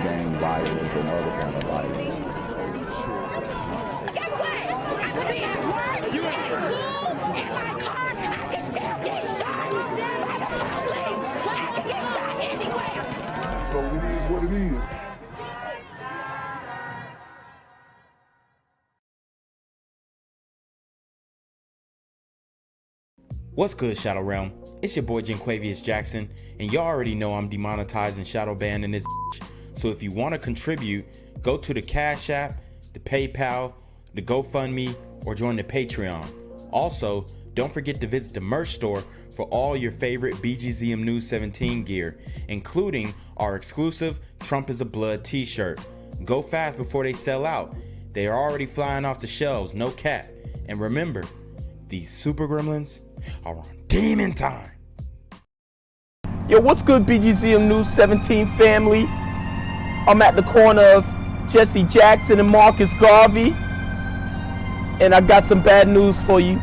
gang violence and other kind of violence. Get away! I could be at work, at school, in my car, I can still get shot by the police. I can get shot anywhere. So it is what it is. What's good, Shadow Realm? It's your boy Jenquavius Jackson, and y'all already know I'm demonetized and shadow banned in this bitch. So if you want to contribute, go to the Cash App, the PayPal, the GoFundMe, or join the Patreon. Also, don't forget to visit the merch store for all your favorite BGZM News 17 gear, including our exclusive Trump is a Blood t-shirt. Go fast before they sell out. They are already flying off the shelves, no cap. And remember, these super gremlins are on demon time. Yo, what's good, BGZM News 17 family? I'm at the corner of Jesse Jackson and Marcus Garvey, and I got some bad news for you.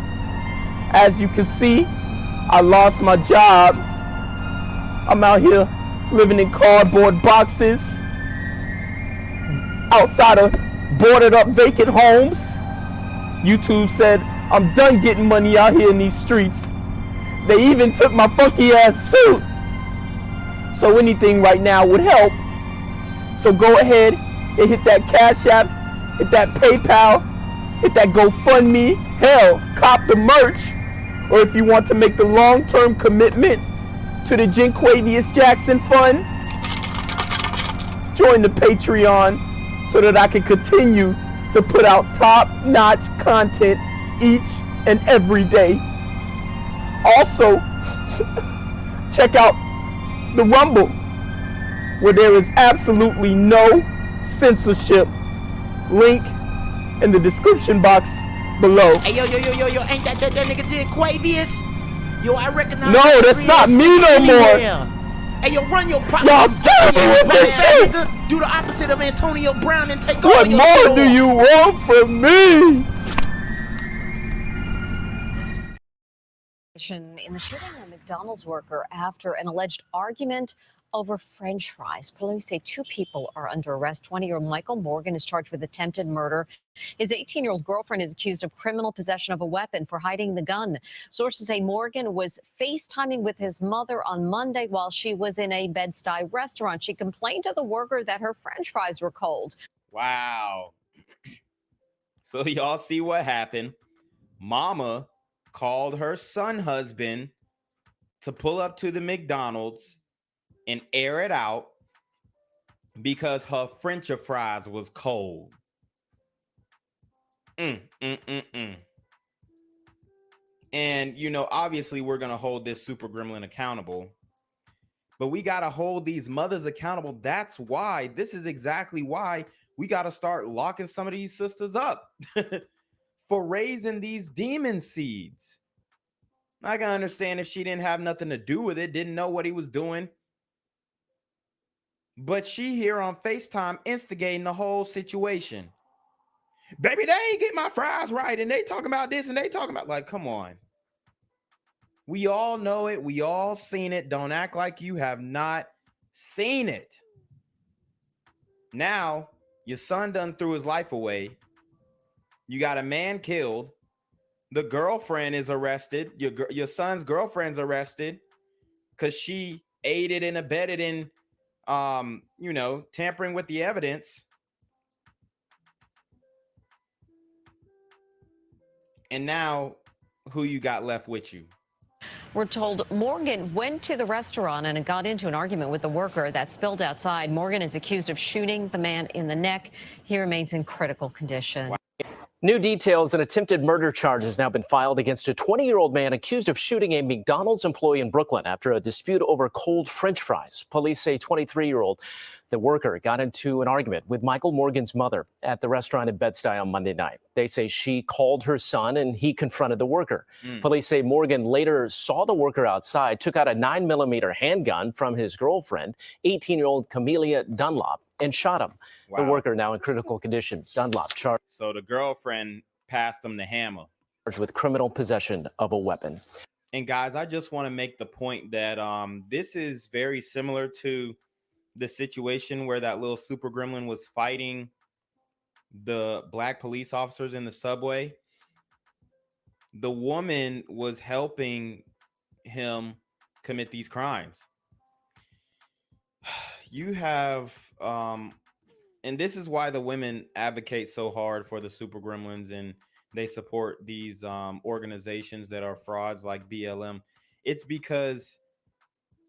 As you can see, I lost my job. I'm out here living in cardboard boxes outside of boarded up vacant homes. YouTube said I'm done getting money out here in these streets. They even took my funky ass suit. So anything right now would help. So go ahead and hit that Cash App, hit that PayPal, hit that GoFundMe. Hell, cop the merch. Or if you want to make the long-term commitment to the Jenquavius Jackson Fund, join the Patreon so that I can continue to put out top-notch content each and every day. Also, check out the Rumble, where there is absolutely no censorship. Link in the description box below. Hey, yo, ain't that nigga Jenquavius? Yo, I recognize. No, that's not me no more. Hey, yo, run your pop. Y'all tell me what they say. Do the opposite of Antonio Brown and take all What your more do you want from me? In the shooting of a McDonald's worker after an alleged argument over French fries. Police say two people are under arrest. 20-year-old Michael Morgan is charged with attempted murder. His 18-year-old girlfriend is accused of criminal possession of a weapon for hiding the gun. Sources say Morgan was FaceTiming with his mother on Monday while she was in a Bed-Stuy restaurant. She complained to the worker that her French fries were cold. Wow. So y'all see what happened. Mama called her son husband to pull up to the McDonald's and air it out because her French fries was cold. And, you know, obviously we're going to hold this super gremlin accountable, but we got to hold these mothers accountable. That's why, this is exactly why we got to start locking some of these sisters up for raising these demon seeds. I can understand if she didn't have nothing to do with it, didn't know what he was doing. But she here on FaceTime instigating the whole situation. Baby, they ain't get my fries right. And they talking about this and they talking about, like, come on. We all know it. We all seen it. Don't act like you have not seen it. Now, your son done threw his life away. You got a man killed. The girlfriend is arrested. Your son's girlfriend's arrested because she aided and abetted in, you know, tampering with the evidence. And now, who you got left with you? We're told Morgan went to the restaurant and got into an argument with the worker that spilled outside. Morgan is accused of shooting the man in the neck. He remains in critical condition. Wow. New details: an attempted murder charge has now been filed against a 20-year-old man accused of shooting a McDonald's employee in Brooklyn after a dispute over cold French fries. Police say 23-year-old, the worker, got into an argument with Michael Morgan's mother at the restaurant in Bed-Stuy on Monday night. They say she called her son and he confronted the worker. Police say Morgan later saw the worker outside, took out a 9mm handgun from his girlfriend, 18-year-old Camelia Dunlop, and shot him. Wow. The worker now in critical condition. Dunlop charged. So the girlfriend passed him the hammer. Charged with criminal possession of a weapon. And guys, I just want to make the point that this is very similar to the situation where that little super gremlin was fighting the black police officers in the subway, the woman was helping him commit these crimes. You have and this is why the women advocate so hard for the super gremlins, and they support these organizations that are frauds like BLM. It's because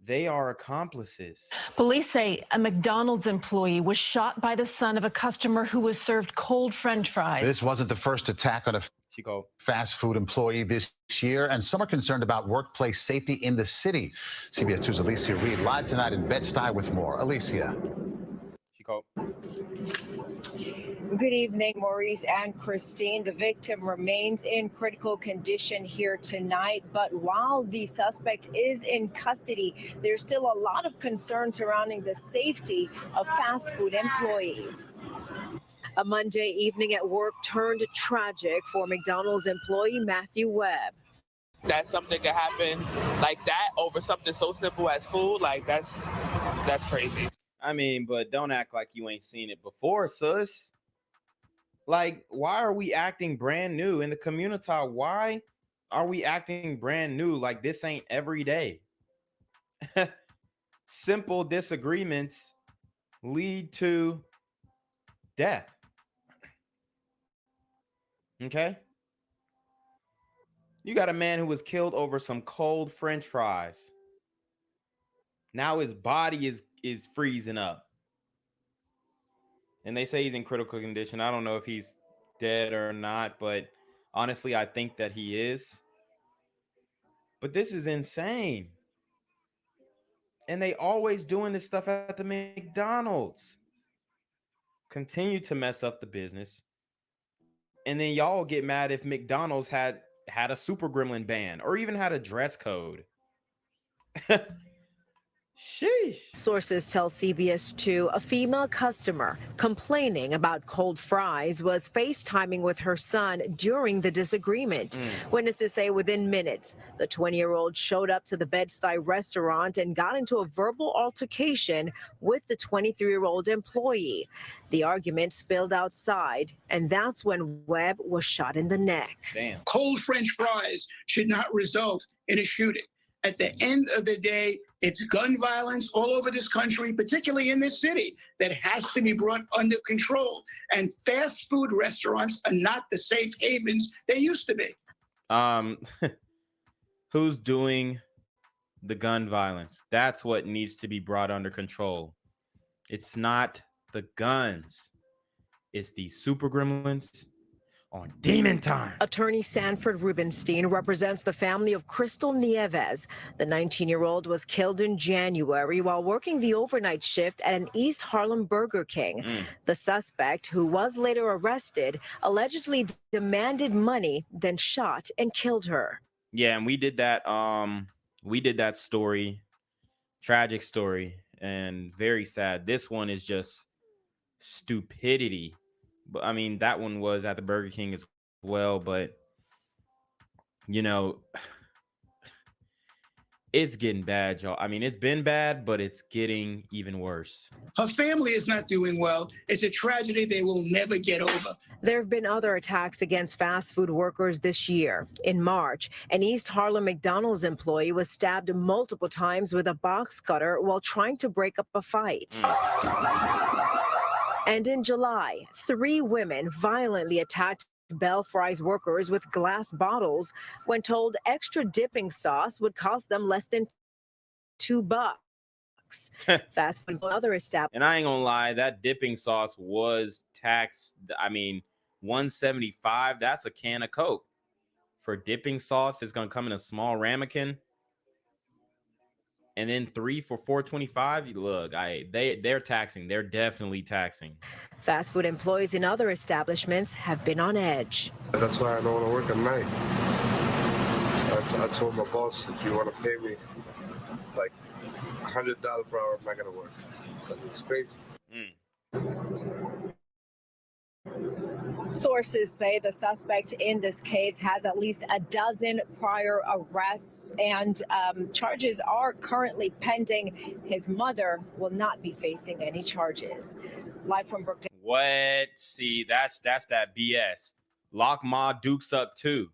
they are accomplices. Police say a McDonald's employee was shot by the son of a customer who was served cold French fries. This wasn't the first attack on a fast food employee this year, and some are concerned about workplace safety in the city. CBS 2's Alicia Reed live tonight in Bed-Stuy with more. Alicia. Good evening, Maurice and Christine. The victim remains in critical condition here tonight, but while the suspect is in custody, there's still a lot of concern surrounding the safety of fast food employees. A Monday evening at work turned tragic for McDonald's employee Matthew Webb. That something could happen like that over something so simple as food, like that's crazy. I mean, but don't act like you ain't seen it before, sus. Like, why are we acting brand new in the community? Why are we acting brand new like this ain't every day? Simple disagreements lead to death. Okay? You got a man who was killed over some cold French fries. Now his body is freezing up. And they say he's in critical condition. I don't know if he's dead or not, but honestly, I think that he is. But this is insane. And they always doing this stuff at the McDonald's. Continue to mess up the business. And then y'all get mad if McDonald's had a super gremlin ban or even had a dress code. Sheesh. Sources tell CBS 2 a female customer complaining about cold fries was FaceTiming with her son during the disagreement. Witnesses say within minutes, the 20-year-old showed up to the Bed-Stuy restaurant and got into a verbal altercation with the 23-year-old employee. The argument spilled outside, and that's when Webb was shot in the neck. Damn. Cold French fries should not result in a shooting. At the end of the day, it's gun violence all over this country, particularly in this city, that has to be brought under control. And fast food restaurants are not the safe havens they used to be. Who's doing the gun violence? That's what needs to be brought under control. It's not the guns. It's the super gremlins on Demon Time. Attorney Sanford Rubenstein represents the family of Crystal Nieves. The 19-year-old was killed in January while working the overnight shift at an East Harlem Burger King. The suspect, who was later arrested, allegedly demanded money, then shot and killed her. Yeah, and we did that story, tragic story, and very sad. This one is just stupidity. But I mean, that one was at the Burger King as well, but you know, it's getting bad, y'all. I mean, it's been bad, but it's getting even worse. Her family is not doing well. It's a tragedy they will never get over. There have been other attacks against fast food workers this year. In March, an East Harlem McDonald's employee was stabbed multiple times with a box cutter while trying to break up a fight. And in July, 3 women violently attacked Bell Fries workers with glass bottles when told extra dipping sauce would cost them less than $2. Fast food and other establishments. And I ain't gonna lie, that dipping sauce was taxed. I mean, $175. That's a can of Coke. For dipping sauce, it's gonna come in a small ramekin. And then 3 for $4.25. Look, they're taxing. They're definitely taxing. Fast food employees in other establishments have been on edge. That's why I don't want to work at night. So I told my boss, if you want to pay me like $100 per hour, I'm not gonna work because it's crazy. Sources Sources say the suspect in this case has at least a dozen prior arrests, and charges are currently pending. His mother will not be facing any charges. Live from Brookdale. What? See, that's that BS. Lock Ma Dukes up too,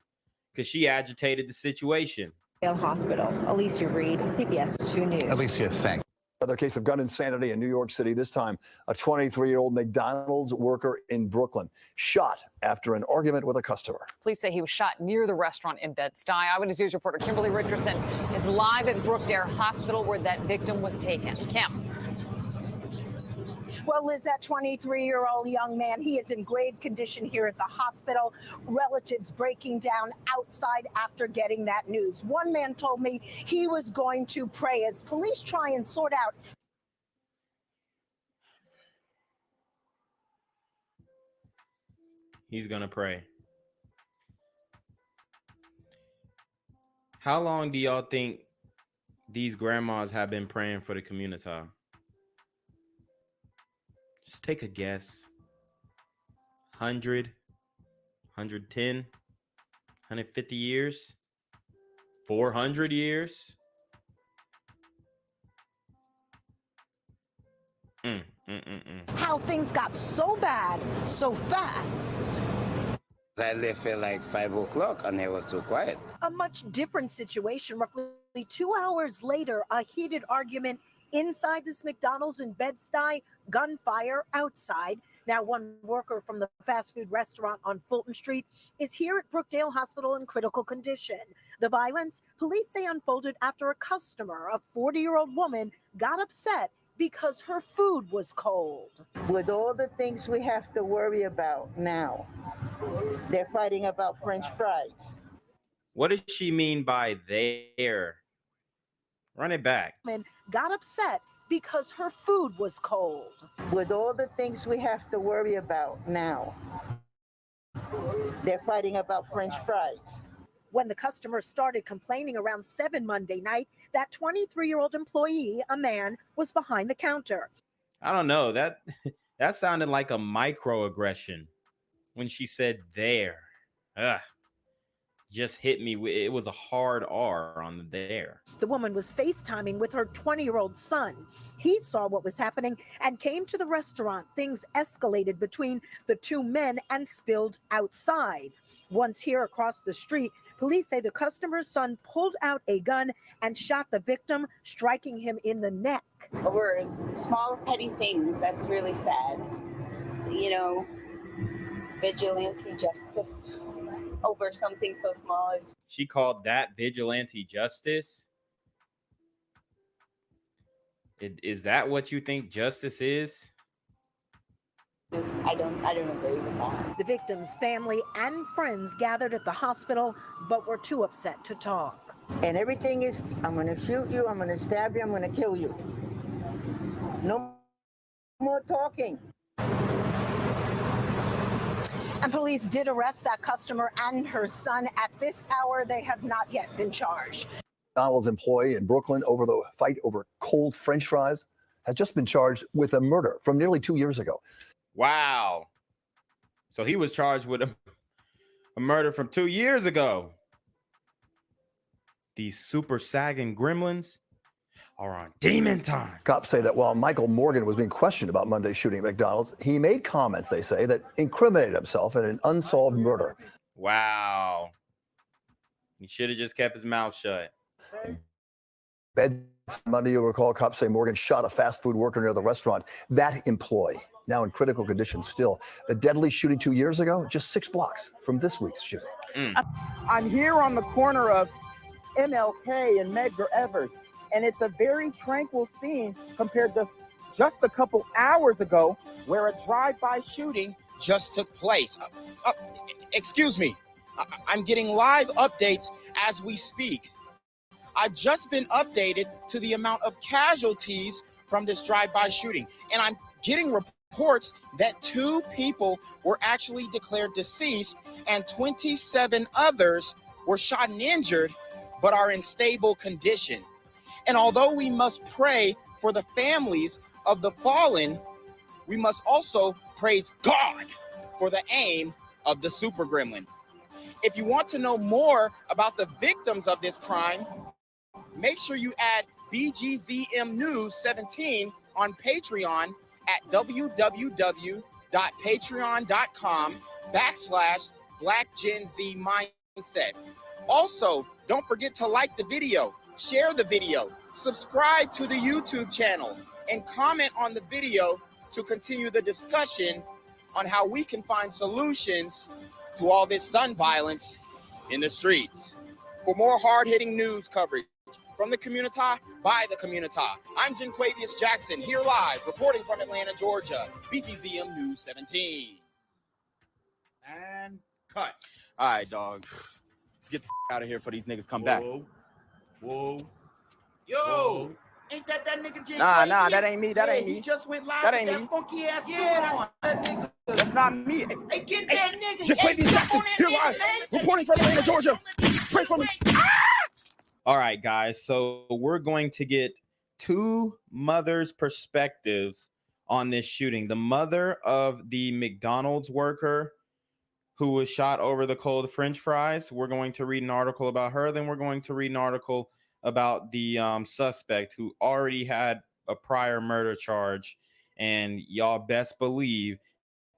because she agitated the situation. Hospital. Alicia Reed, CBS 2 News. Alicia, thanks. Another case of gun insanity in New York City. This time, a 23-year-old McDonald's worker in Brooklyn shot after an argument with a customer. Police say he was shot near the restaurant in Bed-Stuy. Eyewitness News reporter Kimberly Richardson is live at Brookdale Hospital where that victim was taken. Kim. Well, Liz, that 23-year-old young man, he is in grave condition here at the hospital. Relatives breaking down outside after getting that news. One man told me he was going to pray as police try and sort out. He's gonna pray. How long do y'all think these grandmas have been praying for the community? Just take a guess. 100, 110, 150 years, 400 years. How things got so bad so fast. I left at like 5 o'clock and it was so quiet. A much different situation. Roughly 2 hours later, a heated argument inside this McDonald's in Bed-Stuy, gunfire outside. Now, one worker from the fast food restaurant on Fulton Street is here at Brookdale Hospital in critical condition. The violence, police say, unfolded after a customer, a 40-year-old woman, got upset because her food was cold. With all the things we have to worry about now, they're fighting about French fries. What does she mean by there? Run it back. Got upset because her food was cold. With all the things we have to worry about now, they're fighting about French fries. When the customer started complaining around 7 Monday night, that 23-year-old employee, a man, was behind the counter. I don't know. That sounded like a microaggression when she said there. Ugh. Just hit me. It was a hard R on the there. The woman was FaceTiming with her 20-year-old son. He saw what was happening and came to the restaurant. Things escalated between the two men and spilled outside. Once here across the street, police say the customer's son pulled out a gun and shot the victim, striking him in the neck. Over small, petty things, that's really sad. You know, vigilante justice over something so small. She called that vigilante justice? Is that what you think justice is? I don't agree with that. The victim's family and friends gathered at the hospital, but were too upset to talk. And everything is, I'm going to shoot you, I'm going to stab you, I'm going to kill you. No more talking. And police did arrest that customer and her son. At this hour, they have not yet been charged. McDonald's employee in Brooklyn over the fight over cold French fries has just been charged with a murder from nearly 2 years ago. Wow. So he was charged with a murder from 2 years ago. These super sagging gremlins are on demon time. Cops say that while Michael Morgan was being questioned about Monday's shooting at McDonald's, he made comments, they say, that incriminated himself in an unsolved murder. Wow. He should have just kept his mouth shut. Monday, you'll recall, cops say Morgan shot a fast food worker near the restaurant. That employee, now in critical condition still. The deadly shooting 2 years ago, just 6 blocks from this week's shooting. I'm here on the corner of MLK and Medgar Evers, and it's a very tranquil scene compared to just a couple hours ago where a drive-by shooting just took place. Excuse me. I'm getting live updates as we speak. I've just been updated to the amount of casualties from this drive-by shooting, and I'm getting reports that 2 people were actually declared deceased and 27 others were shot and injured but are in stable condition. And although we must pray for the families of the fallen, we must also praise God for the aim of the super gremlin. If you want to know more about the victims of this crime, make sure you add BGZM News 17 on Patreon at www.patreon.com/blackgenzmindset. Also, don't forget to like the video, share the video, subscribe to the YouTube channel, and comment on the video to continue the discussion on how we can find solutions to all this gun violence in the streets. For more hard-hitting news coverage from the community, by the community, I'm Jenquavius Jackson, here live, reporting from Atlanta, Georgia, BGZM News 17. And cut. All right, dog. Let's get the out of here before these niggas come back. Whoa. Yo. Ain't that nigga J? Nah, that ain't me. That ain't me. He just went live That with ain't that me. funky ass suit on. That nigga. That's not me. Hey, get that nigga. Jenquavius Jackson, here live, reporting from Atlanta, Georgia. Pray for me. All right, guys. So we're going to get two mothers' perspectives on this shooting. The mother of the McDonald's worker who was shot over the cold French fries. We're going to read an article about her. Then we're going to read an article about the suspect who already had a prior murder charge. And y'all best believe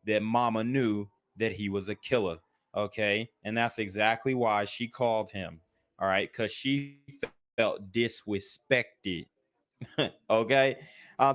that mama knew that he was a killer. Okay. And that's exactly why she called him. All right. Because she felt disrespected. Okay.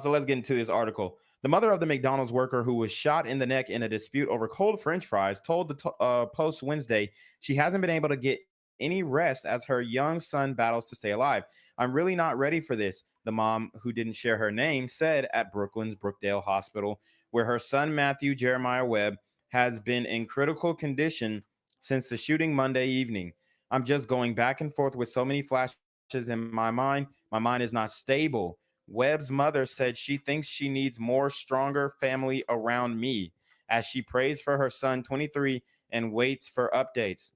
So let's get into this article. The mother of the McDonald's worker who was shot in the neck in a dispute over cold French fries told the Post Wednesday she hasn't been able to get any rest as her young son battles to stay alive. I'm really not ready for this, the mom, who didn't share her name, said at Brooklyn's Brookdale Hospital, where her son Matthew Jeremiah Webb has been in critical condition since the shooting Monday evening. I'm just going back and forth with so many flashes in my mind. My mind is not stable. Webb's mother said she thinks she needs more stronger family around me as she prays for her son, 23, and waits for updates.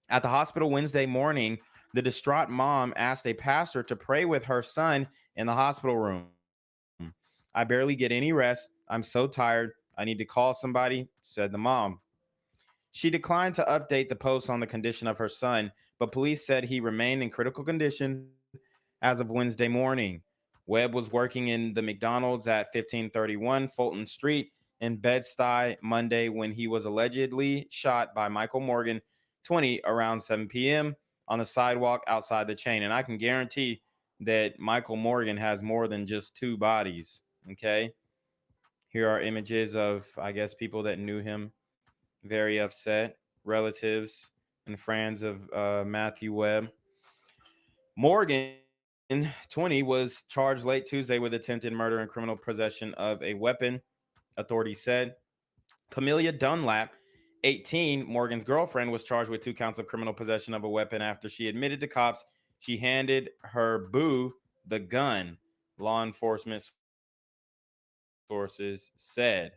At the hospital Wednesday morning, the distraught mom asked a pastor to pray with her son in the hospital room. I barely get any rest. I'm so tired. I need to call somebody, said the mom. She declined to update the Post on the condition of her son, but police said he remained in critical condition as of Wednesday morning. Webb was working in the McDonald's at 1531 Fulton Street in Bed-Stuy Monday when he was allegedly shot by Michael Morgan, 20, around 7 p.m. on the sidewalk outside the chain. And I can guarantee that Michael Morgan has more than just two bodies, okay? Here are images of, I guess, people that knew him, very upset, relatives and friends of Matthew Webb. Morgan, 20, was charged late Tuesday with attempted murder and criminal possession of a weapon, authorities said. Camelia Dunlap, 18, Morgan's girlfriend, was charged with 2 counts of criminal possession of a weapon after she admitted to cops she handed her boo the gun, law enforcement sources said.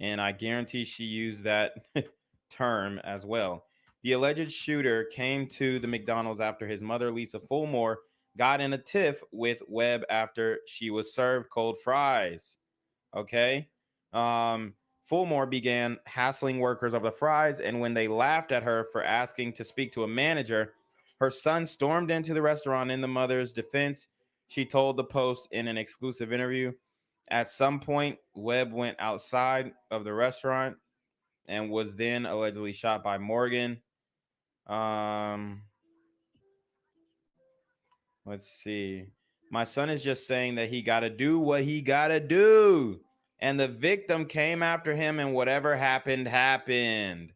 And I guarantee she used that term as well. The alleged shooter came to the McDonald's after his mother, Lisa Fulmore, got in a tiff with Webb after she was served cold fries. Okay. Fulmore began hassling workers over the fries, and when they laughed at her for asking to speak to a manager, her son stormed into the restaurant. In the mother's defense, she told the Post in an exclusive interview. At some point, Webb went outside of the restaurant and was then allegedly shot by Morgan. Let's see. My son is just saying that he got to do what he got to do. And the victim came after him, and whatever happened, happened.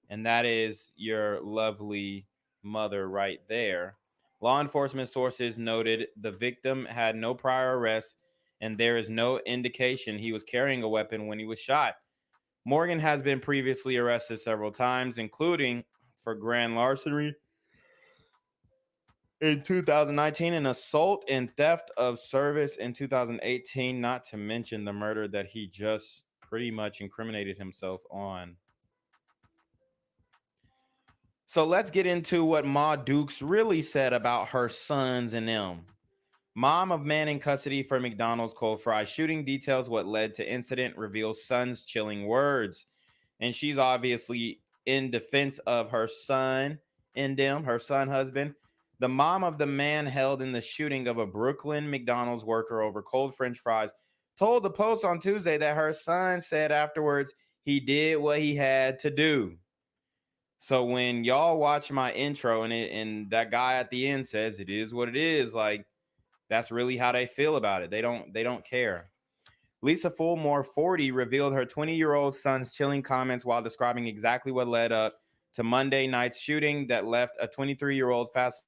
And that is your lovely mother right there. Law enforcement sources noted the victim had no prior arrests, and there is no indication he was carrying a weapon when he was shot. Morgan has been previously arrested several times, including for grand larceny in 2019, and assault and theft of service in 2018, not to mention the murder that he just pretty much incriminated himself on. So let's get into what Ma Dukes really said about her sons and them. Mom of man in custody for McDonald's cold fry shooting details what led to incident, reveals son's chilling words. And she's obviously in defense of her son and her son husband. The mom of the man held in the shooting of a Brooklyn McDonald's worker over cold French fries told the Post on Tuesday that her son said afterwards he did what he had to do. So when y'all watch my intro and that guy at the end says it is what it is, like that's really how they feel about it. They don't care. Lisa Fulmore, 40, revealed her 20-year-old son's chilling comments while describing exactly what led up to Monday night's shooting that left a 23-year-old fast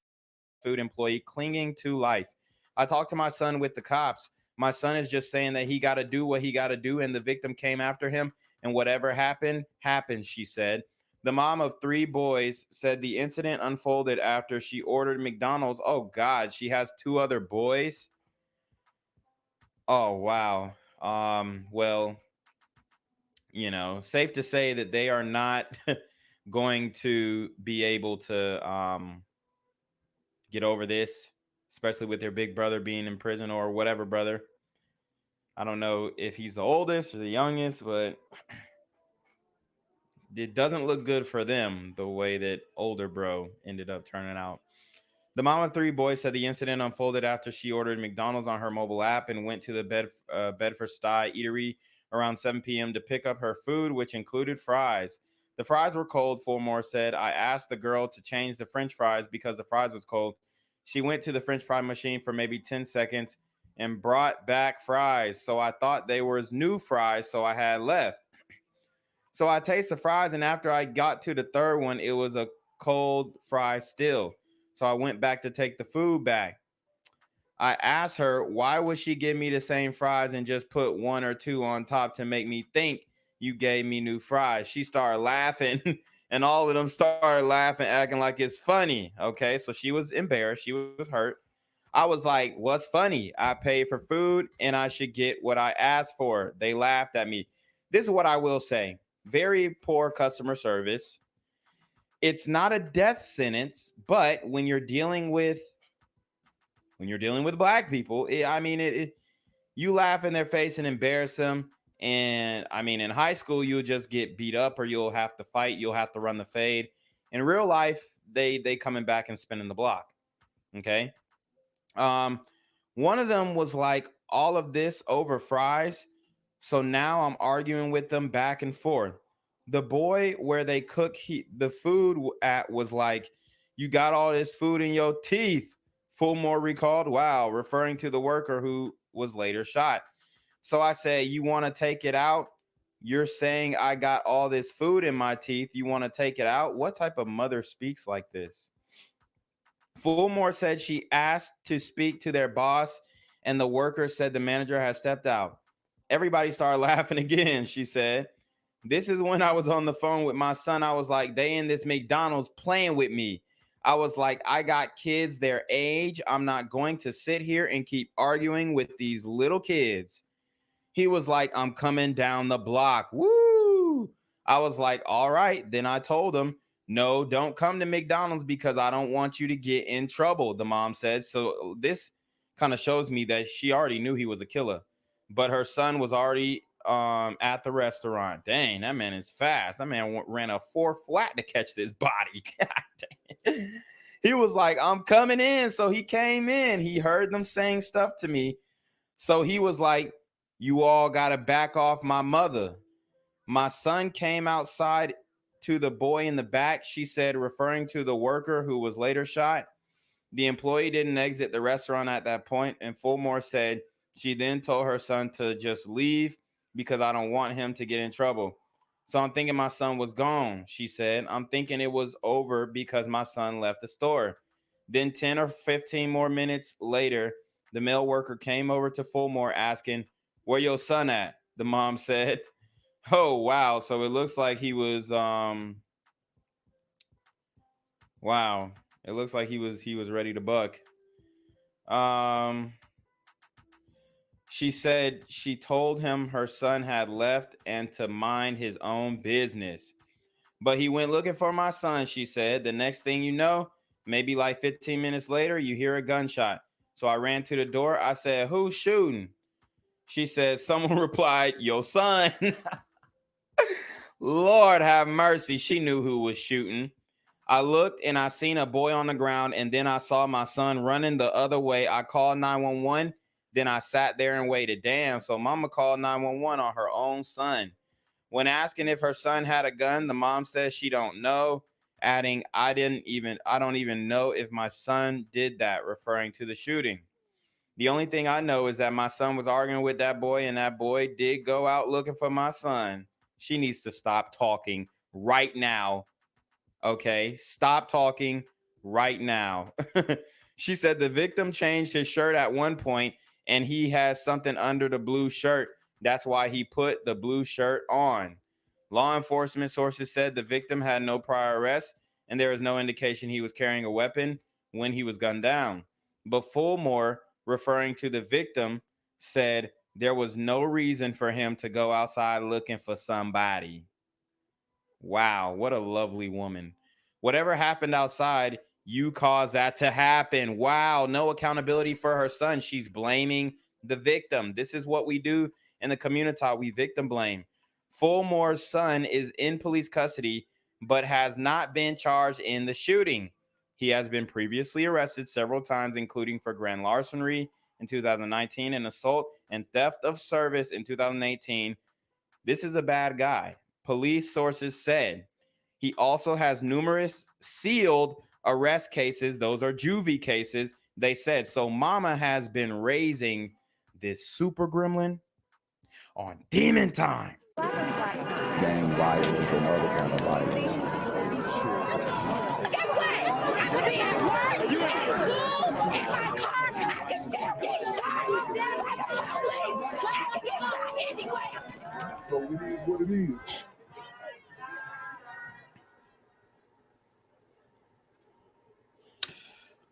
food employee clinging to life. I talked to my son with the cops. My son is just saying that he got to do what he got to do, and the victim came after him, and whatever happened, happened, she said. The mom of 3 boys said the incident unfolded after she ordered McDonald's. Oh, God, she has 2 other boys? Oh, wow. Well, safe to say that they are not going to be able to get over this, especially with their big brother being in prison or whatever brother. I don't know if he's the oldest or the youngest, but it doesn't look good for them the way that older bro ended up turning out. The mom of 3 boys said the incident unfolded after she ordered McDonald's on her mobile app and went to the Bedford-Stuyvesant eatery around 7 p.m. to pick up her food, which included fries. The fries were cold, Fulmore said. I asked the girl to change the French fries because the fries was cold. She went to the French fry machine for maybe 10 seconds and brought back fries. So I thought they were new fries, so I had left. So I tasted the fries, and after I got to the third one, it was a cold fry still. So I went back to take the food back. I asked her, why would she give me the same fries and just put 1 or 2 on top to make me think you gave me new fries? She started laughing, and all of them started laughing, acting like it's funny. Okay, so she was embarrassed. She was hurt. I was like, what's funny? I paid for food, and I should get what I asked for. They laughed at me. This is what I will say. Very poor customer service. It's not a death sentence, but when you're dealing with black people, you laugh in their face and embarrass them. And I mean, in high school, you'll just get beat up or you'll have to fight. You'll have to run the fade. In real life, they coming back and spinning the block. Okay. One of them was like, all of this over fries. So now I'm arguing with them back and forth. The boy where they cook the food at was like, you got all this food in your teeth. Fulmore recalled, wow, referring to the worker who was later shot. So I say, you want to take it out? You're saying I got all this food in my teeth. You want to take it out? What type of mother speaks like this? Fulmore said she asked to speak to their boss, and the worker said the manager has stepped out. Everybody started laughing again, she said. This is when I was on the phone with my son. I was like, they in this McDonald's playing with me. I was like, I got kids their age. I'm not going to sit here and keep arguing with these little kids. He was like, I'm coming down the block. Woo! I was like, all right. Then I told him, no, don't come to McDonald's because I don't want you to get in trouble, the mom said. So this kind of shows me that she already knew he was a killer, but her son was already at the restaurant. Dang, that man is fast. That man ran a 4 flat to catch this body. He was like, I'm coming in. So he came in. He heard them saying stuff to me. So he was like, you all got to back off my mother. My son came outside to the boy in the back, she said, referring to the worker who was later shot. The employee didn't exit the restaurant at that point, and Fulmore said she then told her son to just leave because I don't want him to get in trouble. So I'm thinking my son was gone, she said. I'm thinking it was over because my son left the store. Then 10 or 15 more minutes later, the male worker came over to Fulmore asking, where your son at? The mom said. Oh, wow. So it looks like he was, wow. It looks like he was ready to buck. She said she told him her son had left and to mind his own business. But he went looking for my son, she said. The next thing you know, maybe like 15 minutes later, you hear a gunshot. So I ran to the door. I said, who's shooting? She said, someone replied, your son. Lord have mercy. She knew who was shooting. I looked and I seen a boy on the ground, and then I saw my son running the other way. I called 911. Then I sat there and waited. Damn, so mama called 911 on her own son. When asking if her son had a gun, the mom says she don't know, adding, I don't even know if my son did that, referring to the shooting. The only thing I know is that my son was arguing with that boy, and that boy did go out looking for my son. She needs to stop talking right now. Okay, stop talking right now. She said the victim changed his shirt at one point, and he has something under the blue shirt. That's why he put the blue shirt on. Law enforcement sources said the victim had no prior arrests, and there is no indication he was carrying a weapon when he was gunned down. But Fulmore, referring to the victim, said there was no reason for him to go outside looking for somebody. Wow, what a lovely woman. Whatever happened outside, you caused that to happen. Wow, no accountability for her son. She's blaming the victim. This is what we do in the community. We victim blame. Fulmore's son is in police custody, but has not been charged in the shooting. He has been previously arrested several times, including for grand larceny in 2019 and assault and theft of service in 2018. This is a bad guy. Police sources said he also has numerous sealed arrest cases. Those are juvie cases, they said. So mama has been raising this super gremlin on demon time. Gang violence and other kind of violence. Guess what? I could be at work, at school, in my car, I could still get shot by the police. I could get shot anywhere. So it is what it is.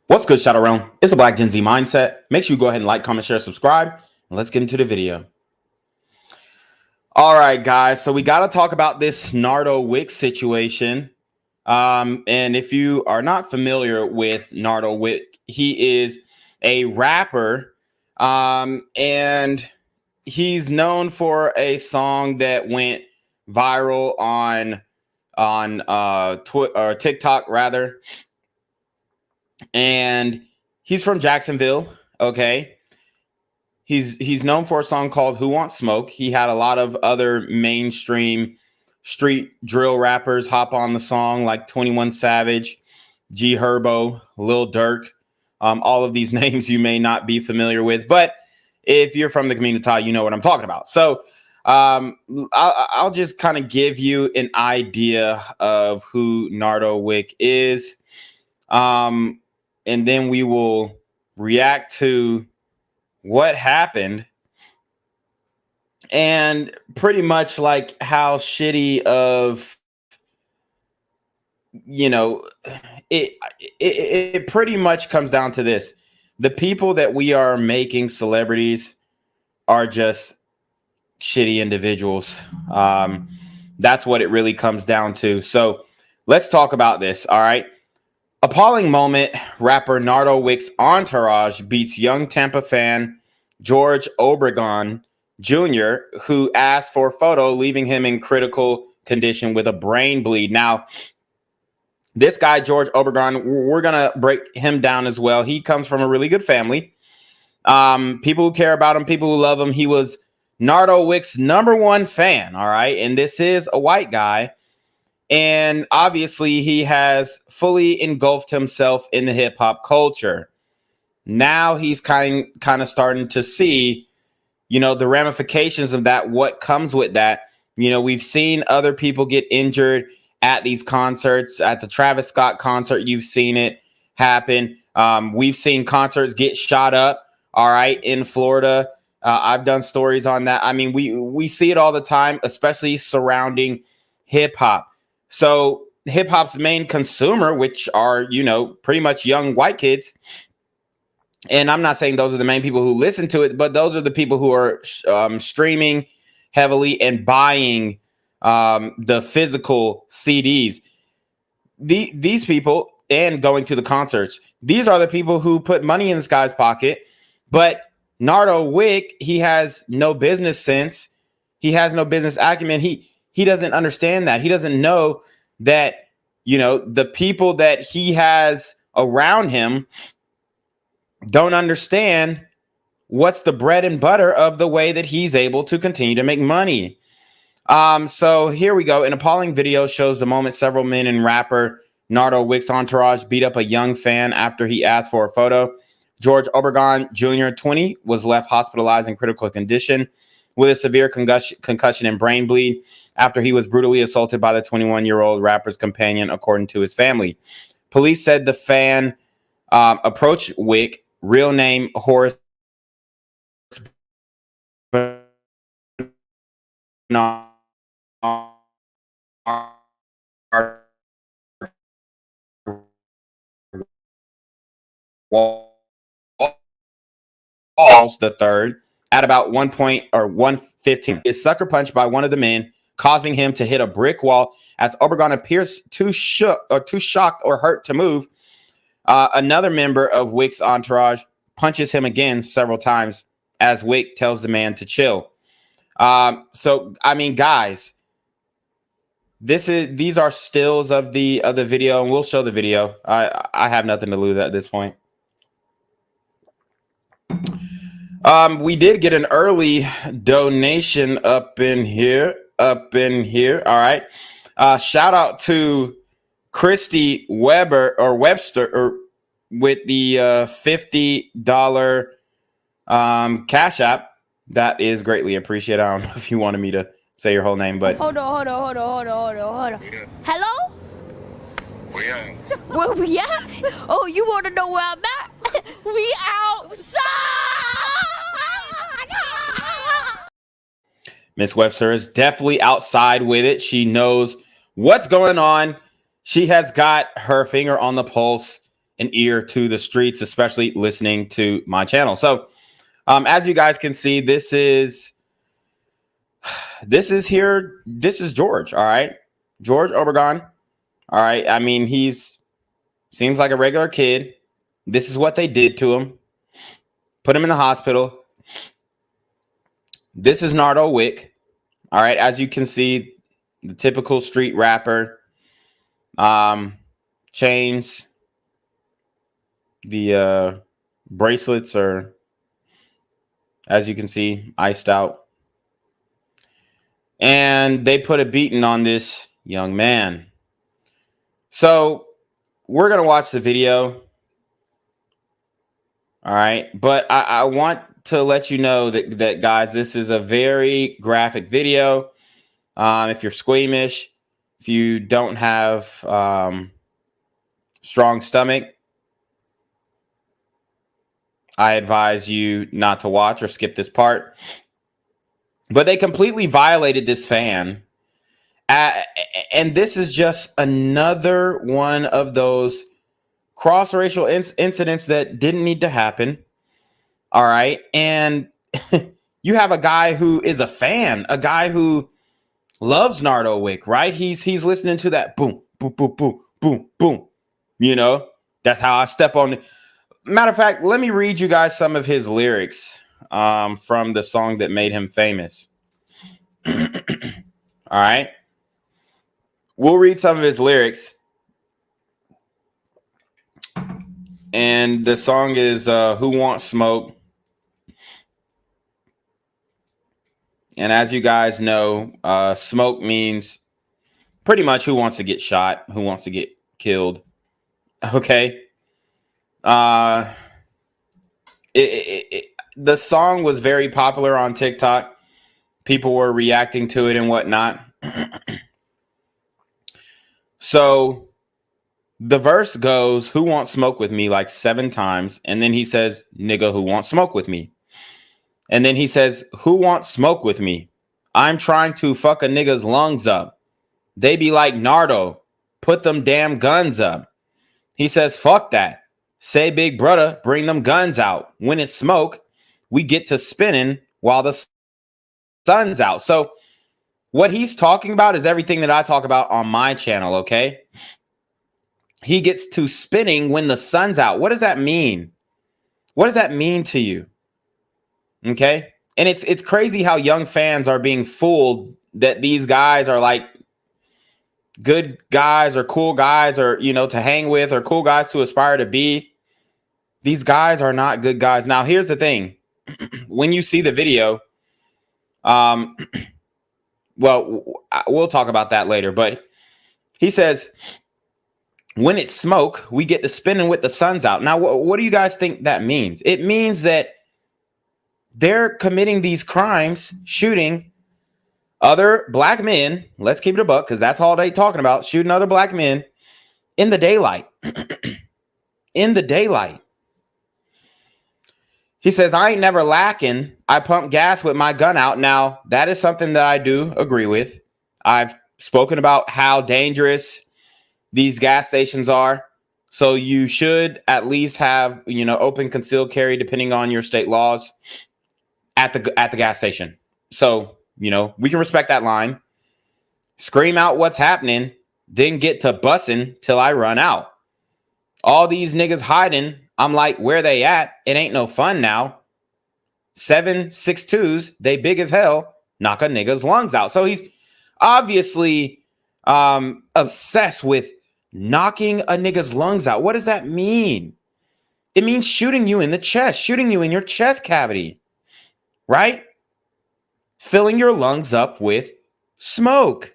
What's good, Shadow Realm? It's a Black Gen Z mindset. Make sure you go ahead and like, comment, share, subscribe, and let's get into the video. All right, guys. So we got to talk about this Nardo Wick situation. And if you are not familiar with Nardo Wick, he is a rapper, and he's known for a song that went viral on TikTok rather. And he's from Jacksonville. Okay. He's known for a song called Who Wants Smoke. He had a lot of other mainstream street drill rappers hop on the song, like 21 Savage, G Herbo, Lil Durk. All of these names you may not be familiar with, but if you're from the community, you know what I'm talking about. So I'll just kind of give you an idea of who Nardo Wick is. And then we will react to what happened and pretty much like how shitty of, you know, it pretty much comes down to this. The people that we are making celebrities are just shitty individuals. That's what it really comes down to. So let's talk about this. All right. Appalling moment, rapper Nardo Wick's entourage beats young Tampa fan George Obregon Jr., who asked for a photo, leaving him in critical condition with a brain bleed. Now, this guy, George Obregon, we're going to break him down as well. He comes from a really good family. People who care about him, people who love him. He was Nardo Wick's #1 fan, all right? And this is a white guy. And obviously, he has fully engulfed himself in the hip hop culture. Now he's kind of starting to see, you know, the ramifications of that, what comes with that. You know, we've seen other people get injured at these concerts. At the Travis Scott concert, you've seen it happen. We've seen concerts get shot up, all right, in Florida. I've done stories on that. I mean, we see it all the time, especially surrounding hip hop. So hip hop's main consumer, which are, you know, pretty much young white kids. And I'm not saying those are the main people who listen to it, but those are the people who are streaming heavily and buying the physical CDs. These people, and going to the concerts, these are the people who put money in this guy's pocket. But Nardo Wick, he has no business sense. He has no business acumen. he doesn't understand that. He doesn't know that, you know, the people that he has around him don't understand what's the bread and butter of the way that he's able to continue to make money. So here we go. An appalling video shows the moment several men in rapper Nardo Wick's entourage beat up a young fan after he asked for a photo. George Obregon Jr., 20, was left hospitalized in critical condition with a severe concussion and brain bleed after he was brutally assaulted by the 21-year-old rapper's companion, according to his family. Police said the fan approached Wick, real name Horace Walls the third at about 1:15. Is sucker punched by one of the men, causing him to hit a brick wall. As Obregon appears too shocked or hurt to move, another member of Wick's entourage punches him again several times as Wick tells the man to chill. So I mean, guys, these are stills of the video, and we'll show the video. I have nothing to lose at this point. We did get an early donation up in here. All right. Shout out to Christy Webster with the $50 Cash App. That is greatly appreciated. I don't know if you wanted me to say your whole name, but Hold on. Yeah. Hello? Where we at? Oh, you want to know where I'm at? We outside! Miss Webster is definitely outside with it. She knows what's going on. She has got her finger on the pulse, an ear to the streets, especially listening to my channel. So, as you guys can see, this is George. All right, George Obregon. All right. I mean, seems like a regular kid. This is what they did to him. Put him in the hospital. This is Nardo Wick. All right. As you can see, the typical street rapper. Chains. The bracelets are, as you can see, iced out. And they put a beating on this young man. So we're going to watch the video. All right. But I want to let you know that guys, this is a very graphic video. If you're squeamish, if you don't have strong stomach, I advise you not to watch or skip this part. But they completely violated this fan. And this is just another one of those cross-racial incidents that didn't need to happen. All right. And you have a guy who is a fan, a guy who loves Nardo Wick, right? He's listening to that boom, boom, boom, boom, boom, boom. You know, that's how I step on it. Matter of fact, let me read you guys some of his lyrics from the song that made him famous. All right. We'll read some of his lyrics. And the song is Who Wants Smoke? And as you guys know, smoke means pretty much who wants to get shot, who wants to get killed. Okay. The song was very popular on TikTok. People were reacting to it and whatnot. So the verse goes, who wants smoke with me, like 7 times. And then he says, nigga, who wants smoke with me? And then he says, who wants smoke with me? I'm trying to fuck a nigga's lungs up. They be like, Nardo, put them damn guns up. He says, fuck that. Say, big brother, bring them guns out. When it's smoke, we get to spinning while the sun's out. So what he's talking about is everything that I talk about on my channel, okay? He gets to spinning when the sun's out. What does that mean? What does that mean to you? Okay? And it's crazy how young fans are being fooled that these guys are like good guys or cool guys or, you know, to hang with or cool guys to aspire to be. These guys are not good guys. Now, here's the thing. When you see the video, well, we'll talk about that later, but he says, when it's smoke, we get to spinning with the sun's out. Now, what do you guys think that means? It means that they're committing these crimes, shooting other black men. Let's keep it a buck, because that's all they talking about, shooting other black men in the daylight. In the daylight. He says, I ain't never lacking. I pump gas with my gun out. Now, that is something that I do agree with. I've spoken about how dangerous these gas stations are. So you should at least have, you know, open concealed carry, depending on your state laws, at the gas station. So, you know, we can respect that line. Scream out what's happening, then get to bussing till I run out. All these niggas hiding, I'm like, where they at? It ain't no fun now. 7.62s, they big as hell, knock a nigga's lungs out. So he's obviously obsessed with knocking a nigga's lungs out. What does that mean? It means shooting you in the chest, shooting you in your chest cavity, right? Filling your lungs up with smoke.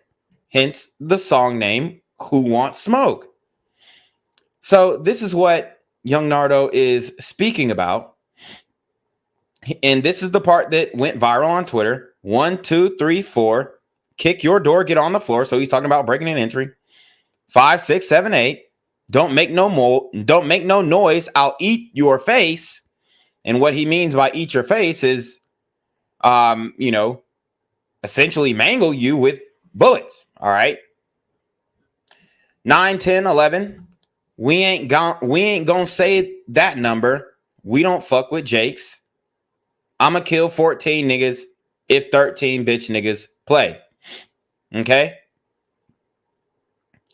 Hence the song name, Who Wants Smoke? So this is what young Nardo is speaking about. And this is the part that went viral on Twitter. 1, 2, 3, 4. Kick your door, get on the floor. So he's talking about breaking an entry. 5, 6, 7, 8. Don't make no noise. I'll eat your face. And what he means by eat your face is, you know, essentially mangle you with bullets. All right. 9, 10, 11. We ain't gonna say that number. We don't fuck with Jakes. I'ma kill 14 niggas if 13 bitch niggas play. Okay?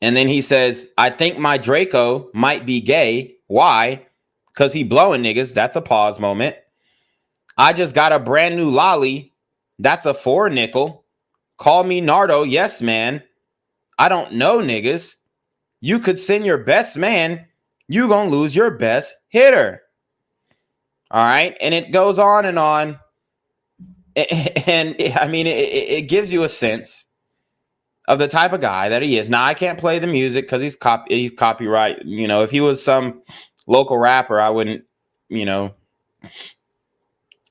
And then he says, I think my Draco might be gay. Why? Because he blowing niggas. That's a pause moment. I just got a brand new lolly. That's a 4 nickel. Call me Nardo. Yes, man. I don't know niggas. You could send your best man. You gonna lose your best hitter. All right. And it goes on and on. And I mean, it gives you a sense of the type of guy that he is. Now, I can't play the music because he's copyright. You know, if he was some local rapper, I wouldn't, you know,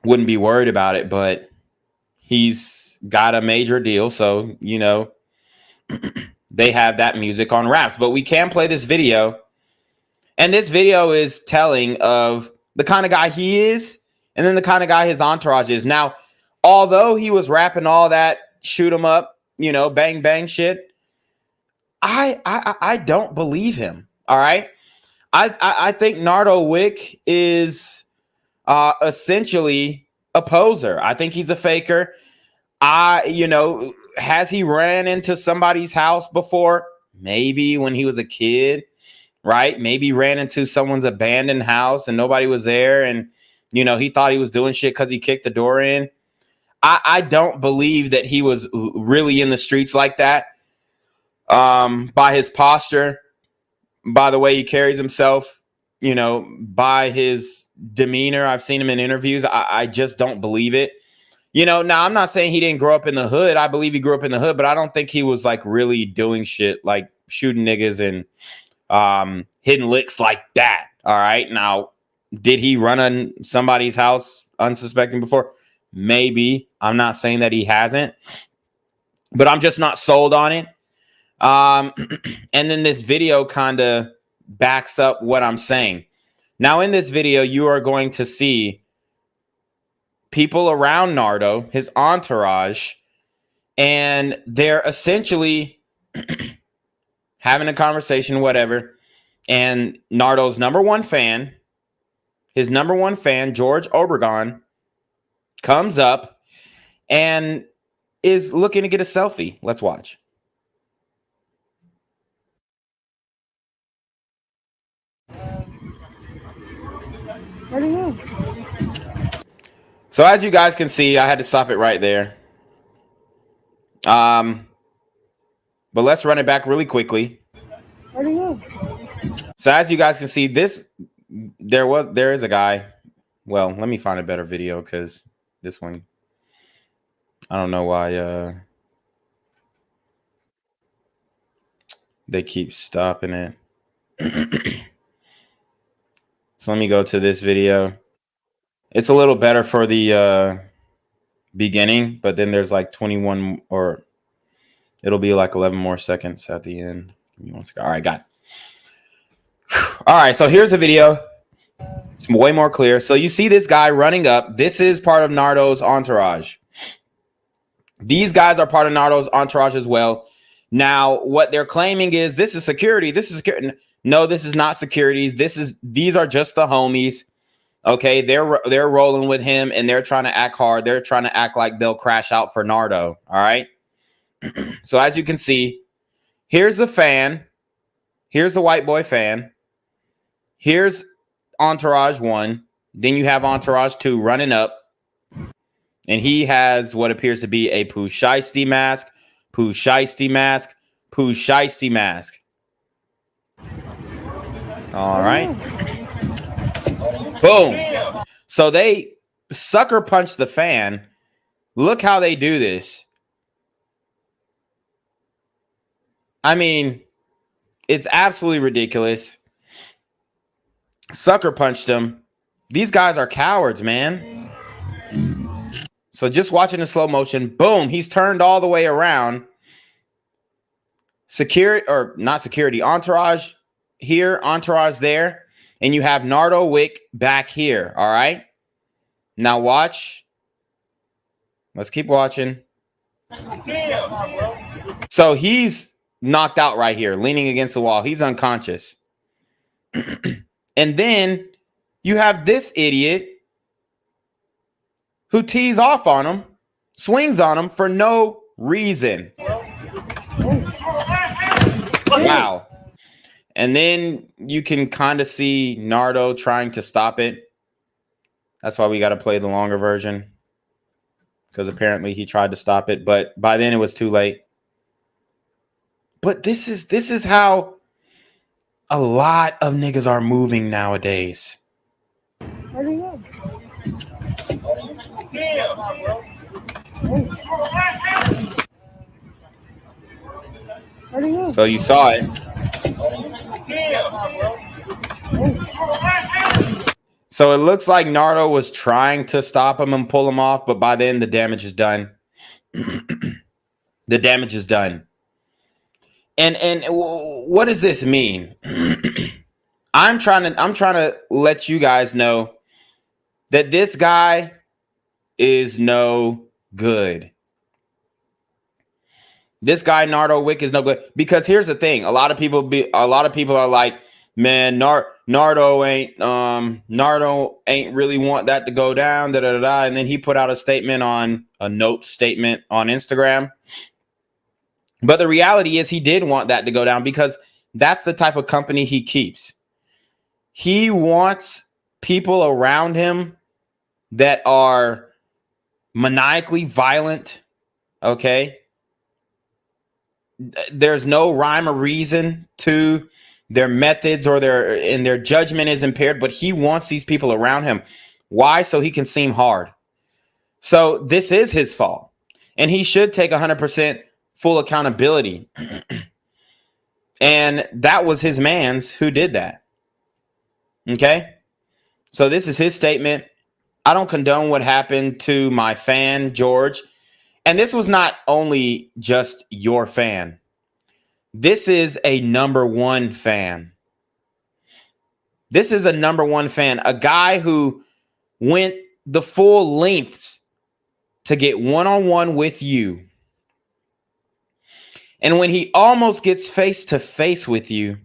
wouldn't be worried about it. But he's got a major deal. So, you know, they have that music on raps. But we can play this video. And this video is telling of the kind of guy he is and then the kind of guy his entourage is. Now, although he was rapping all that shoot 'em up, you know, bang, bang shit, I don't believe him. All right. I think Nardo Wick is essentially a poser. I think he's a faker. You know, has he ran into somebody's house before? Maybe when he was a kid. Right? Maybe ran into someone's abandoned house and nobody was there. And, you know, he thought he was doing shit because he kicked the door in. I don't believe that he was really in the streets like that. By his posture, by the way he carries himself, you know, by his demeanor. I've seen him in interviews. I just don't believe it. You know, now I'm not saying he didn't grow up in the hood. I believe he grew up in the hood, but I don't think he was like really doing shit like shooting niggas and hitting licks like that. All right. Now, did he run on somebody's house unsuspecting before? Maybe. I'm not saying that he hasn't, but I'm just not sold on it. And then this video kind of backs up what I'm saying. Now, in this video, you are going to see people around Nardo, his entourage, and they're essentially having a conversation, whatever. And Nardo's number one fan, his number one fan, George Obregon, comes up and is looking to get a selfie. Let's watch. What are you? So as you guys can see, I had to stop it right there. But let's run it back really quickly. So as you guys can see, there is a guy. Well, let me find a better video because this one, I don't know why they keep stopping it. So let me go to this video. It's a little better for the beginning, but then there's like 21 or it'll be like 11 more seconds at the end. Give me 1 second. All right, got it. All right, so here's the video. It's way more clear. So you see this guy running up. This is part of Nardo's entourage. These guys are part of Nardo's entourage as well. Now, what they're claiming is this is security. This is security. No, this is not securities. These are just the homies. Okay, they're rolling with him and they're trying to act hard. They're trying to act like they'll crash out for Nardo. All right. So as you can see, here's the fan. Here's the white boy fan. Here's Entourage 1. Then you have Entourage 2 running up. And he has what appears to be a Pooh Shiesty mask. Pooh Shiesty mask. Pooh Shiesty mask. All right. Boom. So they sucker punch the fan. Look how they do this. I mean, it's absolutely ridiculous. Sucker punched him. These guys are cowards, man. So just watching the slow motion, boom, he's turned all the way around. Security, or not security, entourage here, entourage there. And you have Nardo Wick back here, all right? Now watch. Let's keep watching. So he's knocked out right here, leaning against the wall. He's unconscious. And then you have this idiot who tees off on him, swings on him for no reason. Wow. And then you can kind of see Nardo trying to stop it. That's why we got to play the longer version. Because apparently he tried to stop it, but by then it was too late. But this is how a lot of niggas are moving nowadays. So you saw it. So it looks like Nardo was trying to stop him and pull him off, but by then the damage is done. The damage is done. And what does this mean? I'm trying to let you guys know that this guy is no good. This guy Nardo Wick is no good, because here's the thing: a lot of people are like, man, Nardo ain't really want that to go down, da da da da. And then he put out a note statement on Instagram. But the reality is he did want that to go down, because that's the type of company he keeps. He wants people around him that are maniacally violent. Okay. There's no rhyme or reason to their methods, or their judgment is impaired, but he wants these people around him. Why? So he can seem hard. So this is his fault, and he should take 100% full accountability. And that was his mans who did that. Okay. So this is his statement. I don't condone what happened to my fan, George. And this was not only just your fan. This is a #1 fan. This is a #1 fan. A guy who went the full lengths to get one-on-one with you. And when he almost gets face-to-face with you,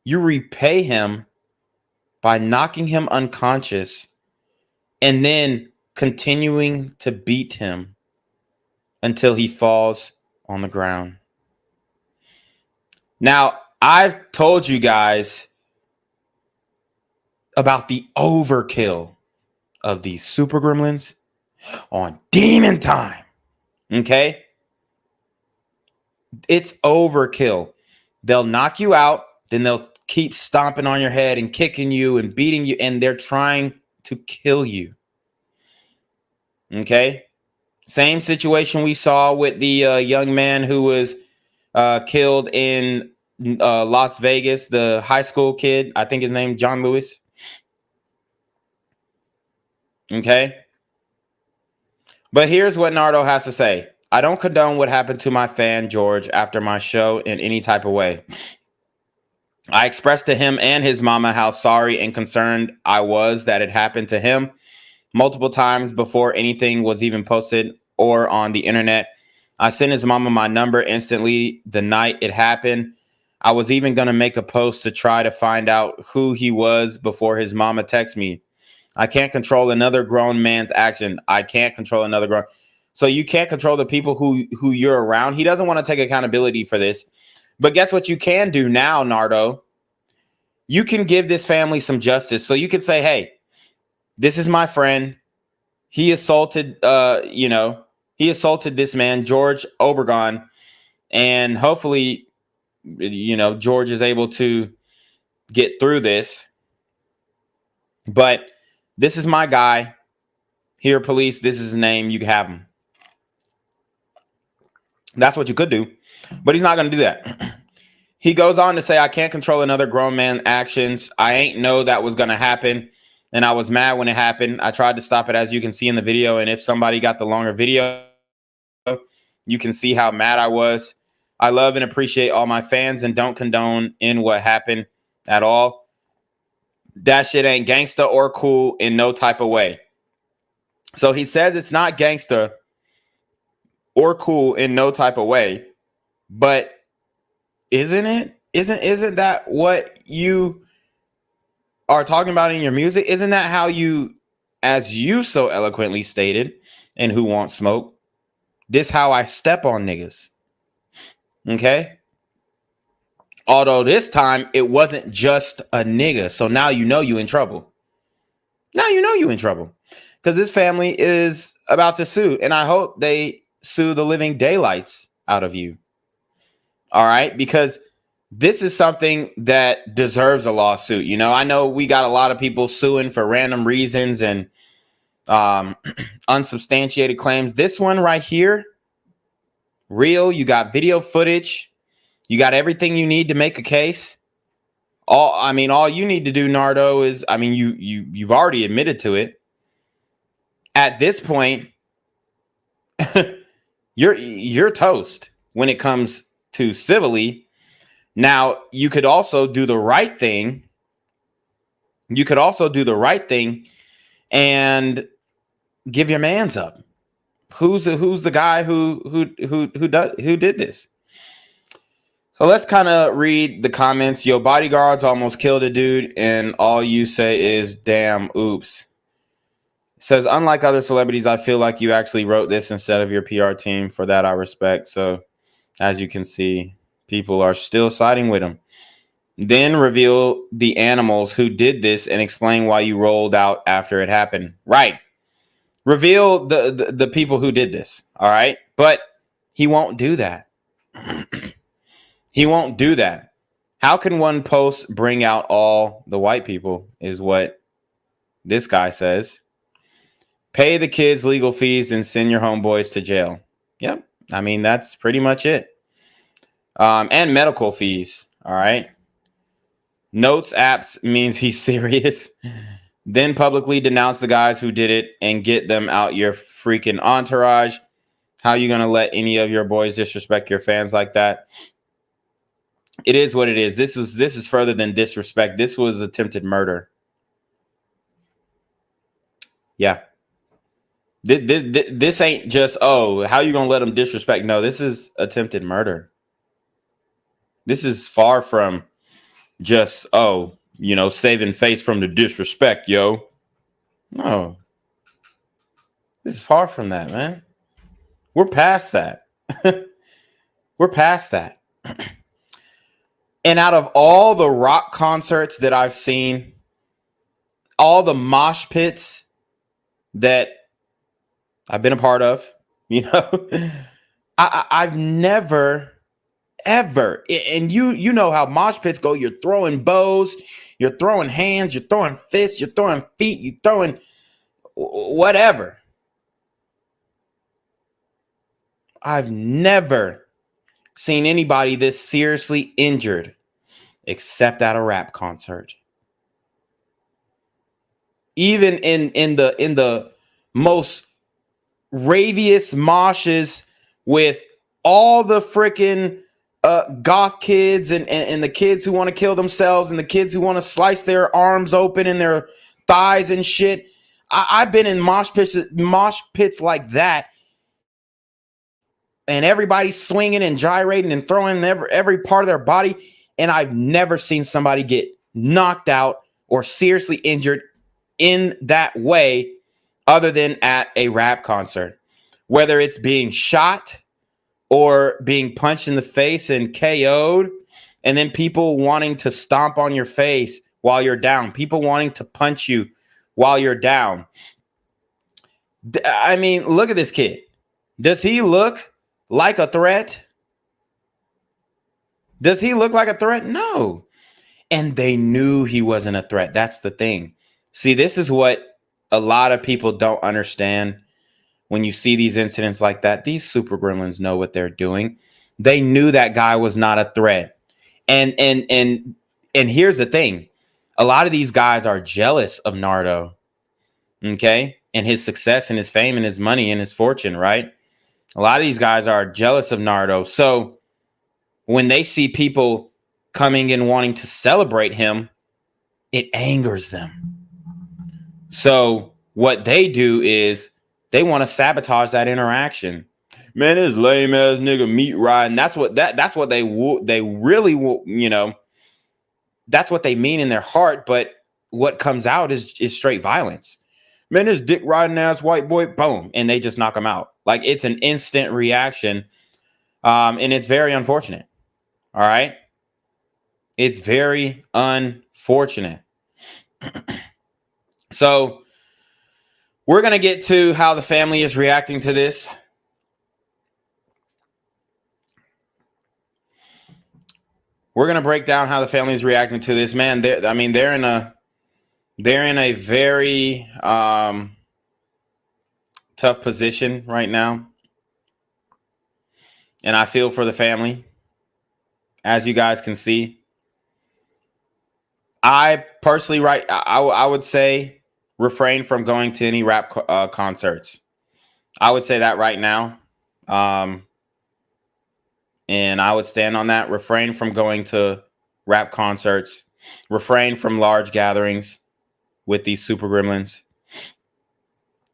you repay him by knocking him unconscious and then continuing to beat him until he falls on the ground. Now, I've told you guys about the overkill of these super gremlins on demon time. Okay? It's overkill. They'll knock you out, then they'll keep stomping on your head and kicking you and beating you, and they're trying to kill you. Okay? Same situation we saw with the young man who was killed in Las Vegas, the high school kid. I think his name John Lewis. Okay? But here's what Nardo has to say. I don't condone what happened to my fan, George, after my show in any type of way. I expressed to him and his mama how sorry and concerned I was that it happened to him multiple times before anything was even posted or on the internet. I sent his mama my number instantly the night it happened. I was even going to make a post to try to find out who he was before his mama texted me. I can't control another grown man's action. I can't control another grown. So you can't control the people who you're around. He doesn't want to take accountability for this. But guess what you can do now, Nardo? You can give this family some justice. So you could say, hey, this is my friend. He assaulted, he assaulted this man, George Obregon. And hopefully, George is able to get through this. But this is my guy. Here, police, this is his name. You can have him. That's what you could do. But he's not going to do that. He goes on to say, I can't control another grown man's actions. I ain't know that was going to happen. And I was mad when it happened. I tried to stop it, as you can see in the video. And if somebody got the longer video, you can see how mad I was. I love and appreciate all my fans and don't condone in what happened at all. That shit ain't gangsta or cool in no type of way. So he says it's not gangsta or cool in no type of way. But isn't it? Isn't that what you are talking about in your music? Isn't that how you, as you so eloquently stated in Who Wants Smoke, this how I step on niggas? Okay? Although this time it wasn't just a nigga. So now you know you in trouble. Now you know you in trouble. Because this family is about to sue. And I hope they sue the living daylights out of you. All right? Because this is something that deserves a lawsuit. I know we got a lot of people suing for random reasons and unsubstantiated claims. This one right here, real. You got video footage. You got everything you need to make a case. All you need to do, Nardo, is, you've already admitted to it. At this point, you're toast when it comes to civilly. Now, you could also do the right thing. You could also do the right thing and give your mans up. Who's the guy who did this? So let's kind of read the comments. Your bodyguards almost killed a dude, and all you say is damn, oops. It says, unlike other celebrities, I feel like you actually wrote this instead of your PR team. For that, I respect. So as you can see, people are still siding with him. Then reveal the animals who did this and explain why you rolled out after it happened. Right. Reveal the people who did this. All right. But he won't do that. He won't do that. How can one post bring out all the white people is what this guy says. Pay the kids legal fees and send your homeboys to jail. Yep. That's pretty much it. And medical fees. All right. Notes apps means he's serious. Then publicly denounce the guys who did it and get them out your freaking entourage. How you going to let any of your boys disrespect your fans like that? It is what it is. This is further than disrespect. This was attempted murder. Yeah. This ain't just, how you going to let them disrespect? No, this is attempted murder. This is far from just, saving face from the disrespect, yo. No. This is far from that, man. We're past that. We're past that. And out of all the rock concerts that I've seen, all the mosh pits that I've been a part of, you know, I've never, ever, and you know how mosh pits go. You're throwing bows, you're throwing hands, you're throwing fists, you're throwing feet, you're throwing whatever. I've never seen anybody this seriously injured except at a rap concert. Even in the most raviest moshes with all the freaking goth kids and the kids who want to kill themselves and the kids who want to slice their arms open and their thighs and shit. I've been in mosh pits like that, and everybody's swinging and gyrating and throwing every part of their body, and I've never seen somebody get knocked out or seriously injured in that way other than at a rap concert. Whether it's being shot or being punched in the face and KO'd, and then people wanting to stomp on your face while you're down, people wanting to punch you while you're down. I mean, look at this kid. Does he look like a threat? Does he look like a threat? No. And they knew he wasn't a threat. That's the thing. See, this is what a lot of people don't understand. When you see these incidents like that, these super gremlins know what they're doing. They knew that guy was not a threat. And here's the thing. A lot of these guys are jealous of Nardo. Okay? And his success and his fame and his money and his fortune, right? A lot of these guys are jealous of Nardo. So when they see people coming and wanting to celebrate him, it angers them. So what they do is they want to sabotage that interaction. Man, this lame ass nigga meat riding. That's what they really, you know, that's what they mean in their heart. But what comes out is straight violence. Man, this dick riding ass white boy, boom, and they just knock him out. Like, it's an instant reaction, and it's very unfortunate. All right, it's very unfortunate. So we're gonna get to how the family is reacting to this. We're gonna break down how the family is reacting to this. Man, they're in a very tough position right now, and I feel for the family. As you guys can see, I personally, I would say refrain from going to any rap concerts. I would say that right now, and I would stand on that. Refrain from going to rap concerts. Refrain from large gatherings with these super gremlins.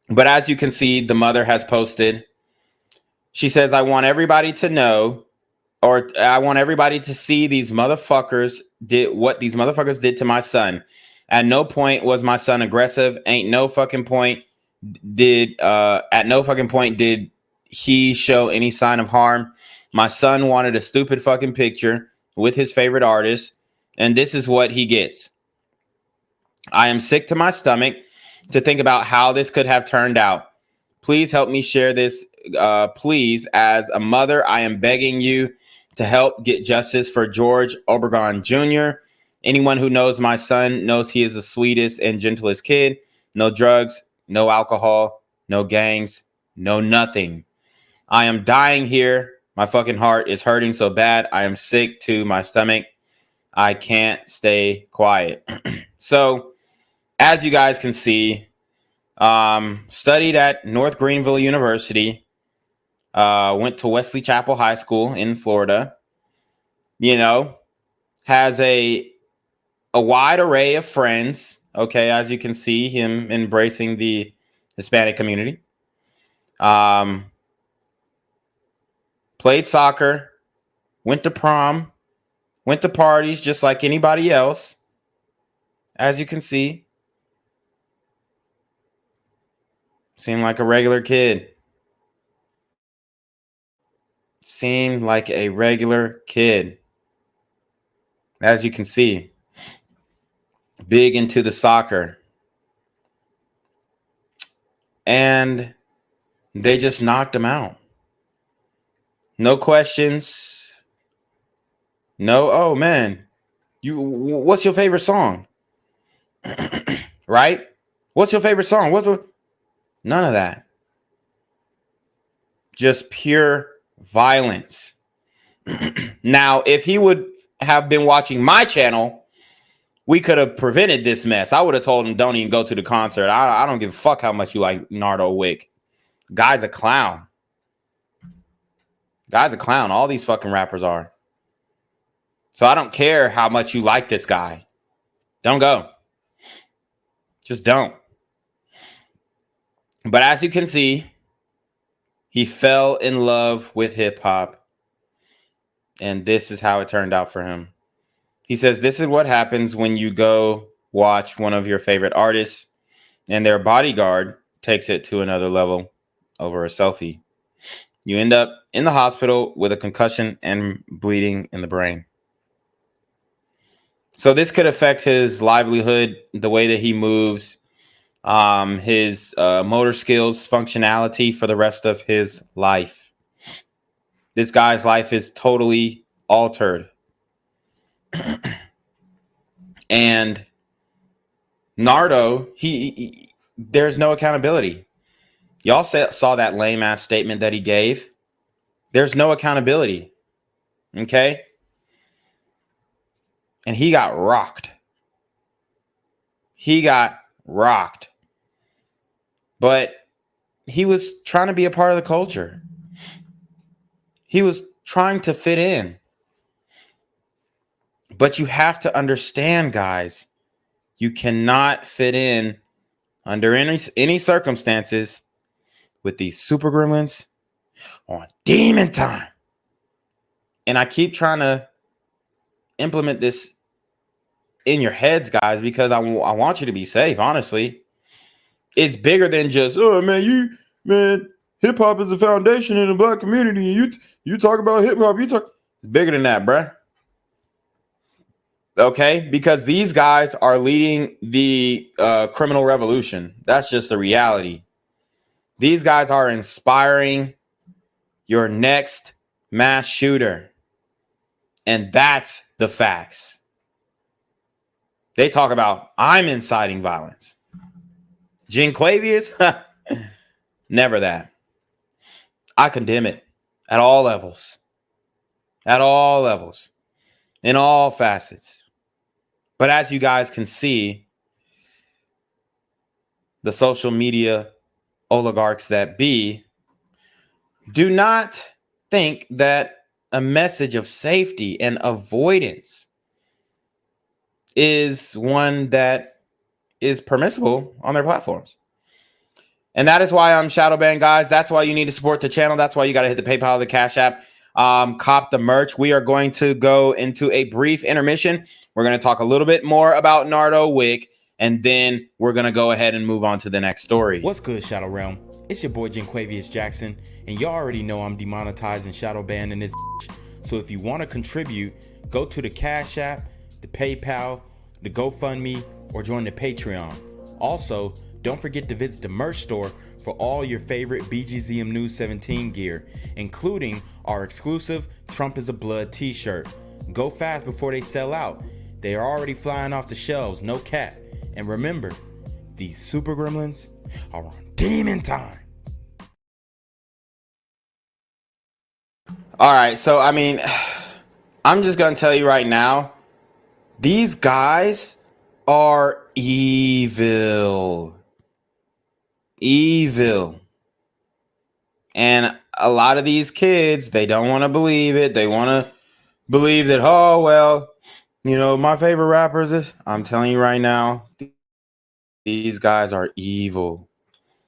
But as you can see, the mother has posted. She says, I want everybody to know, or I want everybody to see these motherfuckers did what these motherfuckers did to my son. At no point was my son aggressive. At no fucking point did he show any sign of harm. My son wanted a stupid fucking picture with his favorite artist, and this is what he gets. I am sick to my stomach to think about how this could have turned out. Please help me share this. Please, as a mother, I am begging you to help get justice for George Obregon Jr. Anyone who knows my son knows he is the sweetest and gentlest kid. No drugs, no alcohol, no gangs, no nothing. I am dying here. My fucking heart is hurting so bad. I am sick to my stomach. I can't stay quiet. So, as you guys can see, studied at North Greenville University, went to Wesley Chapel High School in Florida, you know, has a wide array of friends. Okay, as you can see, him embracing the Hispanic community. Played soccer, went to prom, went to parties just like anybody else. As you can see, seemed like a regular kid. Seemed like a regular kid. As you can see, big into the soccer. and they just knocked him out. No questions. No, oh man, what's your favorite song? Right? What's your favorite song? None of that. Just pure violence. Now, if he would have been watching my channel, we could have prevented this mess. I would have told him, don't even go to the concert. I don't give a fuck how much you like Nardo Wick. Guy's a clown. Guy's a clown. All these fucking rappers are. So I don't care how much you like this guy. Don't go. Just don't. But as you can see, he fell in love with hip hop. And this is how it turned out for him. He says, this is what happens when you go watch one of your favorite artists and their bodyguard takes it to another level over a selfie. You end up in the hospital with a concussion and bleeding in the brain. So this could affect his livelihood, the way that he moves, his motor skills, functionality for the rest of his life. This guy's life is totally altered. And Nardo, there's no accountability. Y'all saw that lame ass statement that he gave. There's no accountability. Okay? And he got rocked. He got rocked. But he was trying to be a part of the culture. He was trying to fit in. But you have to understand, guys, you cannot fit in under any circumstances with these super gremlins on demon time. And I keep trying to implement this in your heads, guys, because I want you to be safe, honestly. It's bigger than just, oh, man, hip-hop is a foundation in the black community. You talk about hip-hop, it's bigger than that, bruh. Okay, because these guys are leading the criminal revolution. That's just the reality. These guys are inspiring your next mass shooter. And that's the facts. They talk about, I'm inciting violence. Jinquavius? Never that. I condemn it at all levels. At all levels. In all facets. But as you guys can see, the social media oligarchs that be do not think that a message of safety and avoidance is one that is permissible on their platforms. And that is why I'm shadow banned, guys. That's why you need to support the channel. That's why you got to hit the PayPal, the Cash App, cop the merch. We are going to go into a brief intermission. We're going to talk a little bit more about Nardo Wick, and then we're going to go ahead and move on to the next story. What's good, Shadow Realm? It's your boy, Jinquavius Jackson, and y'all already know I'm demonetized and shadow banned in this bitch. So if you want to contribute, go to the Cash App, the PayPal, the GoFundMe, or join the Patreon. Also, don't forget to visit the merch store for all your favorite BGZM News 17 gear, including our exclusive Trump is a Blood t-shirt. Go fast before they sell out. They are already flying off the shelves, no cap. And remember, these super gremlins are on demon time. All right, so I mean, I'm just gonna tell you right now, these guys are evil. Evil. And a lot of these kids, they don't want to believe it. They want to believe that, oh, well, you know, my favorite rappers is, I'm telling you right now, these guys are evil.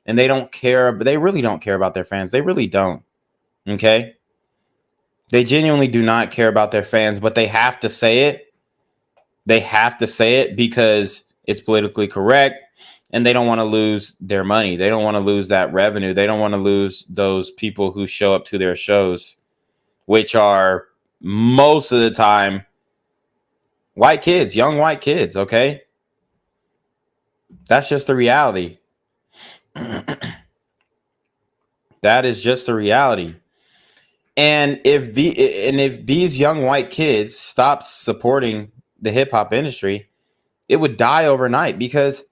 And they don't care, but they really don't care about their fans. They really don't. Okay? They genuinely do not care about their fans, but they have to say it. They have to say it because it's politically correct, and they don't want to lose their money. They don't want to lose that revenue. They don't want to lose those people who show up to their shows, which are most of the time white kids, young white kids, okay? That's just the reality. That is just the reality. And if these young white kids stop supporting the hip hop industry, it would die overnight because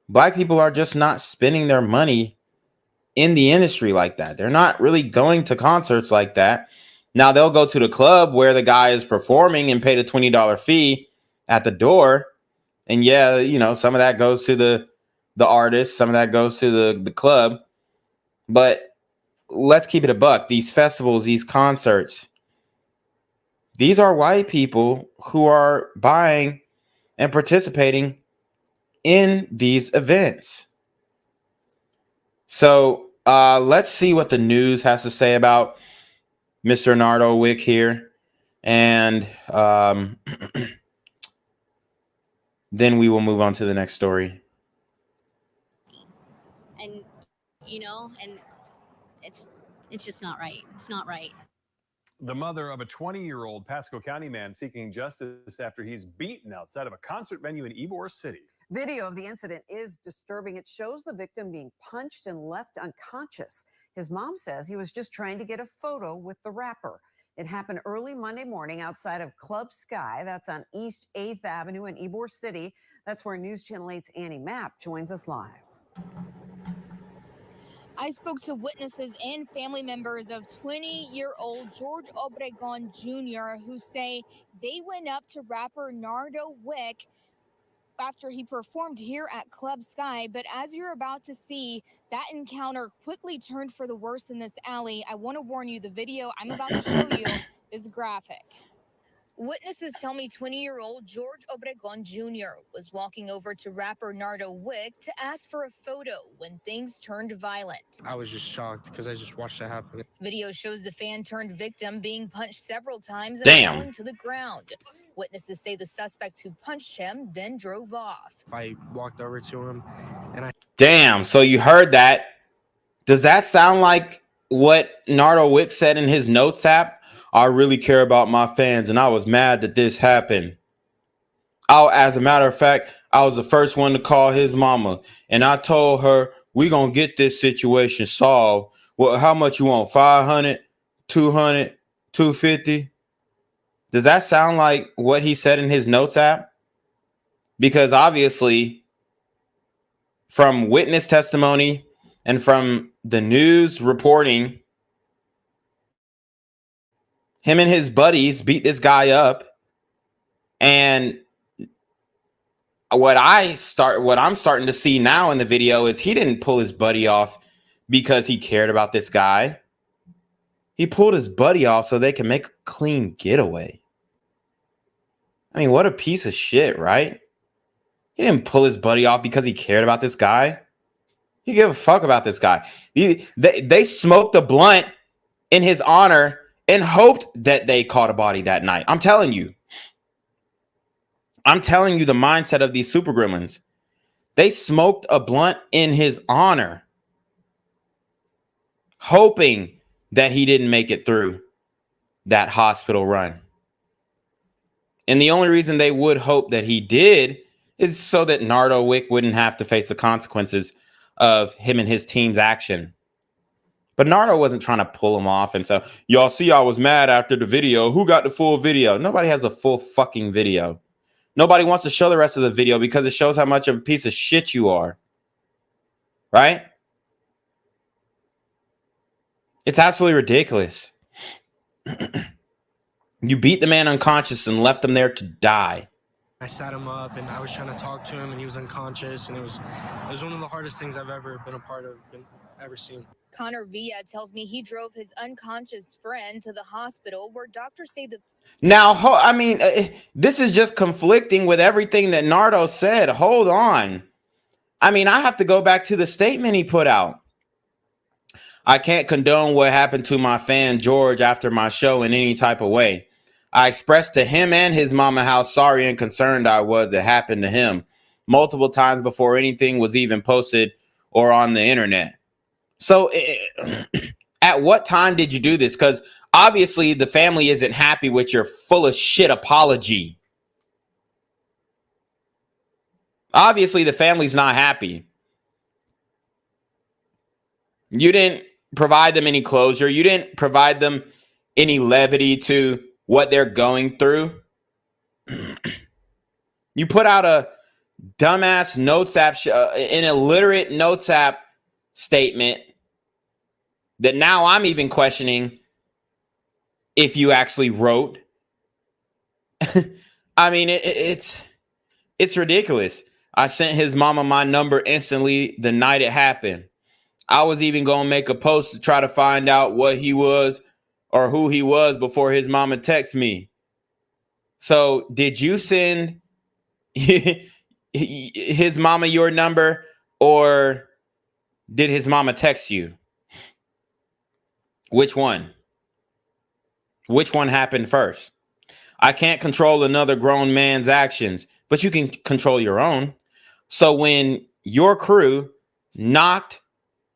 black people are just not spending their money in the industry like that. They're not really going to concerts like that. Now they'll go to the club where the guy is performing and pay the $20 fee at the door. And yeah, you know, some of that goes to the artist, some of that goes to the club. But let's keep it a buck. These festivals, these concerts, these are white people who are buying and participating in these events. So let's see what the news has to say about Mr. Nardo Wick here. And then we will move on to the next story. And, you know, and it's just not right. It's not right. The mother of a 20-year-old Pasco County man seeking justice after he's beaten outside of a concert venue in Ybor City. Video of the incident is disturbing. It shows the victim being punched and left unconscious. His mom says he was just trying to get a photo with the rapper. It happened early Monday morning outside of Club Sky. That's on East 8th Avenue in Ybor City. That's where News Channel 8's Annie Mapp joins us live. I spoke to witnesses and family members of 20-year-old George Obregon Jr. who say they went up to rapper Nardo Wick after he performed here at Club Sky. But as you're about to see, that encounter quickly turned for the worse in this alley. I want to warn you, the video I'm about to show you is graphic. Witnesses tell me 20-year-old George Obregon Jr. was walking over to rapper Nardo Wick to ask for a photo when things turned violent. I was just shocked because I just watched it happen. Video shows the fan turned victim being punched several times and falling to the ground. Witnesses say the suspect who punched him then drove off. I walked over to him and I... Damn, so you heard that. Does that sound like what Nardo Wick said in his notes app? I really care about my fans, and I was mad that this happened. As a matter of fact, I was the first one to call his mama, and I told her, we gonna get this situation solved. Well, how much you want? 500, 200, 250? Does that sound like what he said in his notes app? Because obviously, from witness testimony and from the news reporting, him and his buddies beat this guy up. And what I'm starting to see now in the video is he didn't pull his buddy off because he cared about this guy. He pulled his buddy off so they can make a clean getaway. I mean, what a piece of shit, right? He didn't pull his buddy off because he cared about this guy. He gave a fuck about this guy. They smoked a blunt in his honor and hoped that they caught a body that night. I'm telling you the mindset of these super gremlins. They smoked a blunt in his honor, hoping that he didn't make it through that hospital run. And the only reason they would hope that he did is so that Nardo Wick wouldn't have to face the consequences of him and his team's action. But Nardo wasn't trying to pull him off. And so, y'all see, I was mad after the video. Who got the full video? Nobody has a full fucking video. Nobody wants to show the rest of the video because it shows how much of a piece of shit you are. Right? It's absolutely ridiculous. You beat the man unconscious and left him there to die. I sat him up and I was trying to talk to him and he was unconscious, and it was one of the hardest things I've ever been a part of, ever seen. Connor Villa tells me he drove his unconscious friend to the hospital where doctors say that... Now, I mean, this is just conflicting with everything that Nardo said. Hold on. I mean, I have to go back to the statement he put out. I can't condone what happened to my fan George after my show in any type of way. I expressed to him and his mama how sorry and concerned I was it happened to him multiple times before anything was even posted or on the internet. So at what time did you do this? Because obviously the family isn't happy with your full of shit apology. Obviously the family's not happy. You didn't provide them any closure. You didn't provide them any levity to what they're going through. You put out a dumbass notes app, an illiterate notes app statement that now I'm even questioning if you actually wrote. I mean, it's ridiculous. I sent his mama my number instantly the night it happened. I was even going to make a post to try to find out what he was or who he was before his mama texted me. So did you send his mama your number, or did his mama text you? Which one? Which one happened first? I can't control another grown man's actions, but you can control your own. So when your crew knocked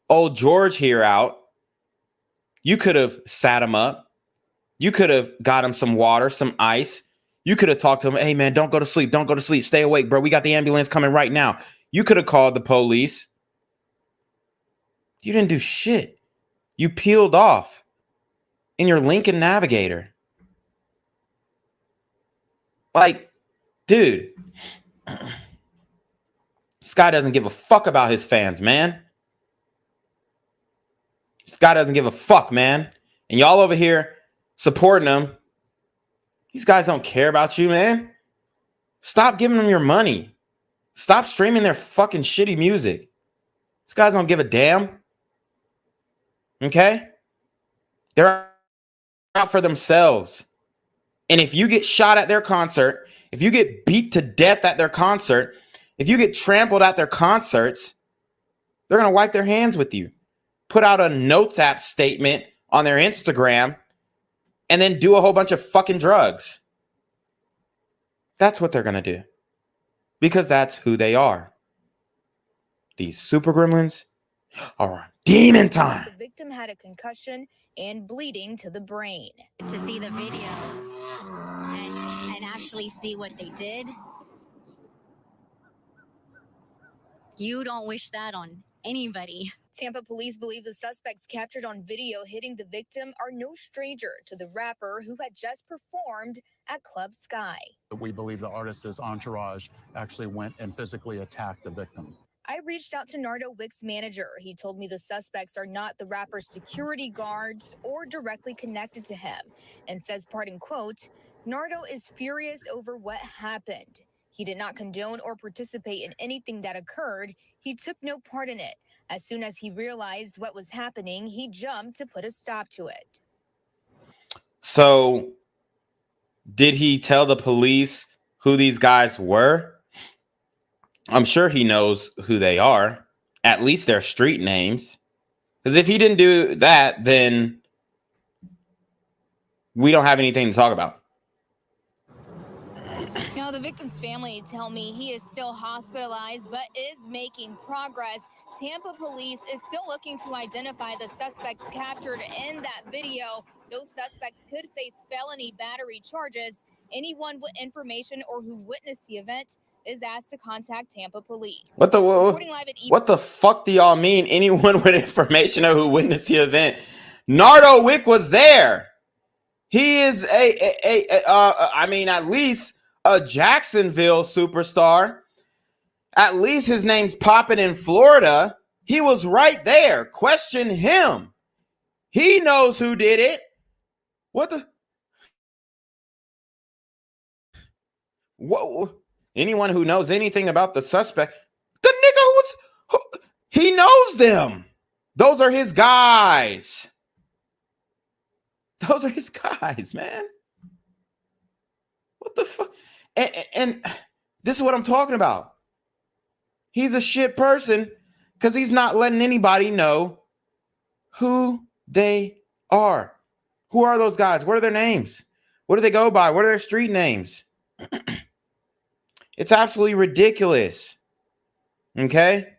old George here out, you could have sat him up. You could have got him some water, some ice. You could have talked to him. Hey, man, don't go to sleep. Don't go to sleep. Stay awake, bro. We got the ambulance coming right now. You could have called the police. You didn't do shit. You peeled off in your Lincoln Navigator. Like, dude, this guy doesn't give a fuck about his fans, man. This guy doesn't give a fuck, man. And y'all over here supporting him. These guys don't care about you, man. Stop giving them your money. Stop streaming their fucking shitty music. These guys don't give a damn. Okay? They're out for themselves. And if you get shot at their concert, if you get beat to death at their concert, if you get trampled at their concerts, they're going to wipe their hands with you. Put out a notes app statement on their Instagram and then do a whole bunch of fucking drugs. That's what they're going to do. Because that's who they are. These super gremlins are on demon time. The victim had a concussion and bleeding to the brain. To see the video and actually see what they did, you don't wish that on anybody. Tampa police believe the suspects captured on video hitting the victim are no stranger to the rapper who had just performed at Club Sky. We believe the artist's entourage actually went and physically attacked the victim. I reached out to Nardo Wick's manager. He told me the suspects are not the rapper's security guards or directly connected to him, and says, pardon quote, Nardo is furious over what happened. He did not condone or participate in anything that occurred. He took no part in it. As soon as he realized what was happening, he jumped to put a stop to it. So, did he tell the police who these guys were? I'm sure he knows who they are, at least their street names. Because if he didn't do that, then we don't have anything to talk about. Now, the victim's family tell me he is still hospitalized but is making progress. Tampa police is still looking to identify the suspects captured in that video. Those suspects could face felony battery charges. Anyone with information or who witnessed the event is asked to contact Tampa police. What the fuck do y'all mean? Anyone with information or who witnessed the event? Nardo Wick was there. He is I mean, at least a Jacksonville superstar. At least his name's popping in Florida. He was right there. Question him. He knows who did it. What the? What? Anyone who knows anything about the suspect, the nigga he knows them. Those are his guys. Those are his guys, man. What the fuck? And this is what I'm talking about. He's a shit person because he's not letting anybody know who they are. Who are those guys? What are their names? What do they go by? What are their street names? It's absolutely ridiculous. Okay?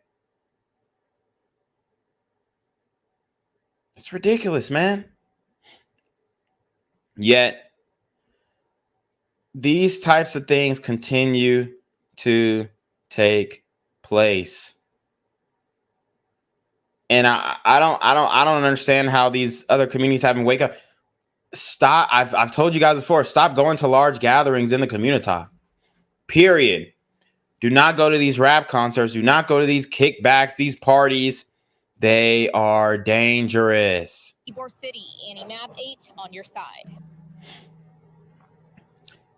It's ridiculous, man. Yet, these types of things continue to take place. And I don't understand how these other communities haven't wake up. Stop. I've told you guys before, stop going to large gatherings in the community. Period. Do not go to these rap concerts. Do not go to these kickbacks, these parties. They are dangerous. Ybor City, Annie Map 8 on your side.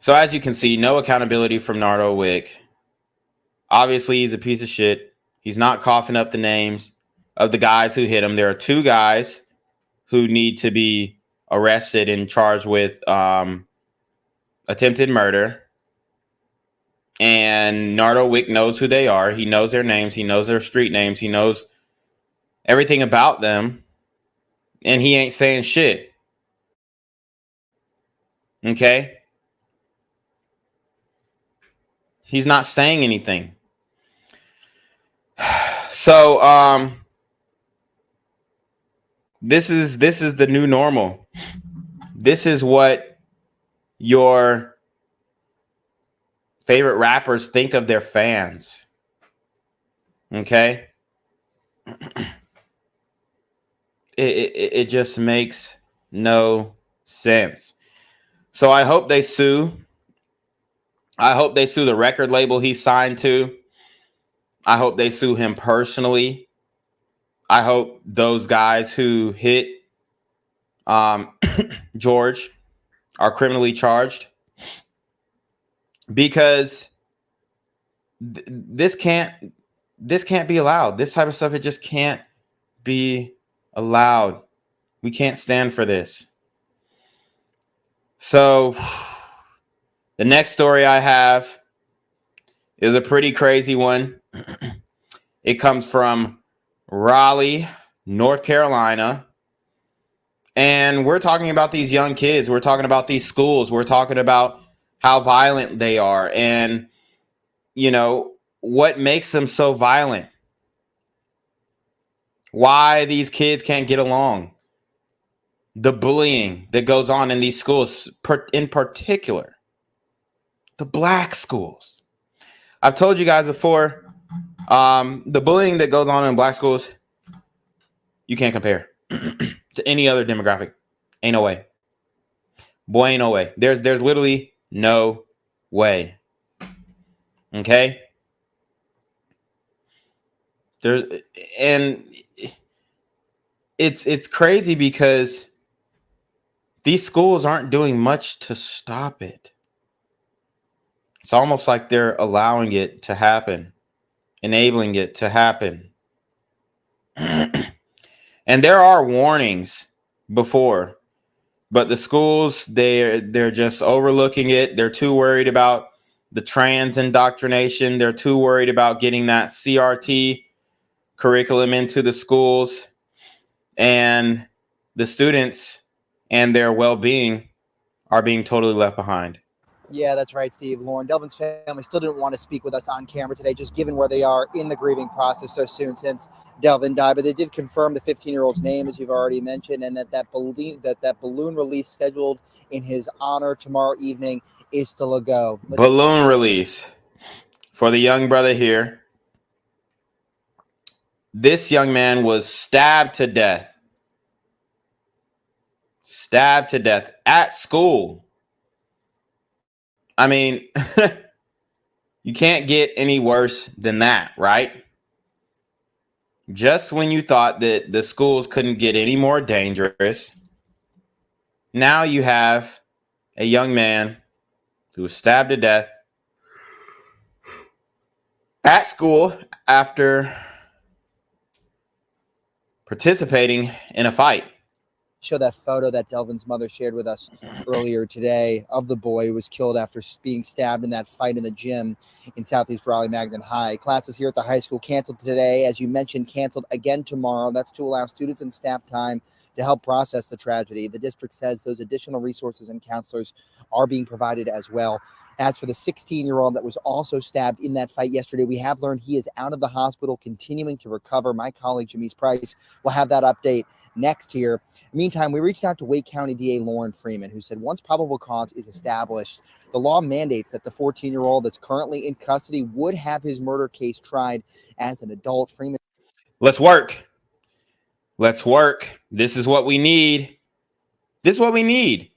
So as you can see, no accountability from Nardo Wick. Obviously, he's a piece of shit. He's not coughing up the names of the guys who hit him. There are 2 guys who need to be arrested and charged with attempted murder. And Nardo Wick knows who they are. He knows their names. He knows their street names. He knows everything about them. And he ain't saying shit. Okay? He's not saying anything. So, this is the new normal. This is what your favorite rappers think of their fans. Okay? It just makes no sense. So I hope they sue. I hope they sue the record label he signed to. I hope they sue him personally. I hope those guys who hit George are criminally charged, because this can't be allowed. This type of stuff, it just can't be allowed. We can't stand for this. So the next story I have is a pretty crazy one. It comes from Raleigh, North Carolina. And we're talking about these young kids. We're talking about these schools. We're talking about how violent they are. And, you know, what makes them so violent? Why these kids can't get along? The bullying that goes on in these schools, in particular, the black schools. I've told you guys before, the bullying that goes on in black schools, you can't compare to any other demographic. Ain't no way. Boy, ain't no way. There's literally no way. Okay? And it's crazy because these schools aren't doing much to stop it. It's almost like they're allowing it to happen, enabling it to happen. And there are warnings before, but the schools, they're just overlooking it. They're too worried about the trans indoctrination. They're too worried about getting that CRT curriculum into the schools, and the students and their well-being are being totally left behind. Yeah, that's right, Steve. Lauren, Delvin's family still didn't want to speak with us on camera today, just given where they are in the grieving process so soon since Delvin died. But they did confirm the 15-year-old's name, as you've already mentioned, and that balloon release scheduled in his honor tomorrow evening is still a go. Balloon release for the young brother here. This young man was stabbed to death. Stabbed to death at school. I mean, you can't get any worse than that, right? Just when you thought that the schools couldn't get any more dangerous, now you have a young man who was stabbed to death at school after participating in a fight. Show that photo that Delvin's mother shared with us earlier today of the boy who was killed after being stabbed in that fight in the gym in Southeast Raleigh Magnet High. Classes here at the high school canceled today, as you mentioned, canceled again tomorrow. That's to allow students and staff time to help process the tragedy. The district says those additional resources and counselors are being provided as well. As for the 16-year-old that was also stabbed in that fight yesterday, we have learned he is out of the hospital, continuing to recover. My colleague, Jamise Price, will have that update next here. Meantime, we reached out to Wake County DA Lauren Freeman, who said once probable cause is established, the law mandates that the 14-year-old that's currently in custody would have his murder case tried as an adult. Freeman. Let's work. Let's work. This is what we need. This is what we need.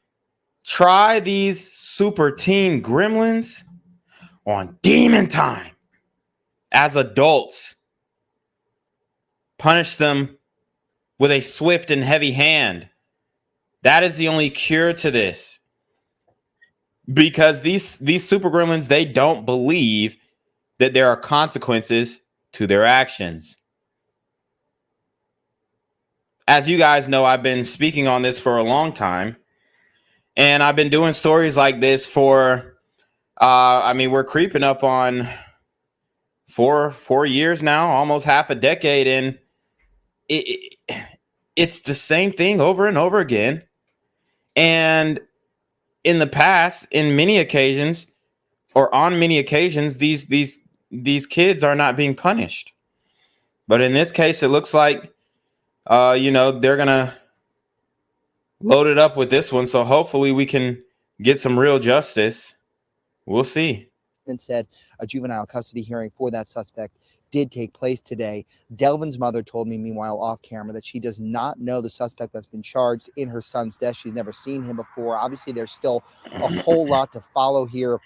Try these super teen gremlins on demon time. As adults, punish them with a swift and heavy hand. That is the only cure to this. Because these super gremlins, they don't believe that there are consequences to their actions. As you guys know, I've been speaking on this for a long time. And I've been doing stories like this for, we're creeping up on four years now, almost half a decade. And it's the same thing over and over again. And in the past, on many occasions, these kids are not being punished. But in this case, it looks like, they're going to load it up with this one. So hopefully we can get some real justice. We'll see. And said a juvenile custody hearing for that suspect did take place today. Delvin's mother told me, meanwhile, off camera, that she does not know the suspect that's been charged in her son's death. She's never seen him before. Obviously, there's still a whole lot to follow here,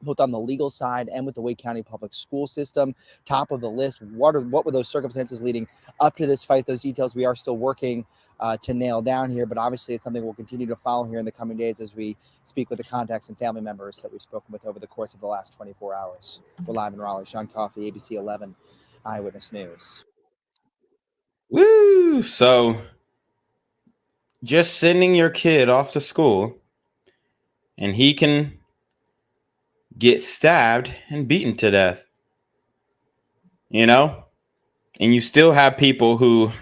both on the legal side and with the Wake County public school system. Top of the list, what were those circumstances leading up to this fight? Those details we are still working to nail down here, but obviously it's something we'll continue to follow here in the coming days as we speak with the contacts and family members that we've spoken with over the course of the last 24 hours. We're live in Raleigh. Sean Coffey, ABC 11, Eyewitness News. Woo! So just sending your kid off to school and he can get stabbed and beaten to death, and you still have people who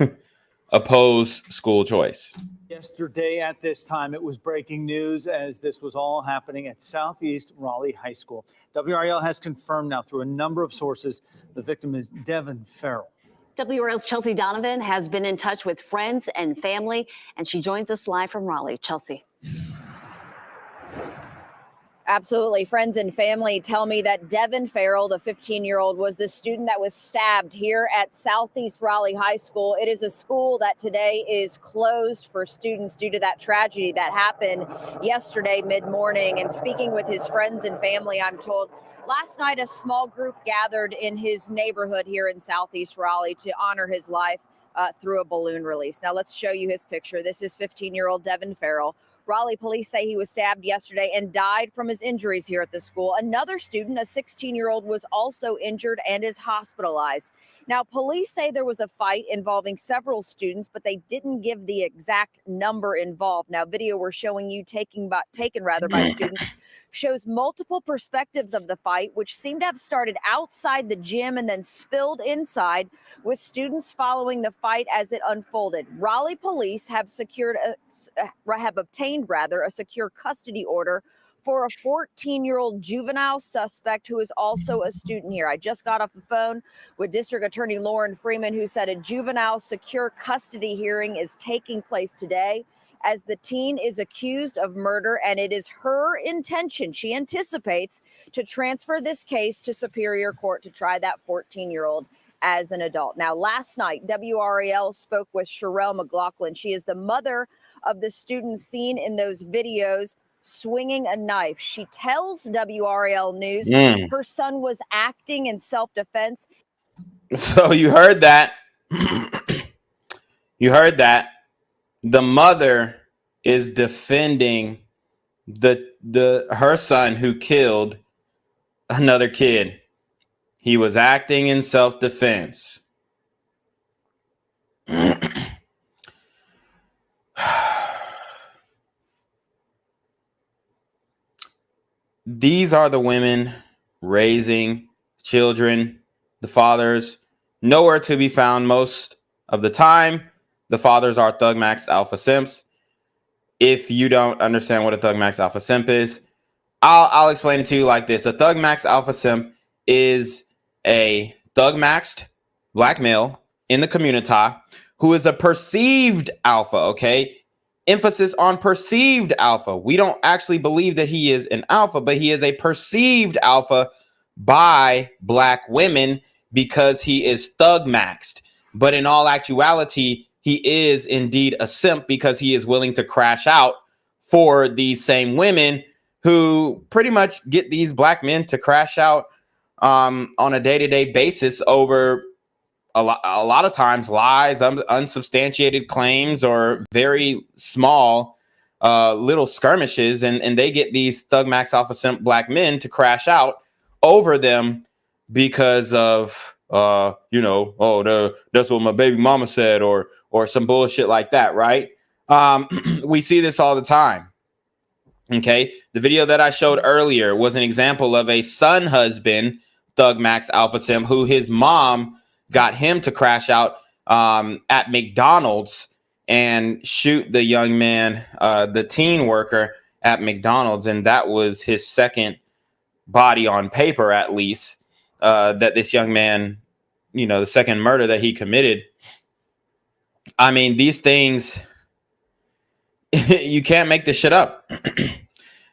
oppose school choice. Yesterday at this time, it was breaking news as this was all happening at Southeast Raleigh High School. WRAL has confirmed now through a number of sources the victim is Devin Farrell. WRAL's Chelsea Donovan has been in touch with friends and family, and she joins us live from Raleigh. Chelsea. Absolutely. Friends and family tell me that Devin Farrell, the 15-year-old, was the student that was stabbed here at Southeast Raleigh High School. It is a school that today is closed for students due to that tragedy that happened yesterday mid-morning. And speaking with his friends and family, I'm told last night a small group gathered in his neighborhood here in Southeast Raleigh to honor his life through a balloon release. Now let's show you his picture. This is 15-year-old Devin Farrell. Raleigh police say he was stabbed yesterday and died from his injuries here at the school. Another student, a 16-year-old, was also injured and is hospitalized. Now, police say there was a fight involving several students, but they didn't give the exact number involved. Now, video we're showing you taken by students shows multiple perspectives of the fight, which seemed to have started outside the gym and then spilled inside, with students following the fight as it unfolded. Raleigh police have obtained a secure custody order for a 14-year-old juvenile suspect who is also a student here. I just got off the phone with District Attorney Lauren Freeman, who said a juvenile secure custody hearing is taking place today as the teen is accused of murder, and it is her intention, she anticipates, to transfer this case to Superior Court to try that 14-year-old as an adult. Now, last night, WRAL spoke with Sherelle McLaughlin. She is the mother of the student seen in those videos swinging a knife. She tells WRAL News her son was acting in self-defense. So you heard that. You heard that. The mother is defending her son who killed another kid. He was acting in self-defense. These are the women raising children, the fathers, nowhere to be found most of the time. The fathers are Thug Max Alpha Simps. If you don't understand what a Thug Max Alpha Simp is, I'll explain it to you like this. A Thug Max Alpha Simp is a Thug Maxed black male in the community who is a perceived alpha, okay? Emphasis on perceived alpha. We don't actually believe that he is an alpha, but he is a perceived alpha by black women because he is thug maxed. But in all actuality, he is indeed a simp because he is willing to crash out for these same women who pretty much get these black men to crash out on a day-to-day basis over a lot of times lies, unsubstantiated claims, or very small little skirmishes, and they get these thug max alpha simp black men to crash out over them because of that's what my baby mama said, or some bullshit like that, right? We see this all the time. Okay, the video that I showed earlier was an example of a son husband thug max alpha simp who his mom got him to crash out at McDonald's and shoot the young man, the teen worker at McDonald's, and that was his second body on paper, at least, that this young man, the second murder that he committed. I mean, these things, you can't make this shit up.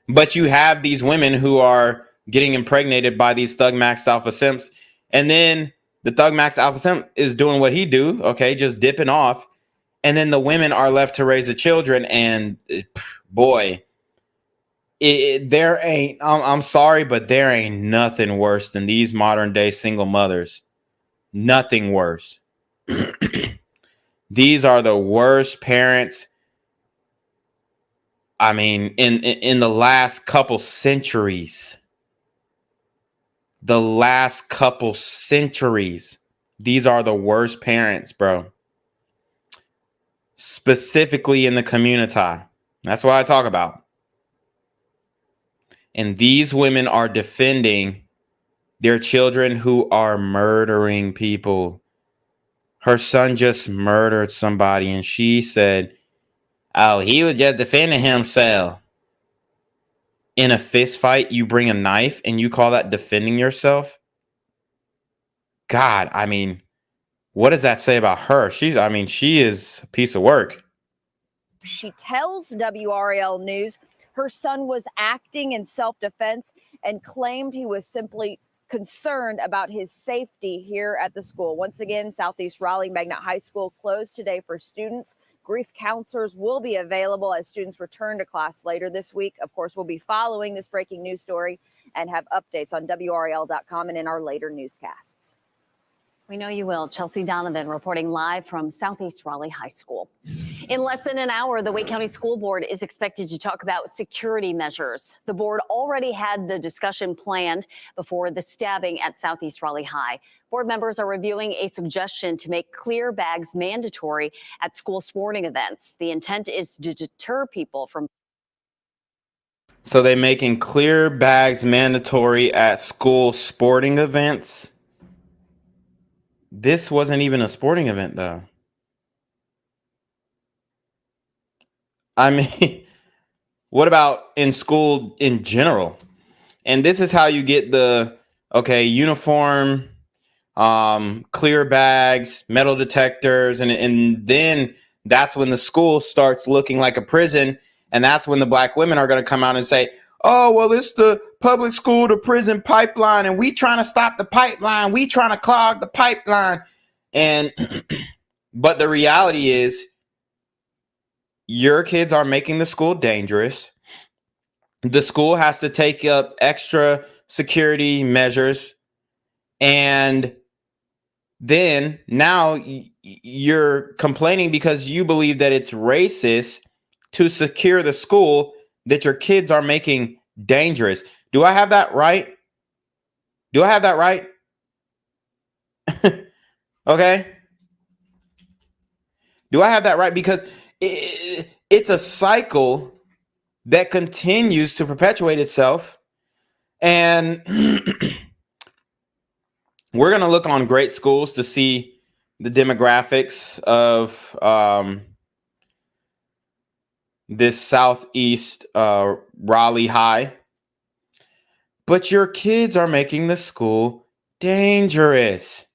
But you have these women who are getting impregnated by these thug max alpha simps, and then the thug max alpha simp is doing what he do, okay, just dipping off, and then the women are left to raise the children. And boy, there ain't, I'm sorry, but there ain't nothing worse than these modern day single mothers. Nothing worse. These are the worst parents, I mean, in the last couple centuries. The last couple centuries. These are the worst parents, bro. Specifically in the community. That's what I talk about. And these women are defending their children who are murdering people. Her son just murdered somebody, and she said, oh, he was just defending himself. In a fist fight, you bring a knife and you call that defending yourself? God, I mean, what does that say about her? She is a piece of work. She tells WRAL News her son was acting in self-defense and claimed he was simply concerned about his safety here at the school. Once again, Southeast Raleigh Magnet High School closed today for students. Grief counselors will be available as students return to class later this week. Of course, we'll be following this breaking news story and have updates on WRAL.com and in our later newscasts. We know you will. Chelsea Donovan reporting live from Southeast Raleigh High School. In less than an hour, the Wake County School Board is expected to talk about security measures. The board already had the discussion planned before the stabbing at Southeast Raleigh High. Board members are reviewing a suggestion to make clear bags mandatory at school sporting events. The intent is to deter people from. So they're making clear bags mandatory at school sporting events. This wasn't even a sporting event, though. I mean, what about in school in general? And this is how you get the, uniform, clear bags, metal detectors, and then that's when the school starts looking like a prison, and that's when the black women are going to come out and say, oh, well, it's the public school to prison pipeline, and we trying to stop the pipeline. We trying to clog the pipeline. And but the reality is your kids are making the school dangerous. The school has to take up extra security measures. And then now you're complaining because you believe that it's racist to secure the school that your kids are making dangerous. Do I have that right? Do I have that right? Okay. Do I have that right? Because it's a cycle that continues to perpetuate itself. And we're going to look on great schools to see the demographics of this Southeast Raleigh High. But your kids are making the school dangerous.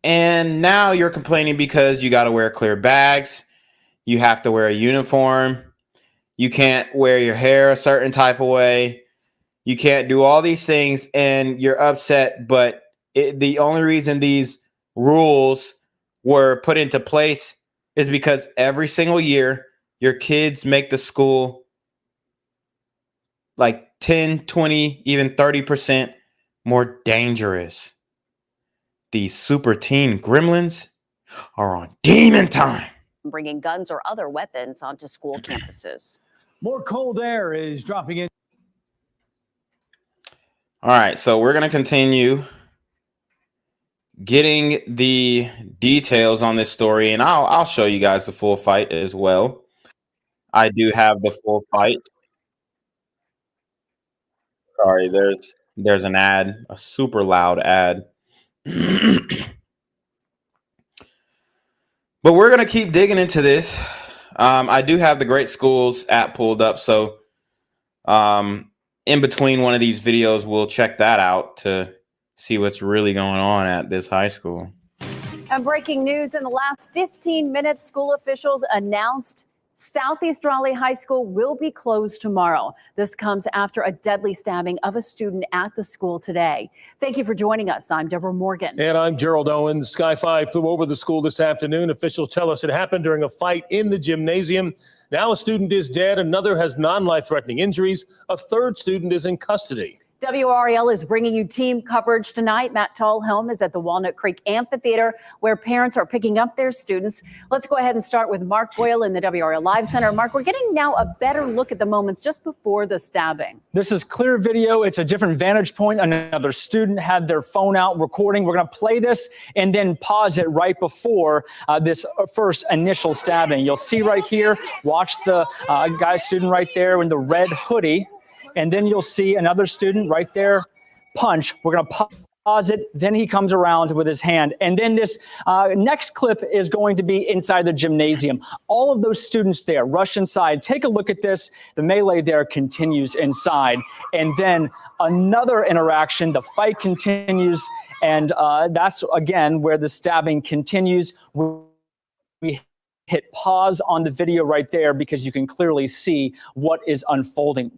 And now you're complaining because you got to wear clear bags. You have to wear a uniform. You can't wear your hair a certain type of way. You can't do all these things, and you're upset. But the only reason these rules were put into place is because every single year your kids make the school like 10, 20, even 30% more dangerous. These super teen gremlins are on demon time. Bringing guns or other weapons onto school campuses. More cold air is dropping in. All right, so we're going to continue getting the details on this story, and I'll show you guys the full fight as well. I do have the full fight. Sorry, there's an ad, a super loud ad. But we're gonna keep digging into this. I do have the Great Schools app pulled up, so in between one of these videos, we'll check that out to see what's really going on at this high school. And breaking news in the last 15 minutes, school officials announced Southeast Raleigh High School will be closed tomorrow. This comes after a deadly stabbing of a student at the school today. Thank you for joining us. I'm Deborah Morgan. And I'm Gerald Owens. Sky 5 flew over the school this afternoon. Officials tell us it happened during a fight in the gymnasium. Now a student is dead. Another has non-life-threatening injuries. A third student is in custody. WRAL is bringing you team coverage tonight. Matt Tallhelm is at the Walnut Creek Amphitheater, where parents are picking up their students. Let's go ahead and start with Mark Boyle in the WRAL Live Center. Mark, we're getting now a better look at the moments just before the stabbing. This is clear video. It's a different vantage point. Another student had their phone out recording. We're going to play this and then pause it right before this first initial stabbing. You'll see right here, watch the student right there in the red hoodie. And then you'll see another student right there punch. We're going to pause it. Then he comes around with his hand. And then this next clip is going to be inside the gymnasium. All of those students there rush inside. Take a look at this. The melee there continues inside. And then another interaction. The fight continues. And that's, again, where the stabbing continues. We hit pause on the video right there because you can clearly see what is unfolding.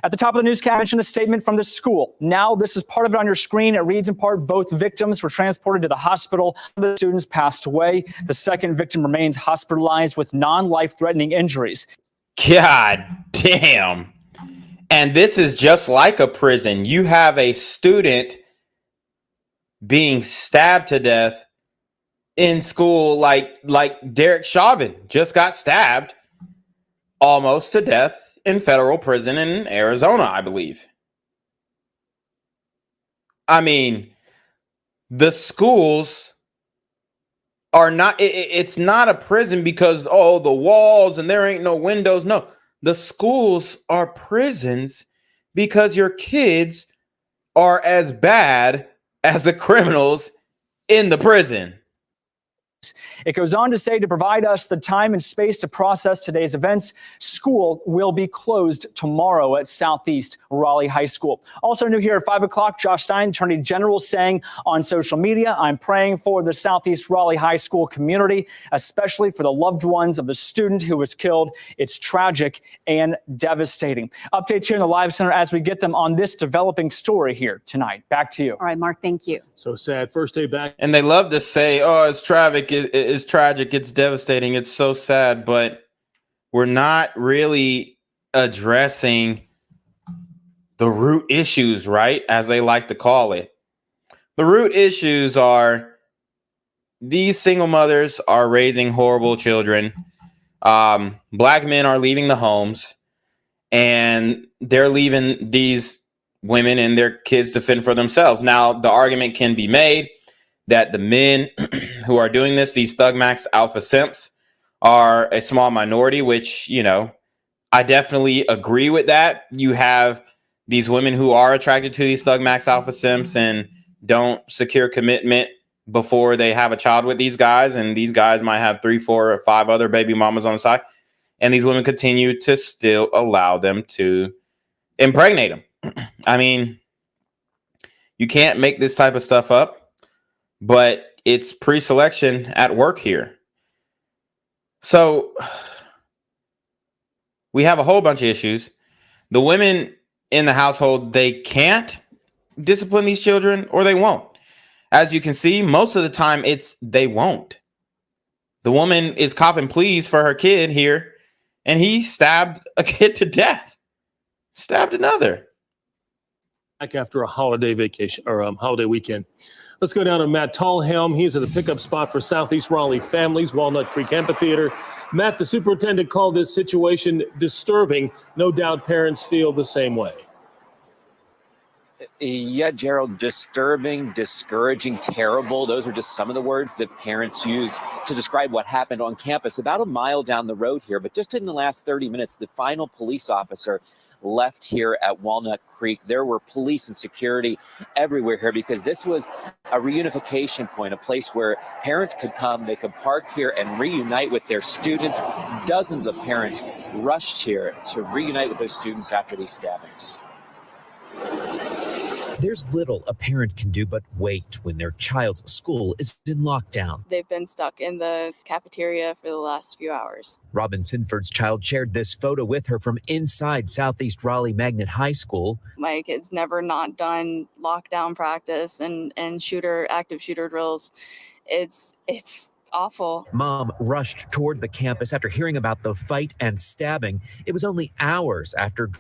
At the top of the newscast, I mentioned a statement from the school. Now this is part of it on your screen. It reads in part, both victims were transported to the hospital. The students passed away. The second victim remains hospitalized with non-life-threatening injuries. God damn. And this is just like a prison. You have a student being stabbed to death in school, like Derek Chauvin just got stabbed almost to death in federal prison in Arizona, I believe. I mean, the schools are not, it's not a prison because, oh, the walls and there ain't no windows. No, the schools are prisons because your kids are as bad as the criminals in the prison. It goes on to say, to provide us the time and space to process today's events, school will be closed tomorrow at Southeast Raleigh High School. Also new here at 5 o'clock, Josh Stein, Attorney General, saying on social media, I'm praying for the Southeast Raleigh High School community, especially for the loved ones of the student who was killed. It's tragic and devastating. Updates here in the Live Center as we get them on this developing story here tonight. Back to you. All right, Mark, thank you. So sad. First day back. And they love to say, oh, it's tragic. It's tragic. It's devastating. It's so sad. But we're not really addressing the root issues, right? As they like to call it. The root issues are these single mothers are raising horrible children. Black men are leaving the homes and they're leaving these women and their kids to fend for themselves. Now, the argument can be made that the men who are doing this, these Thug Max alpha simps, are a small minority, which, you know, I definitely agree with that. You have these women who are attracted to these Thug Max alpha simps and don't secure commitment before they have a child with these guys. And these guys might have 3, 4, or 5 other baby mamas on the side. And these women continue to still allow them to impregnate them. I mean, you can't make this type of stuff up. But it's pre-selection at work here. So we have a whole bunch of issues. The women in the household, they can't discipline these children or they won't. As you can see, most of the time it's they won't. The woman is copping pleas for her kid here, and he stabbed a kid to death. Stabbed another. Back after a holiday vacation or holiday weekend. Let's go down to Matt Tallhelm. He's at the pickup spot for Southeast Raleigh families, Walnut Creek Amphitheater. Matt, the superintendent called this situation disturbing. No doubt parents feel the same way. Yeah, Gerald, disturbing, discouraging, terrible. Those are just some of the words that parents used to describe what happened on campus about a mile down the road here. But just in the last 30 minutes, the final police officer left here at Walnut Creek. There were police and security everywhere here because this was a reunification point, a place where parents could come, they could park here and reunite with their students. Dozens of parents rushed here to reunite with their students after these stabbings. There's little a parent can do but wait when their child's school is in lockdown. They've been stuck in the cafeteria for the last few hours. Robin Sinford's child shared this photo with her from inside Southeast Raleigh Magnet High School. My kid's never not done lockdown practice and active shooter drills. It's awful. Mom rushed toward the campus after hearing about the fight and stabbing. It was only hours after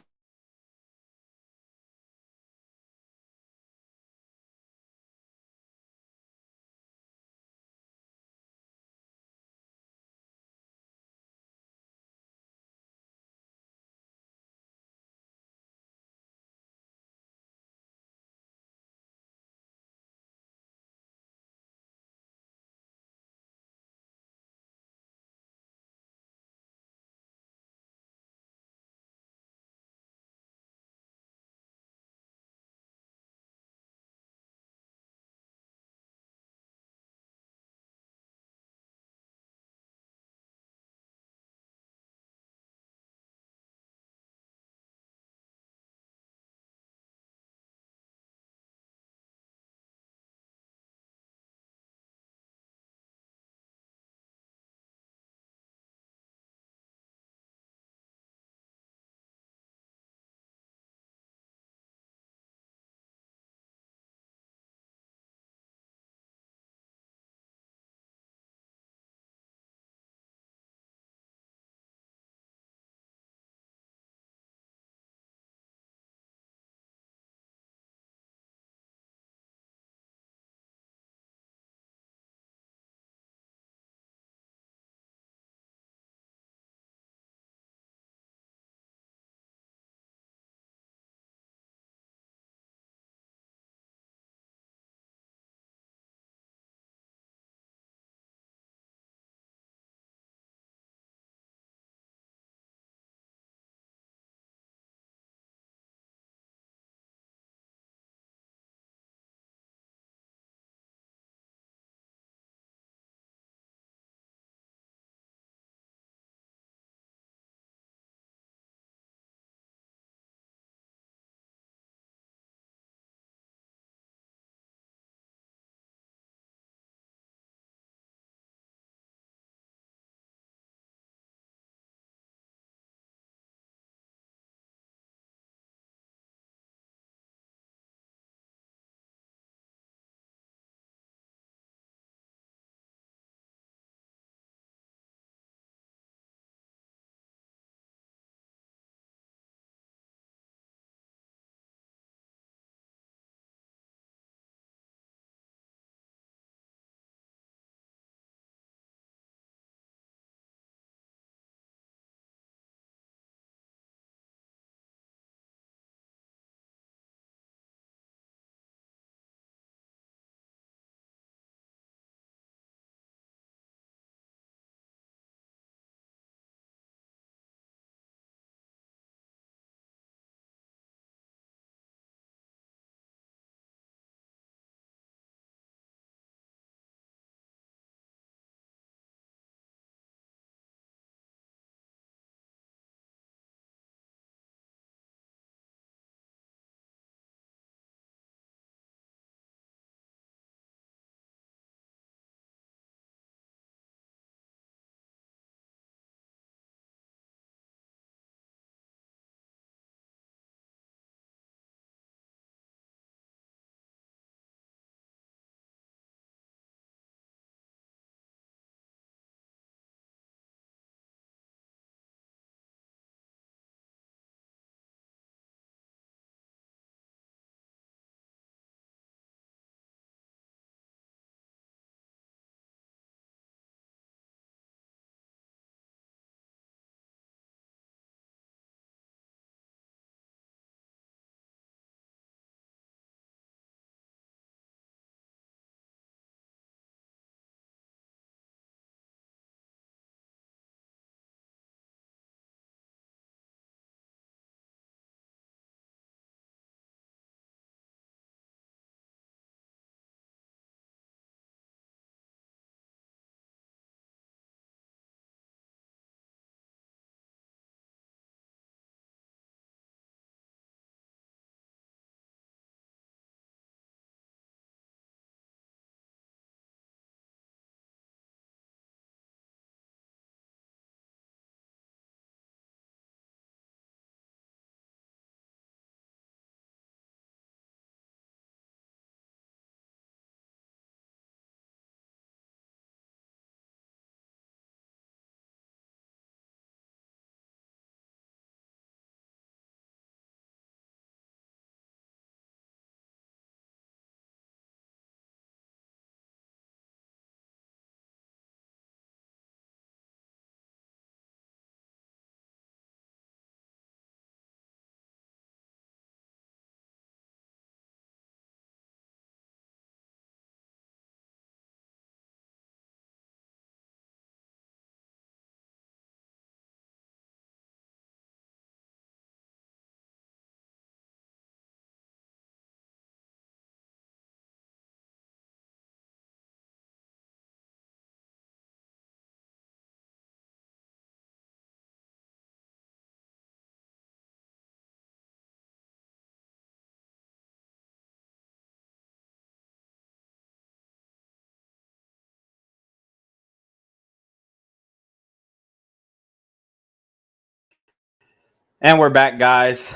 And we're back, guys.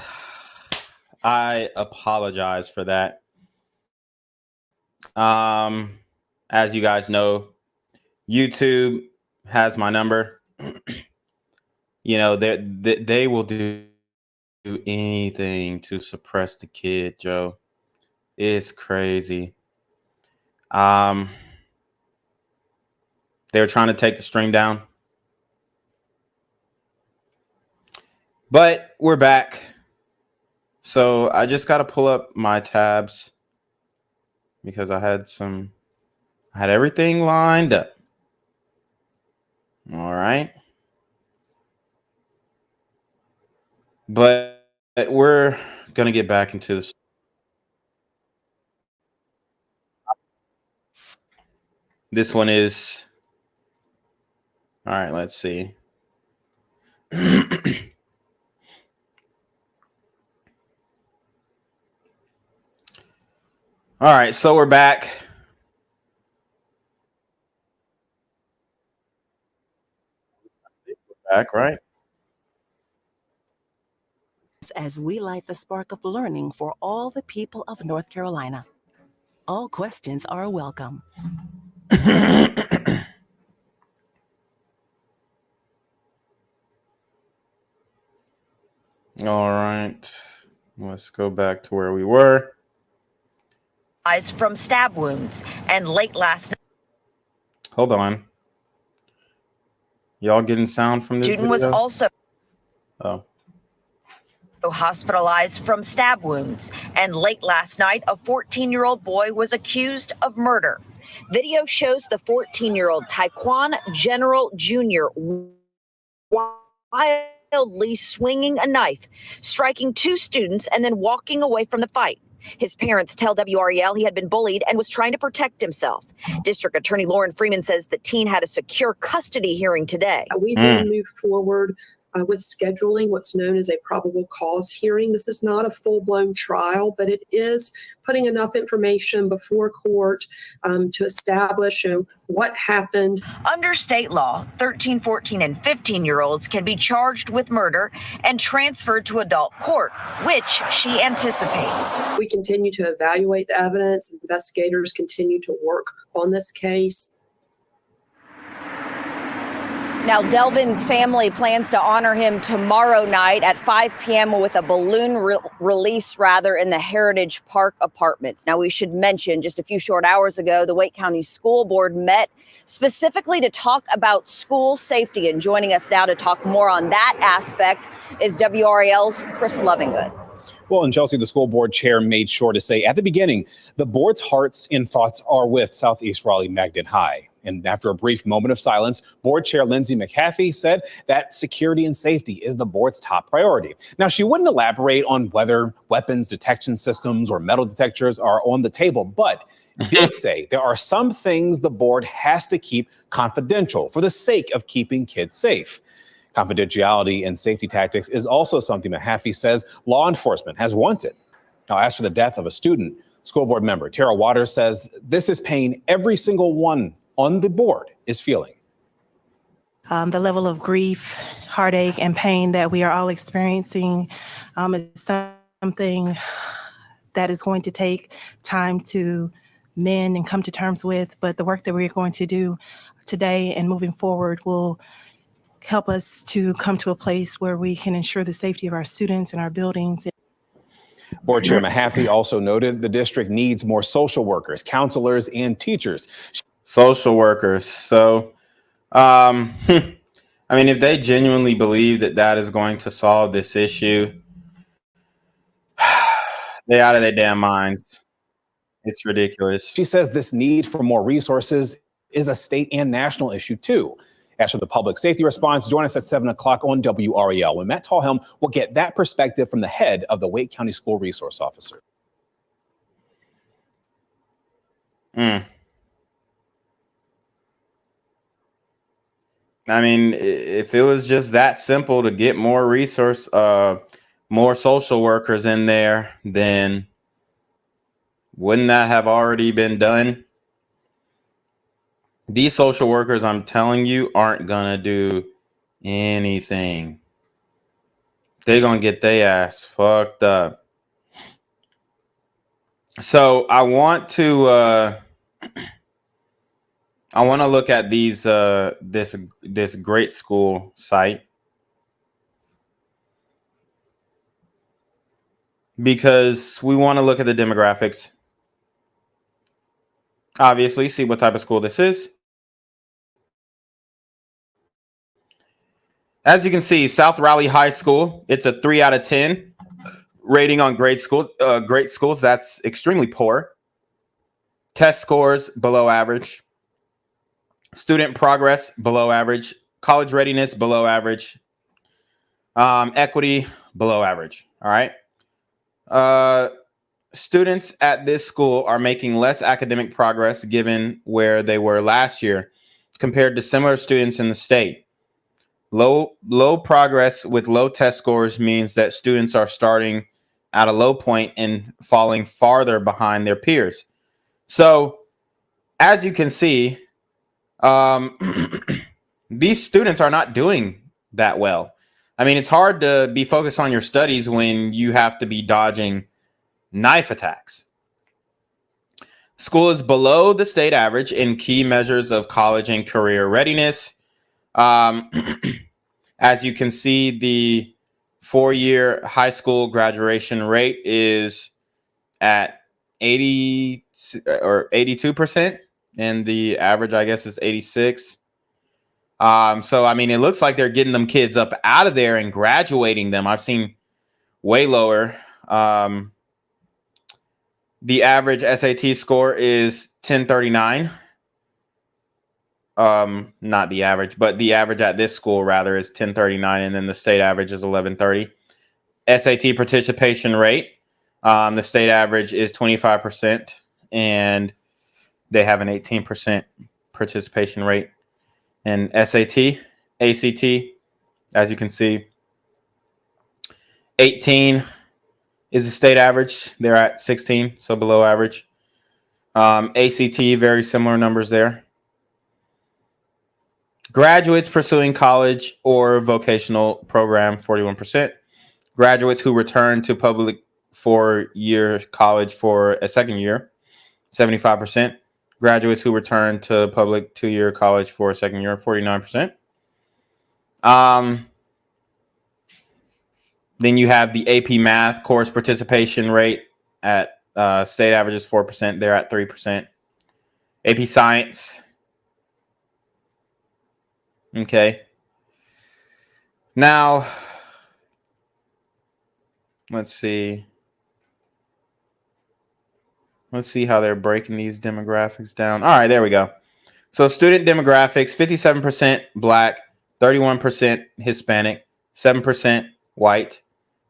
I apologize for that. As you guys know, YouTube has my number. You know, they will do anything to suppress the kid, Joe. It's crazy. They were trying to take the stream down. But we're back. So I just got to pull up my tabs because I had everything lined up. All right. But we're going to get back into this. This one is, all right, let's see. All right, so we're back. Back, right? As we light the spark of learning for all the people of North Carolina. All questions are welcome. All right, let's go back to where we were. From stab wounds and late last night. Hold on. Y'all getting sound from this Student was video? also hospitalized from stab wounds. And late last night, a 14-year-old boy was accused of murder. Video shows the 14-year-old Taekwon General Jr. wildly swinging a knife, striking two students, and then walking away from the fight. His parents tell WREL he had been bullied and was trying to protect himself. District Attorney Lauren Freeman says the teen had a secure custody hearing today. We then moved forward with scheduling what's known as a probable cause hearing. This is not a full-blown trial, but it is putting enough information before court to establish what happened. Under state law, 13, 14, and 15-year-olds can be charged with murder and transferred to adult court, which she anticipates. We continue to evaluate the evidence. Investigators continue to work on this case. Now, Delvin's family plans to honor him tomorrow night at 5 p.m. with a balloon release, in the Heritage Park Apartments. Now, we should mention just a few short hours ago, the Wake County School Board met specifically to talk about school safety. And joining us now to talk more on that aspect is WRAL's Chris Lovingood. Well, and Chelsea, the school board chair made sure to say at the beginning, the board's hearts and thoughts are with Southeast Raleigh-Magnet High. And after a brief moment of silence, board chair Lindsay McHaffey said that security and safety is the board's top priority. Now, she wouldn't elaborate on whether weapons detection systems or metal detectors are on the table, but did say there are some things the board has to keep confidential for the sake of keeping kids safe. Confidentiality and safety tactics is also something McHaffey says law enforcement has wanted. Now, as for the death of a student, school board member Tara Waters says this is pain every single one on the board is feeling. The level of grief, heartache, and pain that we are all experiencing is something that is going to take time to mend and come to terms with. But the work that we're going to do today and moving forward will help us to come to a place where we can ensure the safety of our students and our buildings. Board Chair Mahaffey also noted the district needs more social workers, counselors, and teachers. Social workers. So, I mean, if they genuinely believe that that is going to solve this issue, they're out of their damn minds. It's ridiculous. She says this need for more resources is a state and national issue, too. As for the public safety response, join us at 7 o'clock on WREL, when Matt Tallhelm will get that perspective from the head of the Wake County School Resource Officer. I mean, if it was just that simple to get more more social workers in there, then wouldn't that have already been done? These social workers, I'm telling you, aren't gonna do anything. They're gonna get their ass fucked up. So I want to look at these this great school site, because we want to look at the demographics. Obviously, see what type of school this is. As you can see, South Raleigh High School, it's a 3 out of 10 rating on great schools. That's extremely poor. Test scores below average. Student progress below average. College readiness below average. Equity below average. All right. Students at this school are making less academic progress given where they were last year compared to similar students in the state. Low progress with low test scores means that students are starting at a low point and falling farther behind their peers. So, as you can see, these students are not doing that well. I mean, it's hard to be focused on your studies when you have to be dodging knife attacks. School is below the state average in key measures of college and career readiness. As you can see, the 4-year high school graduation rate is at 80 or 82%, and the average, I guess, is 86. So, I mean, it looks like they're getting them kids up out of there and graduating them. I've seen way lower. The average SAT score is 1039. Not the average, but the average at this school rather is 1039, and then the state average is 1130. SAT participation rate, the state average is 25%, and they have an 18% participation rate. And SAT, ACT, as you can see, 18 is the state average. They're at 16, so below average. ACT, very similar numbers there. Graduates pursuing college or vocational program, 41%. Graduates who return to public 4-year college for a second year, 75%. Graduates who return to public 2-year college for a second year, 49%. Then you have the AP Math course participation rate at state average is 4%. They're at 3%. AP Science. Okay. Now, let's see. Let's see how they're breaking these demographics down. All right, there we go. So student demographics, 57% Black, 31% Hispanic, 7% white,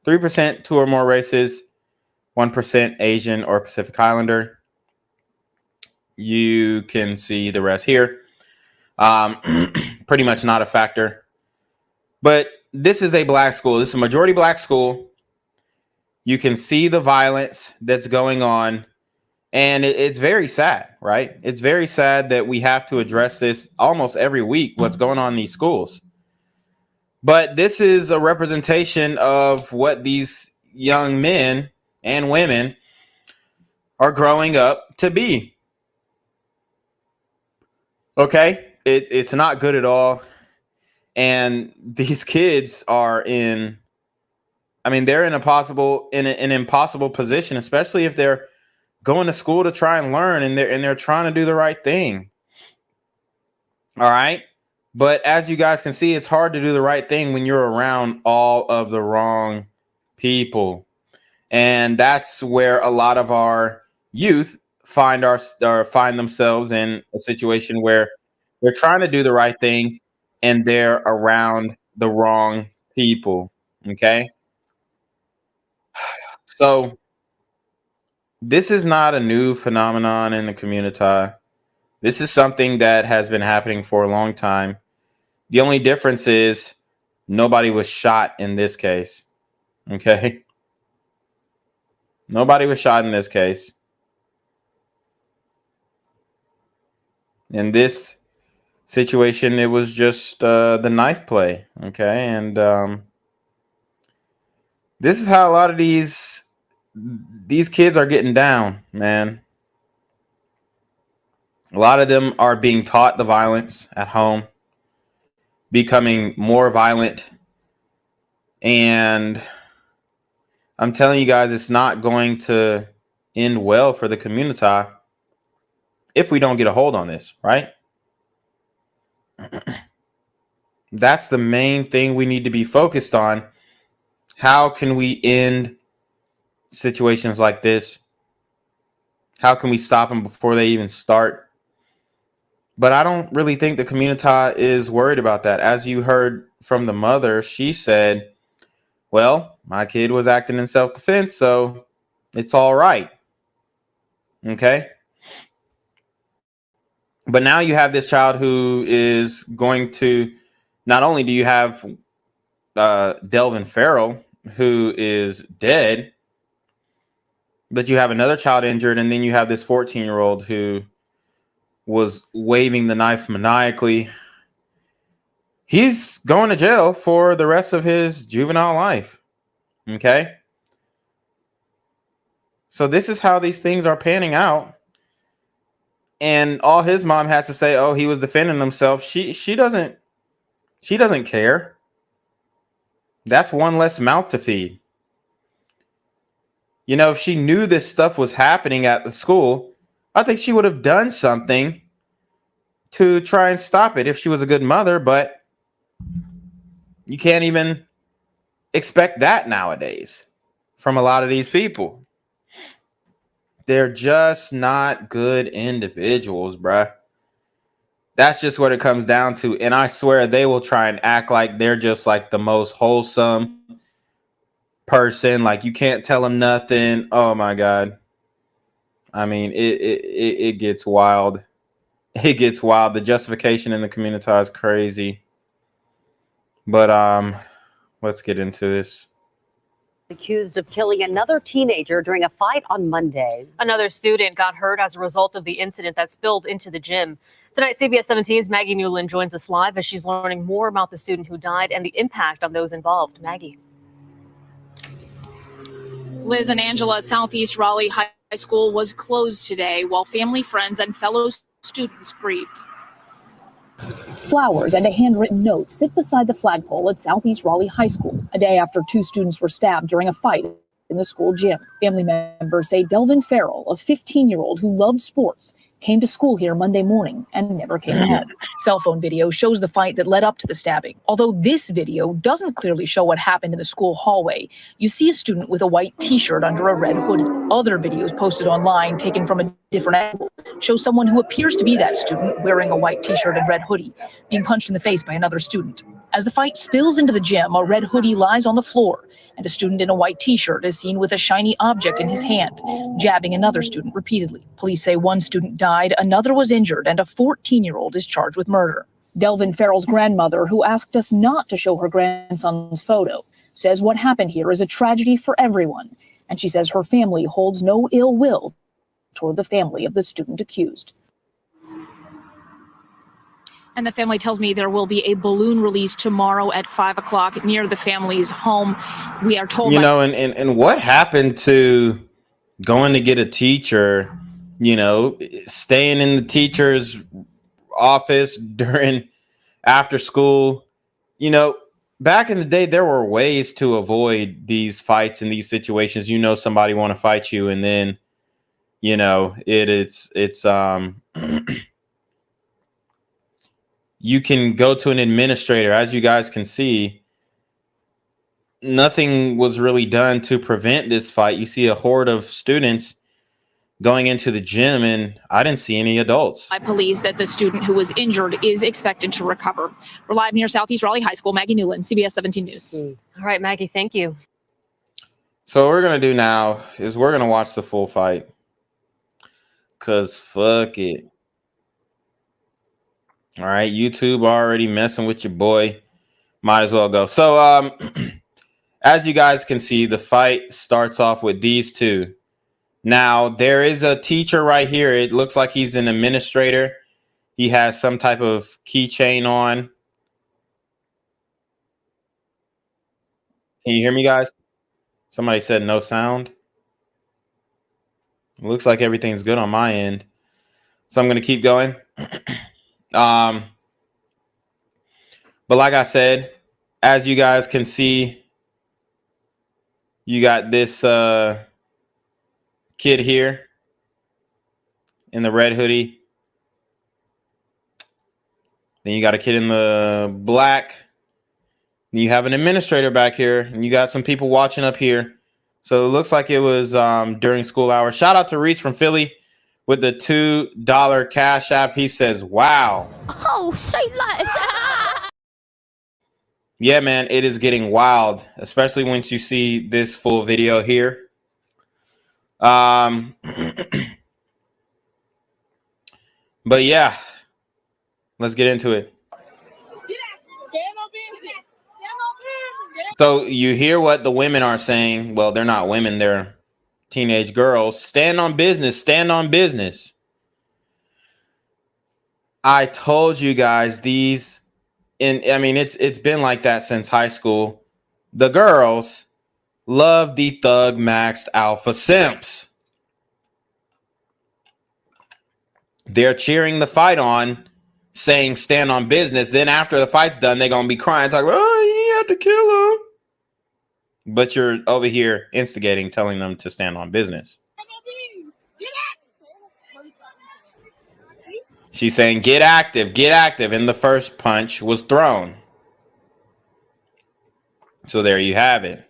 3% 2 or more races, 1% Asian or Pacific Islander. You can see the rest here. Pretty much not a factor. But this is a black school. This is a majority black school. You can see the violence that's going on. And it's very sad, right? It's very sad that we have to address this almost every week, what's going on in these schools. But this is a representation of what these young men and women are growing up to be. Okay? It's not good at all. And these kids are they're in an impossible position, especially if they're going to school to try and learn, and they're trying to do the right thing. All right. But as you guys can see, it's hard to do the right thing when you're around all of the wrong people. And that's where a lot of our youth find themselves in a situation where they're trying to do the right thing and they're around the wrong people. Okay. So this is not a new phenomenon in the community. This is something that has been happening for a long time. The only difference is nobody was shot in this case. Okay? Nobody was shot in this case. In this situation, it was just the knife play. Okay? And This is how a lot of these kids are getting down, man. A lot of them are being taught the violence at home, becoming more violent. And I'm telling you guys, it's not going to end well for the community if we don't get a hold on this, right? That's the main thing we need to be focused on. How can we end situations like this? How can we stop them before they even start? But I don't really think the community is worried about that. As you heard from the mother, she said, well, my kid was acting in self-defense, so it's all right. Okay. But now you have this child who is going to, not only do you have Delvin Farrell, who is dead, but you have another child injured, and then you have this 14-year-old who was waving the knife maniacally. He's going to jail for the rest of his juvenile life. Okay? So this is how these things are panning out. And all his mom has to say, oh, he was defending himself. She doesn't care. That's one less mouth to feed. You know, if she knew this stuff was happening at the school, I think she would have done something to try and stop it if she was a good mother, but you can't even expect that nowadays from a lot of these people. They're just not good individuals, bruh. That's just what it comes down to. And I swear they will try and act like they're just like the most wholesome person. Like you can't tell them nothing. Oh my God. I mean, it gets wild. It gets wild. The justification in the community is crazy. But let's get into this. Accused of killing another teenager during a fight on Monday. Another student got hurt as a result of the incident that spilled into the gym. Tonight, CBS 17's Maggie Newland joins us live as she's learning more about the student who died and the impact on those involved. Maggie. Liz and Angela, Southeast Raleigh High School was closed today while family, friends, and fellow students grieved. Flowers and a handwritten note sit beside the flagpole at Southeast Raleigh High School, a day after two students were stabbed during a fight in the school gym. Family members say Delvin Farrell, a 15-year-old who loved sports, came to school here Monday morning and never came home. Cell phone video shows the fight that led up to the stabbing. Although this video doesn't clearly show what happened in the school hallway, you see a student with a white t-shirt under a red hoodie. Other videos posted online, taken from a different angle, show someone who appears to be that student wearing a white t-shirt and red hoodie being punched in the face by another student. As the fight spills into the gym, a red hoodie lies on the floor, and a student in a white t-shirt is seen with a shiny object in his hand, jabbing another student repeatedly. Police say one student died, another was injured, and a 14-year-old is charged with murder. Delvin Farrell's grandmother, who asked us not to show her grandson's photo, says what happened here is a tragedy for everyone, and she says her family holds no ill will toward the family of the student accused. And the family tells me there will be a balloon release tomorrow at 5 o'clock near the family's home. We are told, you know, and what happened to going to get a teacher, you know, staying in the teacher's office during after school. You know, back in the day, there were ways to avoid these fights and these situations. You know, somebody want to fight you, and then, you know, it's you can go to an administrator. As you guys can see, nothing was really done to prevent this fight. You see a horde of students going into the gym, and I didn't see any adults. by police that the student who was injured is expected to recover. We're live near Southeast Raleigh High School. Maggie Newland, CBS 17 News. All right, Maggie, thank you. So what we're going to do now is we're going to watch the full fight. Because fuck it. All right, YouTube already messing with your boy. Might as well go. So as you guys can see, the fight starts off with these two. Now, there is a teacher right here. It looks like he's an administrator. He has some type of keychain on. Can you hear me, guys? Somebody said no sound. It looks like everything's good on my end. So I'm going to keep going. But like I said, as you guys can see, you got this kid here in the red hoodie. Then you got a kid in the black. And you have an administrator back here, and you got some people watching up here. So it looks like it was during school hours. Shout out to Reese from Philly with the $2 Cash App. He says, wow. Oh, say that. Yeah, man, it is getting wild, especially once you see this full video here. But yeah, let's get into it. So you hear what the women are saying. Well, they're not women, they're teenage girls. Stand on business, stand on business. I told you guys these, it's been like that since high school. The girls love the thug maxed alpha simps. They're cheering the fight on, saying stand on business. Then after the fight's done, they're going to be crying, talking about, oh, you have to kill him. But you're over here instigating, telling them to stand on business. She's saying, get active, and the first punch was thrown. So there you have it.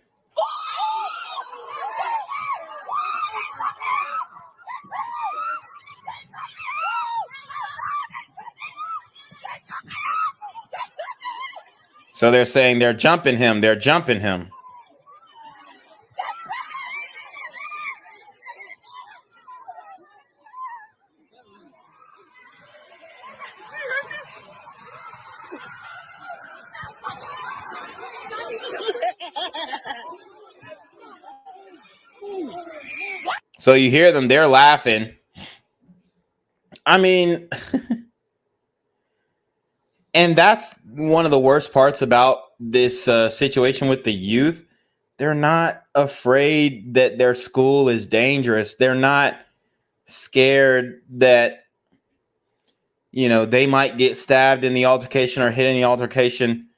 So they're saying they're jumping him, they're jumping him. So you hear them, they're laughing. I mean, and that's one of the worst parts about this situation with the youth. They're not afraid that their school is dangerous. They're not scared that, they might get stabbed in the altercation or hit in the altercation.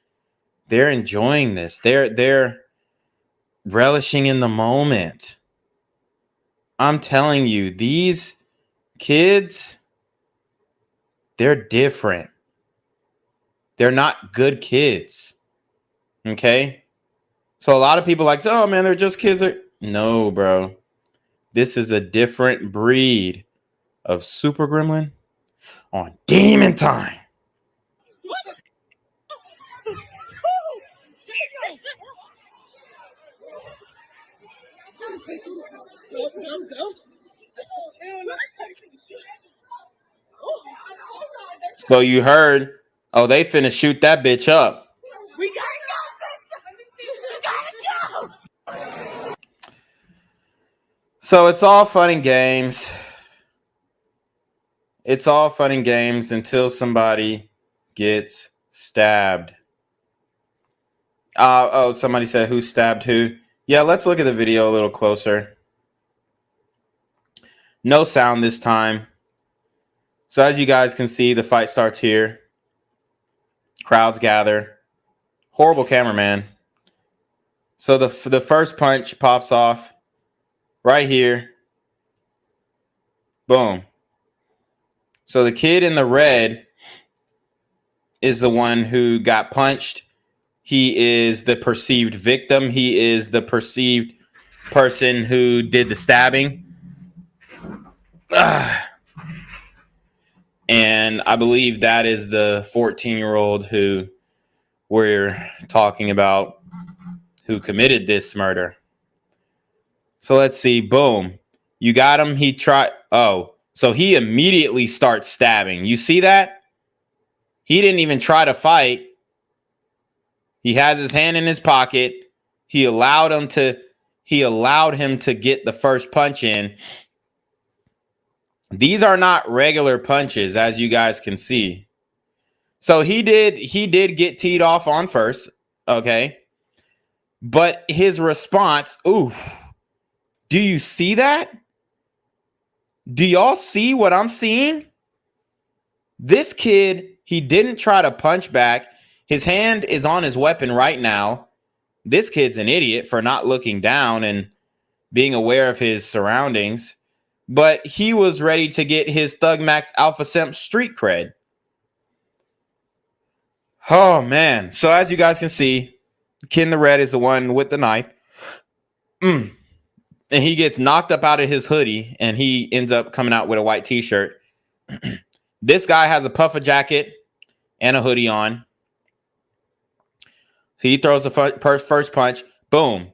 They're enjoying this. They're relishing in the moment. I'm telling you, these kids, they're different. They're not good kids. Okay? So a lot of people like, oh man, they're just kids. No, bro. This is a different breed of super gremlin on demon time. So you heard, oh, they finna shoot that bitch up. We gotta go. So it's all fun and games. It's all fun and games until somebody gets stabbed. Somebody said who stabbed who. Yeah, let's look at the video a little closer. No sound this time. So as you guys can see, the fight starts here. Crowds gather. Horrible cameraman. So the first punch pops off right here. Boom. So the kid in the red is the one who got punched. He is the perceived victim. He is the perceived person who did the stabbing. And I believe that is the 14-year-old who we're talking about who committed this murder. So let's see. Boom. You got him. He tried. Oh, so he immediately starts stabbing. You see that? He didn't even try to fight. He has his hand in his pocket. He allowed him to get the first punch in. These are not regular punches, as you guys can see. So he did get teed off on first, okay? But his response, oof. Do you see that? Do y'all see what I'm seeing? This kid, he didn't try to punch back. His hand is on his weapon right now. This kid's an idiot for not looking down and being aware of his surroundings. But he was ready to get his Thug Max Alpha Simp street cred. Oh, man. So as you guys can see, the kid in the red is the one with the knife. And he gets knocked up out of his hoodie, and he ends up coming out with a white t-shirt. This guy has a puffer jacket and a hoodie on. So he throws the first punch. Boom.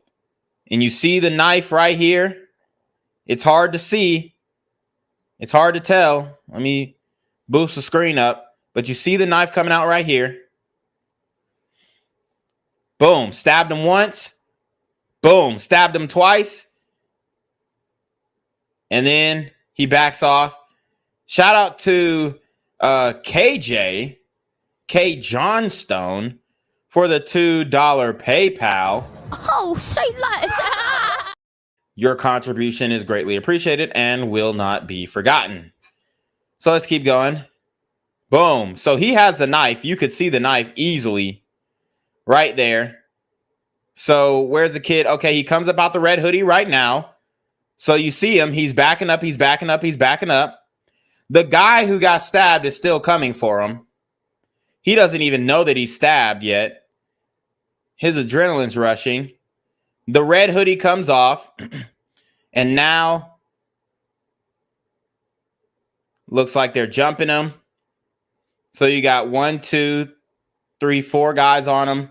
And you see the knife right here. It's hard to see. It's hard to tell. Let me boost the screen up. But you see the knife coming out right here. Boom. Stabbed him once. Boom. Stabbed him twice. And then he backs off. Shout out to KJ, K. Johnstone, for the $2 PayPal. Oh, say less. Your contribution is greatly appreciated and will not be forgotten. So let's keep going. Boom. So he has the knife. You could see the knife easily right there. So where's the kid? Okay, he comes up out the red hoodie right now. So you see him. He's backing up. He's backing up. He's backing up. The guy who got stabbed is still coming for him. He doesn't even know that he's stabbed yet. His adrenaline's rushing. The red hoodie comes off. And now looks like they're jumping him. So you got 1, 2, 3, 4 guys on him.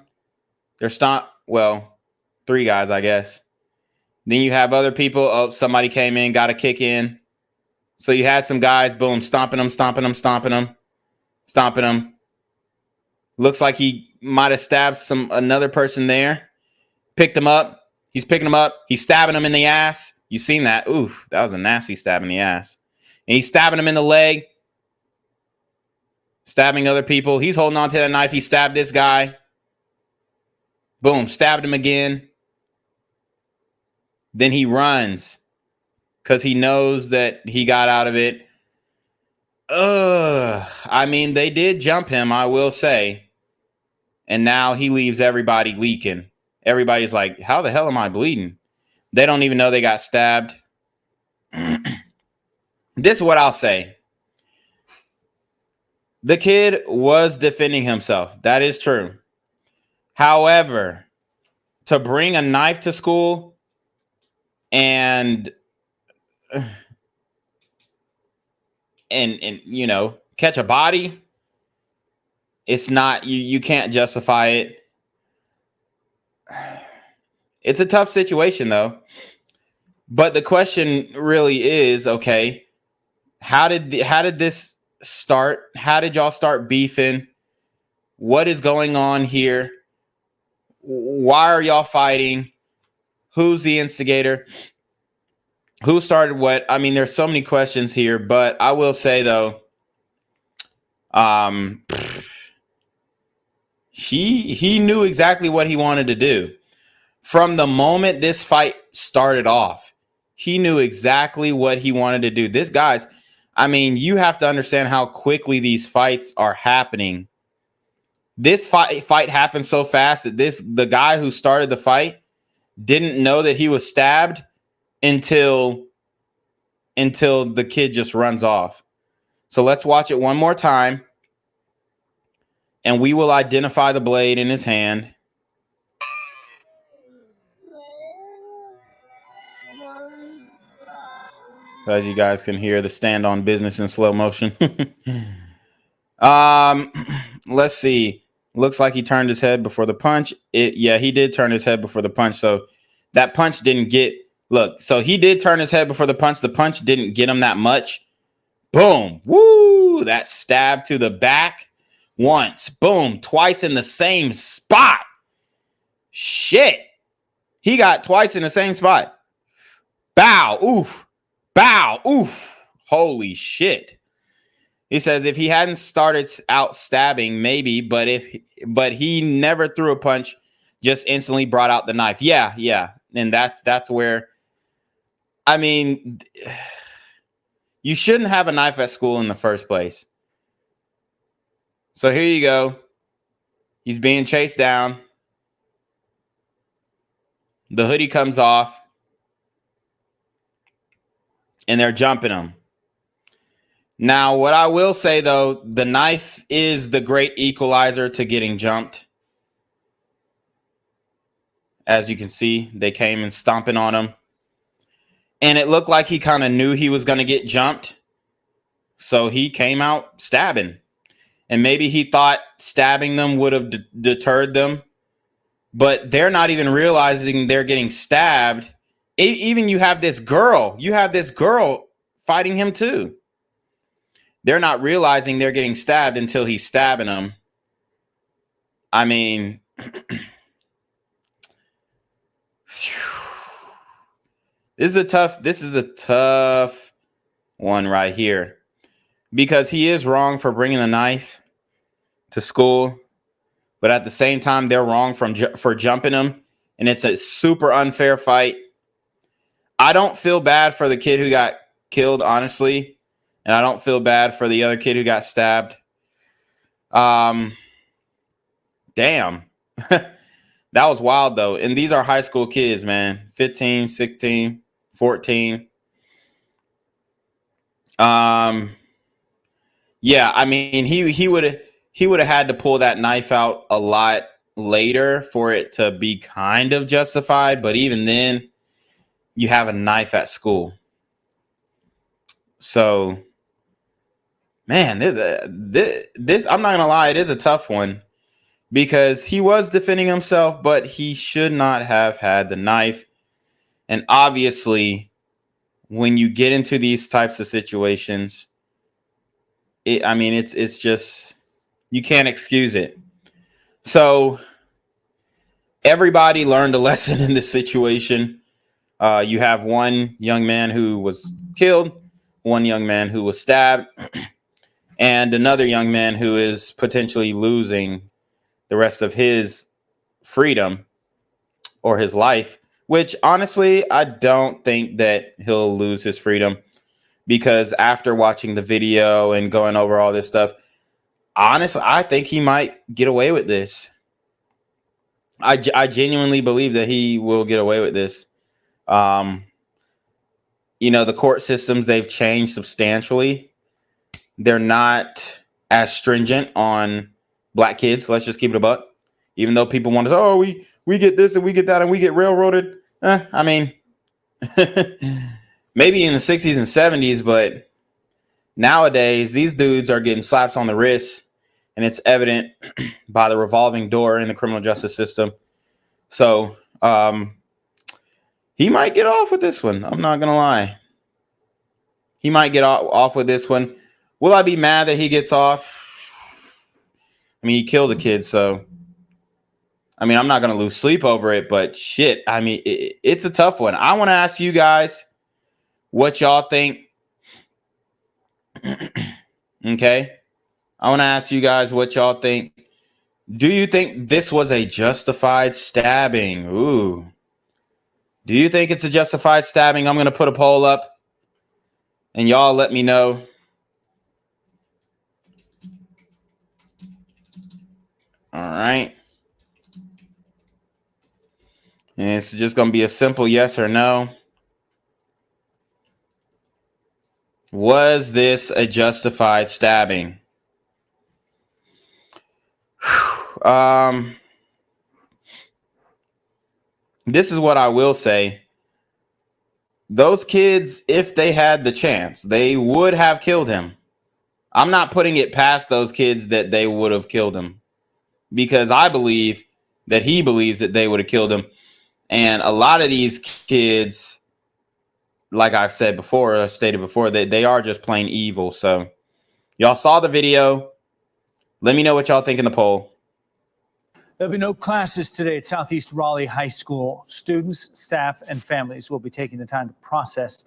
They're well, 3 guys, I guess. Then you have other people. Oh, somebody came in, got a kick in. So you had some guys, boom, stomping them, stomping them, stomping them, stomping them. Looks like he might have stabbed another person there. Picked him up. He's picking him up. He's stabbing him in the ass. You seen that? Ooh, that was a nasty stab in the ass. And he's stabbing him in the leg. Stabbing other people. He's holding on to that knife. He stabbed this guy. Boom, stabbed him again. Then he runs because he knows that he got out of it. I mean, they did jump him, I will say. And now he leaves everybody leaking. Everybody's like, how the hell am I bleeding? They don't even know they got stabbed. This is what I'll say. The kid was defending himself. That is true. However, to bring a knife to school and you know, catch a body, it's not, you can't justify it. It's a tough situation though. But the question really is, okay, how did this start? How did y'all start beefing? What is going on here? Why are y'all fighting? Who's the instigator? Who started what? I mean, there's so many questions here, but I will say though, he knew exactly what he wanted to do. From the moment this fight started off, he knew exactly what he wanted to do. This guy's, I mean, you have to understand how quickly these fights are happening. This fight happened so fast that the guy who started the fight didn't know that he was stabbed until the kid just runs off. So let's watch it one more time, and we will identify the blade in his hand. As you guys can hear, the stand on business in slow motion. Let's see. Looks like he turned his head before the punch. Yeah, he did turn his head before the punch. So that punch didn't get, look, so he did turn his head before the punch. The punch didn't get him that much. Boom. Woo. That stab to the back once. Boom. Twice in the same spot. Shit. He got twice in the same spot. Bow. Oof. Bow. Oof. Holy shit. He says if he hadn't started out stabbing, maybe, but he never threw a punch just instantly brought out the knife. Yeah. And that's where, I mean, you shouldn't have a knife at school in the first place. So here you go. He's being chased down. The hoodie comes off. And they're jumping him. Now, what I will say, though, the knife is the great equalizer to getting jumped. As you can see, they came and stomping on him. And it looked like he kind of knew he was going to get jumped. So he came out stabbing. And maybe he thought stabbing them would have deterred them. But they're not even realizing they're getting stabbed. Even you have this girl fighting him too. They're not realizing they're getting stabbed until he's stabbing them. I mean, this is a tough one right here, because he is wrong for bringing the knife to school, but at the same time, they're wrong for jumping him, and it's a super unfair fight. I don't feel bad for the kid who got killed, honestly. And I don't feel bad for the other kid who got stabbed. Damn. That was wild, though. And these are high school kids, man. 15, 16, 14. Yeah, I mean, he would have had to pull that knife out a lot later for it to be kind of justified. But even then, you have a knife at school. So, man, this I'm not gonna lie, it is a tough one, because he was defending himself, but he should not have had the knife. And obviously, when you get into these types of situations, it's just, you can't excuse it. So everybody learned a lesson in this situation. You have one young man who was killed, one young man who was stabbed, and another young man who is potentially losing the rest of his freedom or his life, which honestly, I don't think that he'll lose his freedom, because after watching the video and going over all this stuff, honestly, I think he might get away with this. I genuinely believe that he will get away with this. The court systems, they've changed substantially. They're not as stringent on black kids. Let's just keep it a buck. Even though people want to say, oh, we get this and we get that and we get railroaded. I mean, maybe in the 60s and 70s, but nowadays these dudes are getting slaps on the wrist, and it's evident by the revolving door in the criminal justice system. So he might get off with this one. I'm not going to lie. He might get off with this one. Will I be mad that he gets off? I mean, he killed a kid, so I mean, I'm not going to lose sleep over it, but shit, I mean, it's a tough one. I want to ask you guys what y'all think. Okay? I want to ask you guys what y'all think. Do you think this was a justified stabbing? Ooh. Do you think it's a justified stabbing? I'm going to put a poll up, and y'all let me know. All right. And it's just going to be a simple yes or no. Was this a justified stabbing? This is what I will say. Those kids, if they had the chance, they would have killed him. I'm not putting it past those kids that they would have killed him, because I believe that he believes that they would have killed him. And a lot of these kids, like I've said before, stated before, that they are just plain evil. So y'all saw the video. Let me know what y'all think in the poll. There'll be no classes today at Southeast Raleigh High School. Students, staff, and families will be taking the time to process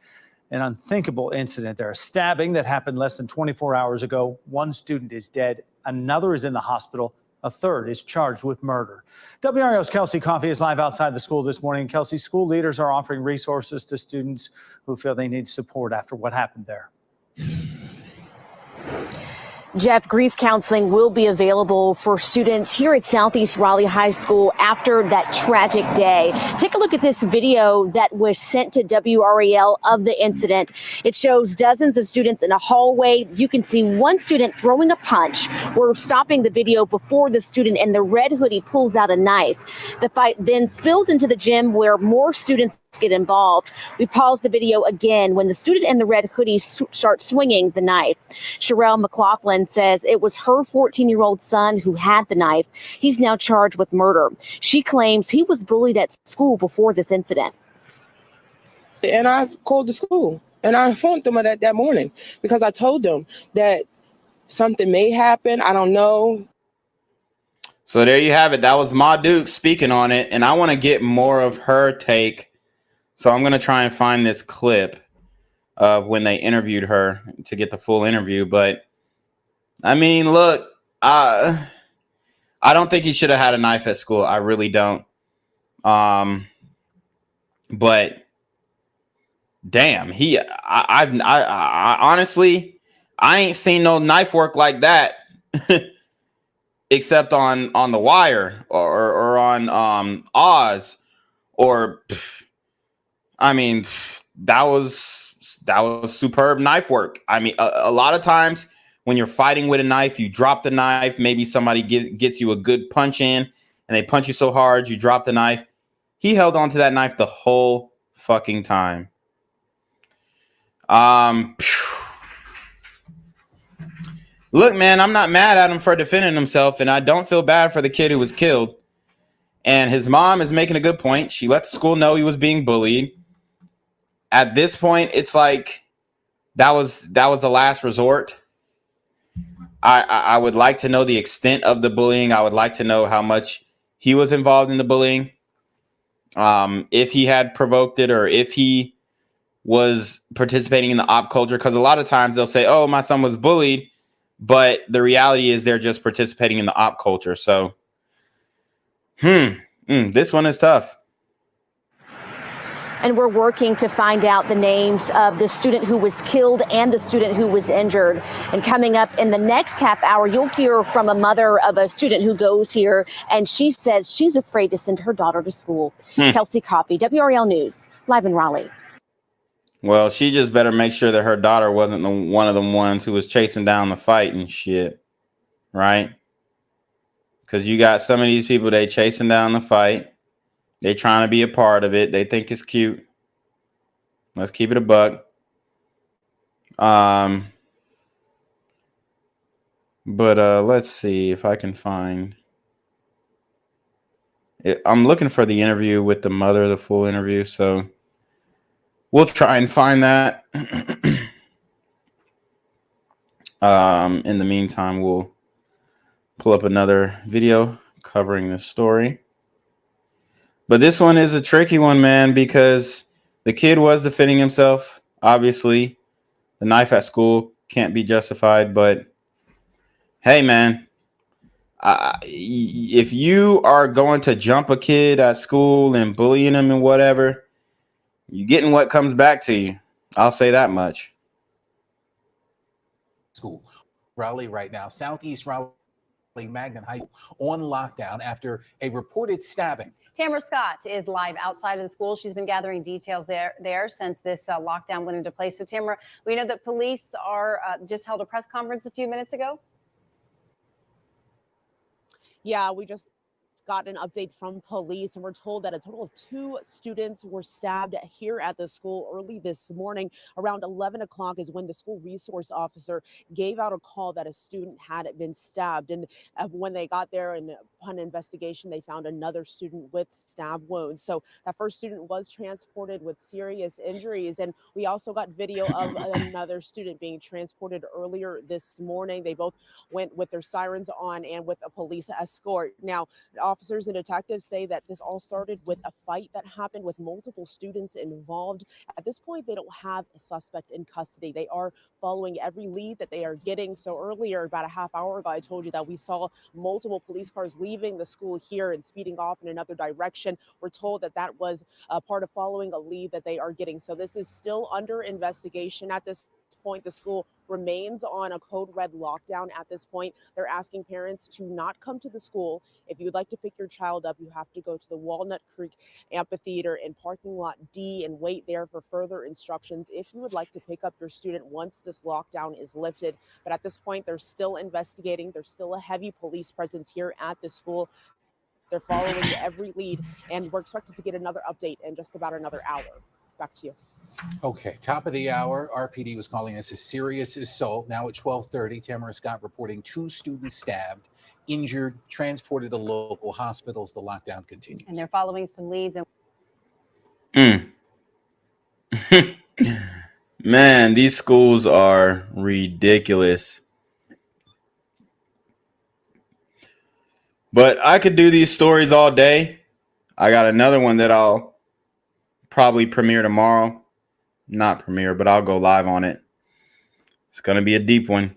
an unthinkable incident. There, a stabbing that happened less than 24 hours ago. One student is dead. Another is in the hospital. A third is charged with murder. WRL's Kelsey Coffey is live outside the school this morning. Kelsey, school leaders are offering resources to students who feel they need support after what happened there. Jeff, grief counseling will be available for students here at Southeast Raleigh High School after that tragic day. Take a look at this video that was sent to WRAL of the incident. It shows dozens of students in a hallway. You can see one student throwing a punch. We're stopping the video before the student in the red hoodie pulls out a knife. The fight then spills into the gym where more students get involved. We pause the video again when the student in the red hoodie starts swinging the knife. Sherelle McLaughlin says it was her 14-year-old son who had the knife. He's now charged with murder. She claims he was bullied at school before this incident. And I called the school and I informed them of that morning because I told them that something may happen. I don't know. So there you have it. That was Ma Duke speaking on it, and I want to get more of her take. So I'm going to try and find this clip of when they interviewed her to get the full interview. But, I mean, look, I don't think he should have had a knife at school. I really don't. But, damn, I honestly, I ain't seen no knife work like that except on The Wire or on Oz or... I mean, that was superb knife work. I mean, a lot of times when you're fighting with a knife, you drop the knife. Maybe somebody gets you a good punch in and they punch you so hard, you drop the knife. He held on to that knife the whole fucking time. Look, man, I'm not mad at him for defending himself, and I don't feel bad for the kid who was killed. And his mom is making a good point. She let the school know he was being bullied. At this point, it's like that was the last resort. I would like to know the extent of the bullying. I would like to know how much he was involved in the bullying. If he had provoked it or if he was participating in the op culture. Because a lot of times they'll say, oh, my son was bullied. But the reality is they're just participating in the op culture. So, this one is tough. And we're working to find out the names of the student who was killed and the student who was injured. And coming up in the next half hour, you'll hear from a mother of a student who goes here, and she says she's afraid to send her daughter to school. Kelsey Coffey, WRAL News, live in Raleigh. Well, she just better make sure that her daughter wasn't one of the ones who was chasing down the fight and shit, right? Because you got some of these people, they chasing down the fight. They trying to be a part of it. They think it's cute. Let's keep it a buck. But let's see if I can find it. I'm looking for the interview with the mother, the full interview. So we'll try and find that. In the meantime, we'll pull up another video covering this story. But this one is a tricky one, man, because the kid was defending himself. Obviously, the knife at school can't be justified. But hey, man, if you are going to jump a kid at school and bullying him and whatever, you're getting what comes back to you. I'll say that much. School. Raleigh right now. Southeast Raleigh Magnet High School on lockdown after a reported stabbing. Tamara Scott is live outside of the school. She's been gathering details there since this lockdown went into place. So, Tamara, we know that police are just held a press conference a few minutes ago. Yeah, we just got an update from police, and we're told that a total of 2 students were stabbed here at the school early this morning. Around 11 o'clock is when the school resource officer gave out a call that a student had been stabbed. And when they got there and upon investigation, they found another student with stab wounds. So that first student was transported with serious injuries. And we also got video of another student being transported earlier this morning. They both went with their sirens on and with a police escort. Now, officers and detectives say that this all started with a fight that happened with multiple students involved. At this point, they don't have a suspect in custody. They are following every lead that they are getting. So earlier, about a half hour ago, I told you that we saw multiple police cars leaving the school here and speeding off in another direction. We're told that that was part of following a lead that they are getting. So this is still under investigation at this point. The school remains on a code red lockdown at this point. They're asking parents to not come to the school. If you would like to pick your child up, you have to go to the Walnut Creek Amphitheater in parking lot D and wait there for further instructions if you would like to pick up your student once this lockdown is lifted. But at this point, they're still investigating. There's still a heavy police presence here at the school. They're following every lead, and we're expected to get another update in just about another hour. Back to you. Okay, top of the hour. RPD was calling this a serious assault. Now at 12:30, Tamara Scott reporting 2 students stabbed, injured, transported to local hospitals. The lockdown continues. And they're following some leads. Man, these schools are ridiculous. But I could do these stories all day. I got another one that I'll probably premiere tomorrow. Not premiere, but I'll go live on it. It's going to be a deep one.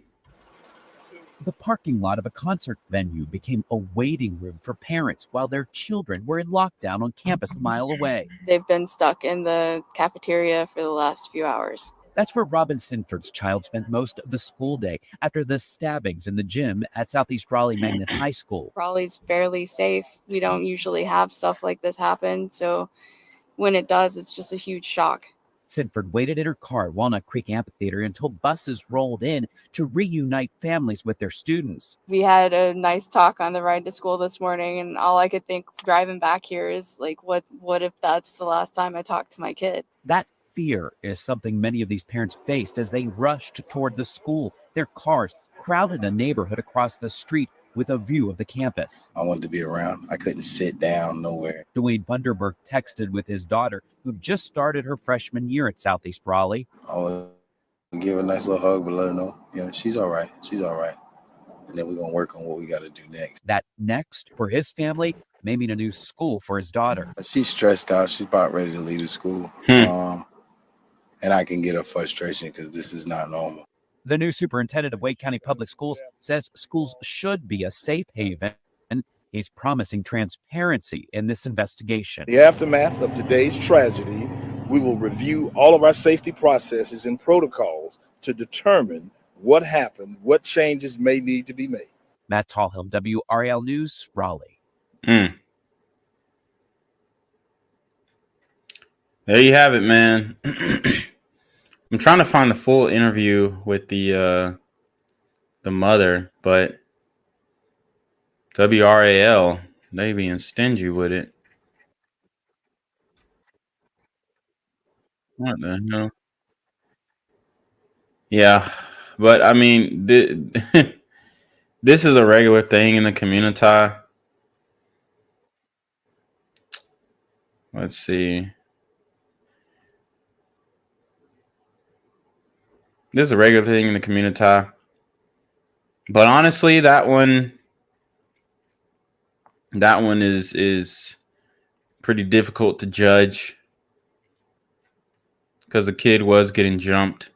The parking lot of a concert venue became a waiting room for parents while their children were in lockdown on campus a mile away. They've been stuck in the cafeteria for the last few hours. That's where Robin Sinford's child spent most of the school day after the stabbings in the gym at Southeast Raleigh Magnet High School. Raleigh's fairly safe. We don't usually have stuff like this happen. So when it does, it's just a huge shock. Sinford waited in her car at Walnut Creek Amphitheater until buses rolled in to reunite families with their students. We had a nice talk on the ride to school this morning, and all I could think driving back here is like, what if that's the last time I talk to my kid? That fear is something many of these parents faced as they rushed toward the school. Their cars crowded a neighborhood across the street with a view of the campus. I wanted to be around. I couldn't sit down nowhere. Dwayne Bunderberg texted with his daughter, who just started her freshman year at Southeast Raleigh. I would give her a nice little hug, but let her know, she's all right. She's all right. And then we're going to work on what we got to do next. That next, for his family, may mean a new school for his daughter. She's stressed out. She's about ready to leave the school. And I can get her frustration because this is not normal. The new superintendent of Wake County Public Schools says schools should be a safe haven, and he's promising transparency in this investigation. The aftermath of today's tragedy, we will review all of our safety processes and protocols to determine what happened, what changes may need to be made. Matt Tallhelm, WRAL News, Raleigh. There you have it, man. I'm trying to find the full interview with the mother, but WRAL, they being stingy with it. What the hell? Yeah, but I mean, this is a regular thing in the community. Let's see. This is a regular thing in the community. But honestly, that one is pretty difficult to judge because the kid was getting jumped.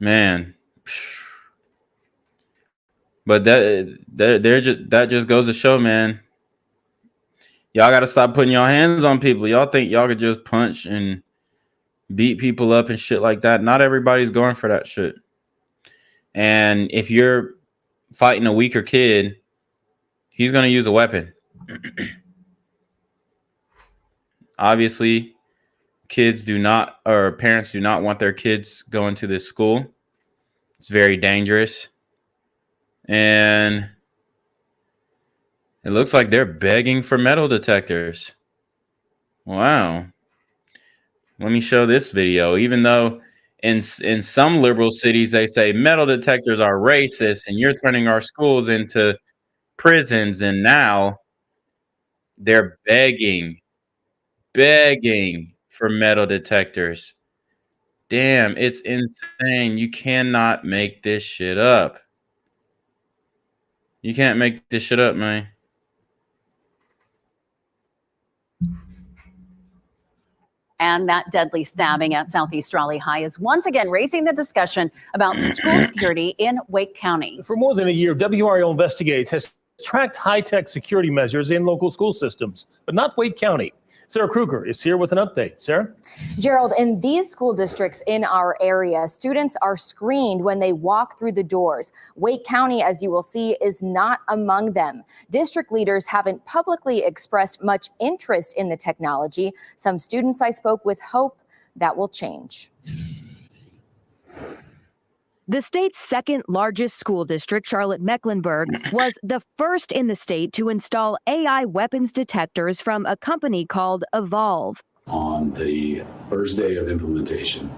Man. But that just goes to show, man. Y'all got to stop putting your hands on people. Y'all think y'all could just punch and beat people up and shit like that. Not everybody's going for that shit. And if you're fighting a weaker kid, he's going to use a weapon. Obviously, parents do not want their kids going to this school. It's very dangerous. And it looks like they're begging for metal detectors. Wow. Let me show this video. Even though in some liberal cities, they say metal detectors are racist and you're turning our schools into prisons. And now they're begging for metal detectors. Damn, it's insane. You cannot make this shit up. You can't make this shit up, man. And that deadly stabbing at Southeast Raleigh High is once again raising the discussion about school security in Wake County. For more than a year, WRAL Investigates has tracked high-tech security measures in local school systems, but not Wake County. Sarah Kruger is here with an update. Sarah? Gerald, in these school districts in our area, students are screened when they walk through the doors. Wake County, as you will see, is not among them. District leaders haven't publicly expressed much interest in the technology. Some students I spoke with hope that will change. The state's second largest school district, Charlotte-Mecklenburg, was the first in the state to install AI weapons detectors from a company called Evolve. On the first day of implementation,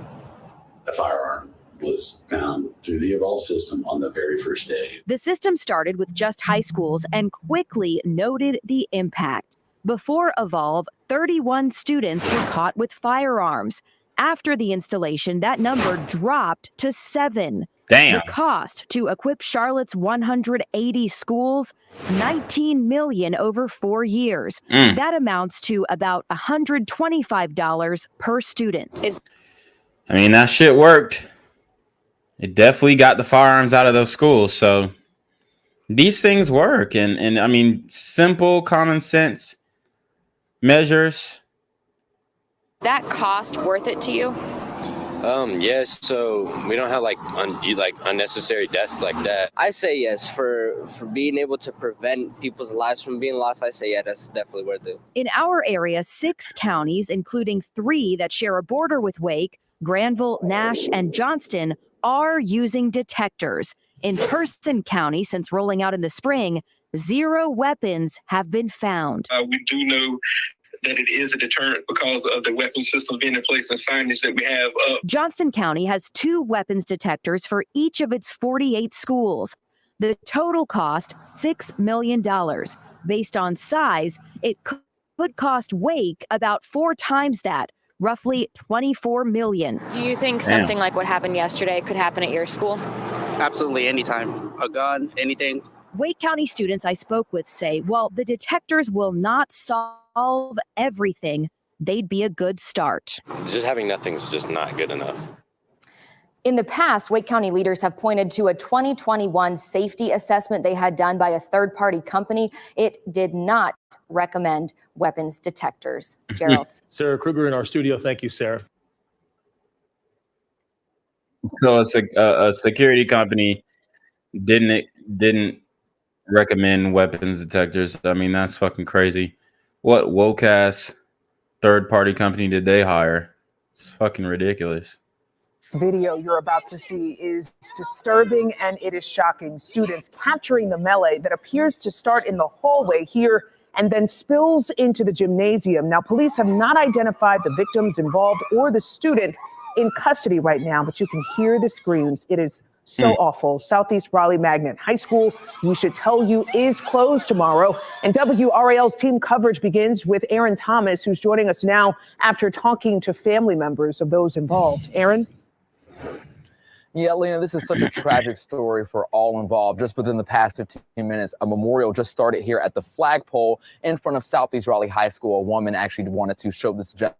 a firearm was found through the Evolve system on the very first day. The system started with just high schools and quickly noted the impact. Before Evolve, 31 students were caught with firearms. After the installation, that number dropped to 7. Damn. The cost to equip Charlotte's 180 schools, $19 million over 4 years. That amounts to about $125 per student. I mean, that shit worked. It definitely got the firearms out of those schools. So these things work. And I mean, simple, common sense measures. That cost worth it to you? Yes, so we don't have like unnecessary deaths like that. I say yes for being able to prevent people's lives from being lost. I say yeah, that's definitely worth it. In our area, 6 counties, including 3 that share a border with Wake, Granville, Nash, and Johnston, are using detectors. In Person County, since rolling out in the spring, 0 weapons have been found. We do know that it is a deterrent because of the weapon system being in place and signage that we have up. Johnston County has 2 weapons detectors for each of its 48 schools. The total cost, $6 million. Based on size, it could cost Wake about 4 times that, roughly $24 million. Do you think something like what happened yesterday could happen at your school? Absolutely, anytime. A gun, anything. Wake County students I spoke with say, while the detectors will not solve everything, they'd be a good start. Just having nothing is just not good enough. In the past, Wake County leaders have pointed to a 2021 safety assessment they had done by a third-party company. It did not recommend weapons detectors. Gerald. Sarah Kruger in our studio. Thank you, Sarah. So a security company didn't recommend weapons detectors. I mean, that's fucking crazy. What woke ass third party company did they hire? It's fucking ridiculous. Video you're about to see is disturbing and it is shocking. Students capturing the melee that appears to start in the hallway here and then spills into the gymnasium. Now, police have not identified the victims involved or the student in custody right now, but you can hear the screams. It is so awful. Southeast Raleigh Magnet High School, we should tell you, is closed tomorrow. And WRAL's team coverage begins with Aaron Thomas, who's joining us now after talking to family members of those involved. Aaron? Yeah, Lena, this is such a tragic story for all involved. Just within the past 15 minutes, a memorial just started here at the flagpole in front of Southeast Raleigh High School. A woman actually wanted to show this gesture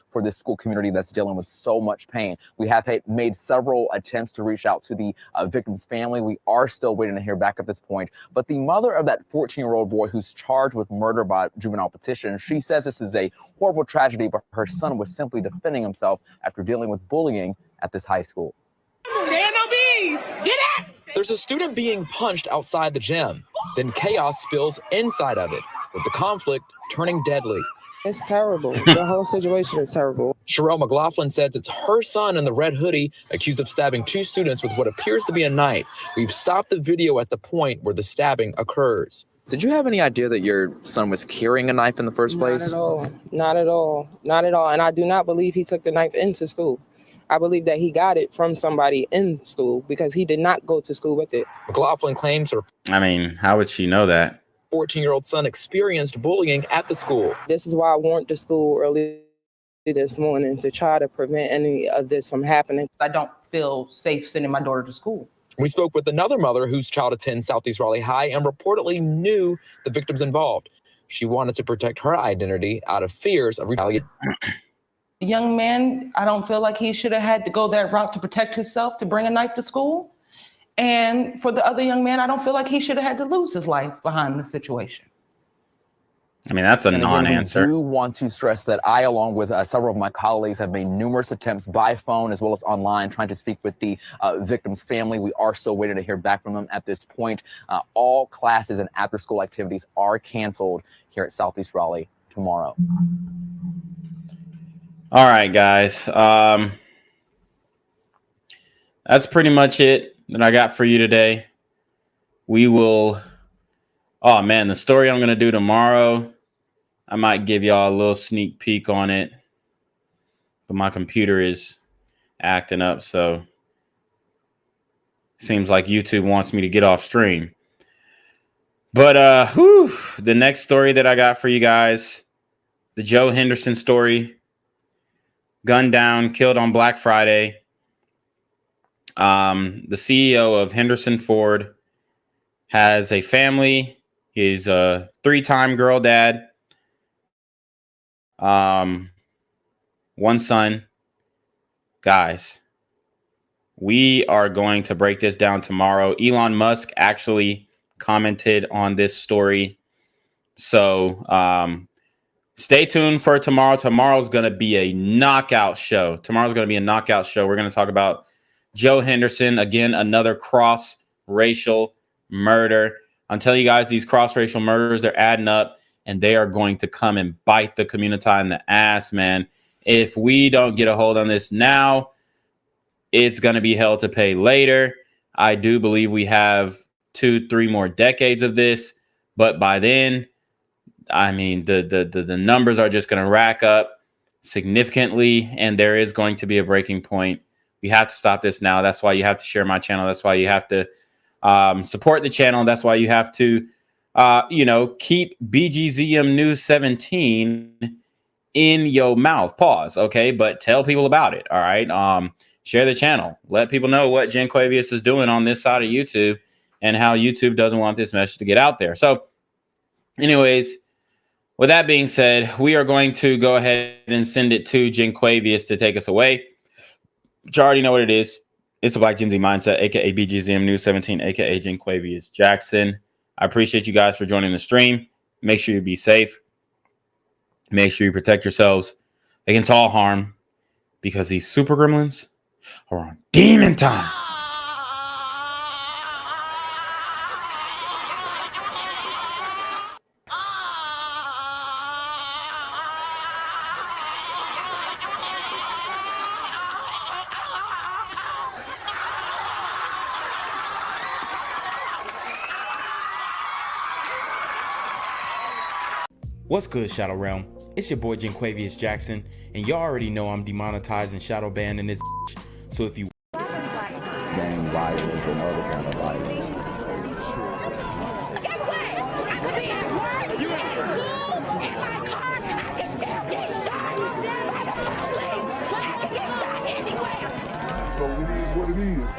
for this school community that's dealing with so much pain. We have made several attempts to reach out to the victim's family. We are still waiting to hear back at this point. But the mother of that 14-year-old boy who's charged with murder by juvenile petition, she says this is a horrible tragedy, but her son was simply defending himself after dealing with bullying at this high school. Stand on bees! Get up! There's a student being punched outside the gym. Then chaos spills inside of it, with the conflict turning deadly. It's terrible. The whole situation is terrible. Sherelle McLaughlin says it's her son in the red hoodie accused of stabbing 2 students with what appears to be a knife. We've stopped the video at the point where the stabbing occurs. Did you have any idea that your son was carrying a knife in the first place? Not at all. Not at all. Not at all. And I do not believe he took the knife into school. I believe that he got it from somebody in school because he did not go to school with it. McLaughlin claims her I mean, how would she know that? 14-year-old son experienced bullying at the school. This is why I warned the school early this morning to try to prevent any of this from happening. I don't feel safe sending my daughter to school. We spoke with another mother whose child attends Southeast Raleigh High and reportedly knew the victims involved. She wanted to protect her identity out of fears of retaliation. young man, I don't feel like he should have had to go that route to protect himself, to bring a knife to school. And for the other young man, I don't feel like he should have had to lose his life behind the situation. I mean, that's a And again, non-answer. we do want to stress that I, along with several of my colleagues, have made numerous attempts by phone as well as online trying to speak with the victim's family. We are still waiting to hear back from them at this point. All classes and after-school activities are canceled here at Southeast Raleigh tomorrow. All right, guys. That's pretty much it that I got for you today. We will... Oh, man, the story I'm going to do tomorrow, I might give y'all a little sneak peek on it. But my computer is acting up, so seems like YouTube wants me to get off stream. But the next story that I got for you guys, the Joe Henderson story. Gunned down, killed on Black Friday. The CEO of Henderson Ford has a family. He's a 3-time girl dad. One son. Guys, we are going to break this down tomorrow. Elon Musk actually commented on this story. So stay tuned for tomorrow. Tomorrow's going to be a knockout show. We're going to talk about Joe Henderson. Again, another cross-racial murder. I'm telling you guys, these cross-racial murders, they're adding up, and they are going to come and bite the community in the ass, man. If we don't get a hold on this now, it's going to be hell to pay later. I do believe we have 2-3 more decades of this, but by then, I mean, the numbers are just going to rack up significantly, and there is going to be a breaking point. We have to stop this now. That's why you have to share my channel. That's why you have to support the channel. That's why you have to, keep BGZM News 17 in your mouth. Pause. Okay. But tell people about it. All right. Share the channel. Let people know what Jen Quavius is doing on this side of YouTube and how YouTube doesn't want this message to get out there. So anyways, with that being said, we are going to go ahead and send it to Jen Quavius to take us away. But you already know what it is. It's the Black Gen Z Mindset, aka BGZM News 17, aka Jen Quavius Jackson. I appreciate you guys for joining the stream. Make sure you be safe. Make sure you protect yourselves against all harm, because these super gremlins are on demon time. What's good, Shadow Realm? It's your boy Jen Quavius Jackson, and y'all already know I'm demonetized and shadow banned in this bitch. So if you Gang violence and other kind of violence. So it is what it is.